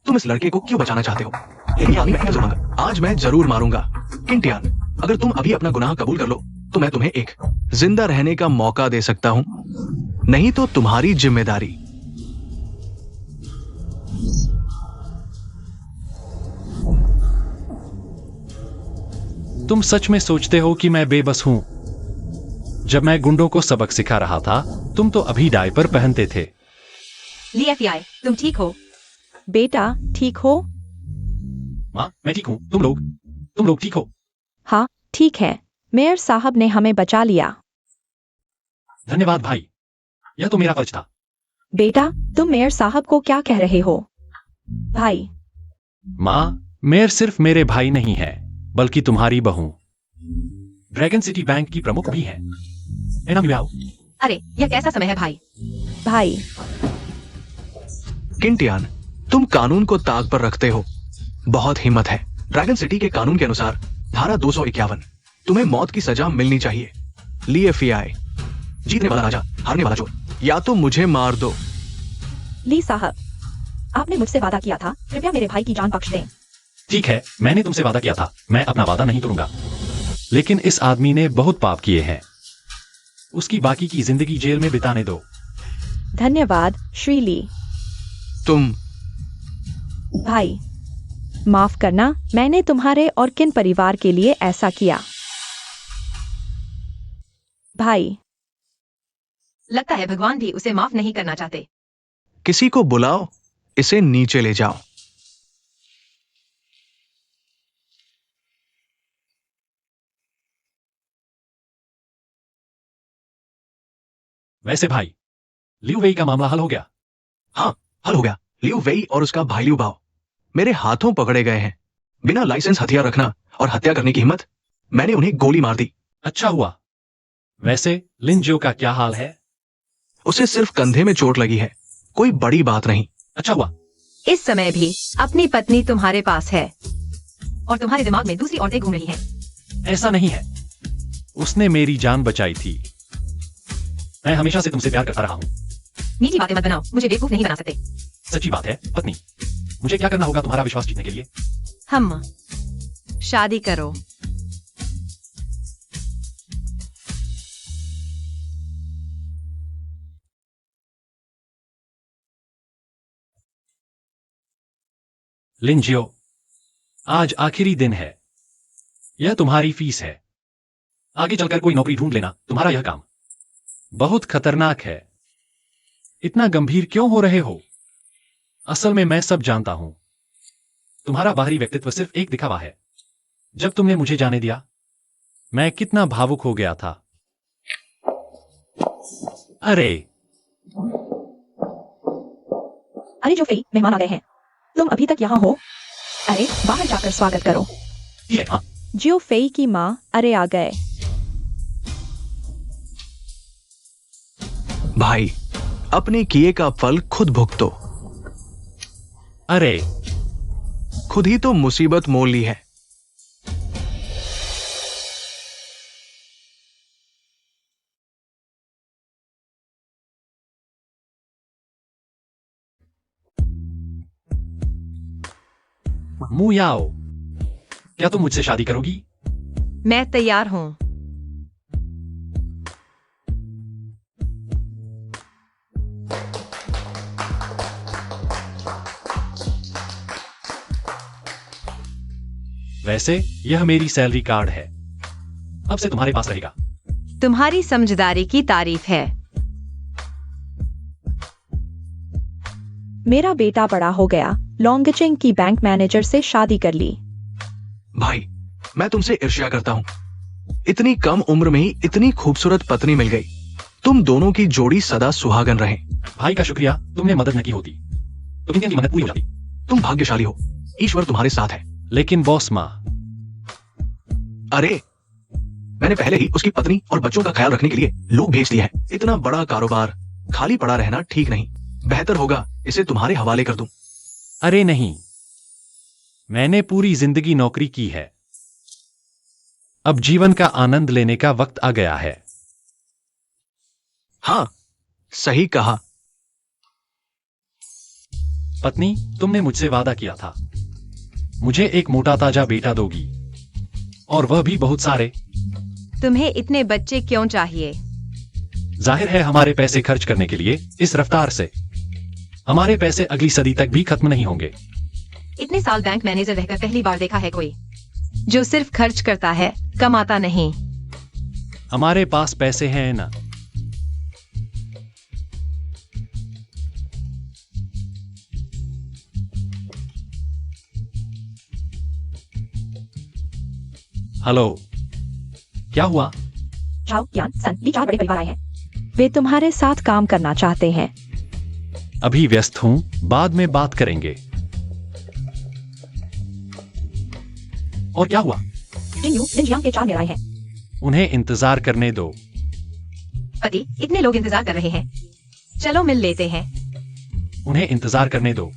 तुम इस लड़के को क्यों बचाना चाहते हो, लेकिन आज मैं जरूर मारूंगा। किंटियान, अगर तुम अभी अपना गुनाह कबूल कर लो तो मैं तुम्हें एक जिंदा रहने का मौका दे सकता हूं, नहीं तो तुम्हारी जिम्मेदारी। तुम सच में सोचते हो कि मैं बेबस हूं? जब मैं गुंडों को सबक सिखा रहा था तुम तो अभी डायपर पहनते थे। ली एफआई, तुम ठीक हो? बेटा ठीक हो? माँ, मैं ठीक हूं। तुम लोग ठीक हो? हाँ ठीक है, मेयर साहब ने हमें बचा लिया। धन्यवाद भाई, यह तो मेरा फर्ज था। बेटा तुम मेयर साहब को क्या कह रहे हो? भाई। माँ, मेयर सिर्फ मेरे भाई नहीं है बल्कि तुम्हारी बहू ड्रैगन सिटी बैंक की प्रमुख भी है। अरे यह कैसा समय है भाई? भाई। किंटियान, तुम कानून को ताक पर रखते हो, बहुत हिम्मत है। ड्रैगन सिटी के कानून के अनुसार धारा 251, तुम्हें मौत की सजा मिलनी चाहिए। ली एफआई, जीतने वाला राजा, हारने वाला चोर। या तो मुझे मार दो। ली साहब, आपने मुझसे वादा किया था, कृपया मेरे भाई की जान बख्श दें। ठीक है, मैंने तुमसे वादा किया था, मैं अपना वादा नहीं तोड़ूंगा। लेकिन इस आदमी ने बहुत पाप किए हैं, उसकी बाकी की जिंदगी जेल में बिताने दो। धन्यवाद श्री ली। तुम भाई, माफ करना, मैंने तुम्हारे और किन परिवार के लिए ऐसा किया। भाई। लगता है भगवान भी उसे माफ नहीं करना चाहते। किसी को बुलाओ, इसे नीचे ले जाओ। वैसे भाई, लियू वेई का मामला हल हो गया? हाँ, हल हो गया। लियू वेई और उसका भाई लियू बाओ मेरे हाथों पकड़े गए हैं। बिना लाइसेंस हथियार रखना और हत्या करने की हिम्मत, मैंने उन्हें गोली मार दी। अच्छा हुआ। वैसे लिन जियो का क्या हाल है? उसे सिर्फ कंधे में चोट लगी है, कोई बड़ी बात नहीं। अच्छा हुआ। इस समय भी अपनी पत्नी तुम्हारे पास है और तुम्हारे दिमाग में दूसरी औरतें घूम रही हैं। ऐसा नहीं है, उसने मेरी जान बचाई थी। मैं हमेशा से तुमसे प्यार करता रहा हूं। मीठी बातें मत बनाओ, मुझे बेवकूफ नहीं बना सकते। सच्ची बात है पत्नी, मुझे क्या करना होगा तुम्हारा विश्वास जीतने के लिए? हम शादी करो। लिन जियो, आज आखिरी दिन है, यह तुम्हारी फीस है। आगे चलकर कोई नौकरी ढूंढ लेना, तुम्हारा यह काम बहुत खतरनाक है। इतना गंभीर क्यों हो रहे हो? असल में मैं सब जानता हूं। तुम्हारा बाहरी व्यक्तित्व सिर्फ एक दिखावा है। जब तुमने मुझे जाने दिया, मैं कितना भावुक हो गया था। अरे जो फेई, मेहमान आ गए हैं। तुम अभी तक यहाँ हो? अरे बाहर जाकर स्वागत करो। ये हाँ, जियो फेई की माँ अरे आ गए। भाई, अपने किए का फल खुद भुगतो। अरे खुद ही तो मुसीबत मोल ली है। मु याओ, क्या तुम मुझसे शादी करोगी? मैं तैयार हूं। वैसे यह मेरी सैलरी कार्ड है, अब से तुम्हारे पास रहेगा। तुम्हारी समझदारी की तारीफ है। मेरा बेटा बड़ा हो गया, लॉन्गचिंग की बैंक मैनेजर से शादी कर ली। भाई, मैं तुमसे ईर्ष्या करता हूं। इतनी कम उम्र में ही इतनी खूबसूरत पत्नी मिल गई। तुम दोनों की जोड़ी सदा सुहागन रहे। भाई का शुक्रिया, तुमने मदद न की होती तो किंतियन की मदद पूरी हो जाती। तुम भाग्यशाली हो, ईश्वर तुम्हारे साथ है। लेकिन बॉस माँ, अरे, मैंने पहले ही उसकी पत्नी और बच्चों का ख्याल रखने के लिए लोग भेज दिए हैं। इतना बड़ा कारोबार खाली पड़ा रहना ठीक नहीं। बेहतर होगा इसे तुम्हारे हवाले कर दूं। अरे नहीं, मैंने पूरी जिंदगी नौकरी की है, अब जीवन का आनंद लेने का वक्त आ गया है। हाँ, सही कहा। पत्नी, तुमने मुझसे वादा किया था मुझे एक मोटा ताजा बेटा दोगी, और वह भी बहुत सारे। तुम्हें इतने बच्चे क्यों चाहिए? जाहिर है हमारे पैसे खर्च करने के लिए इस रफ्तार से हमारे पैसे अगली सदी तक भी खत्म नहीं होंगे। इतने साल बैंक मैनेजर रहकर पहली बार देखा है कोई जो सिर्फ खर्च करता है, कमाता नहीं। हमारे पास पैसे हैं ना। हेलो, क्या हुआ? शाओ, यान, सन, ली 4 बड़े परिवार आए हैं। वे तुम्हारे साथ काम करना चाहते हैं। अभी व्यस्त हूं, बाद में बात करेंगे। और क्या हुआ? जिन यू, जिन जियांग के 4 मेयर आए हैं। उन्हें इंतजार करने दो। पति, इतने लोग इंतजार कर रहे हैं, चलो मिल लेते हैं। उन्हें इंतजार करने दो।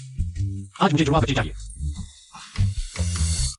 आज मुझे जुड़वा बच्चे चाहिए।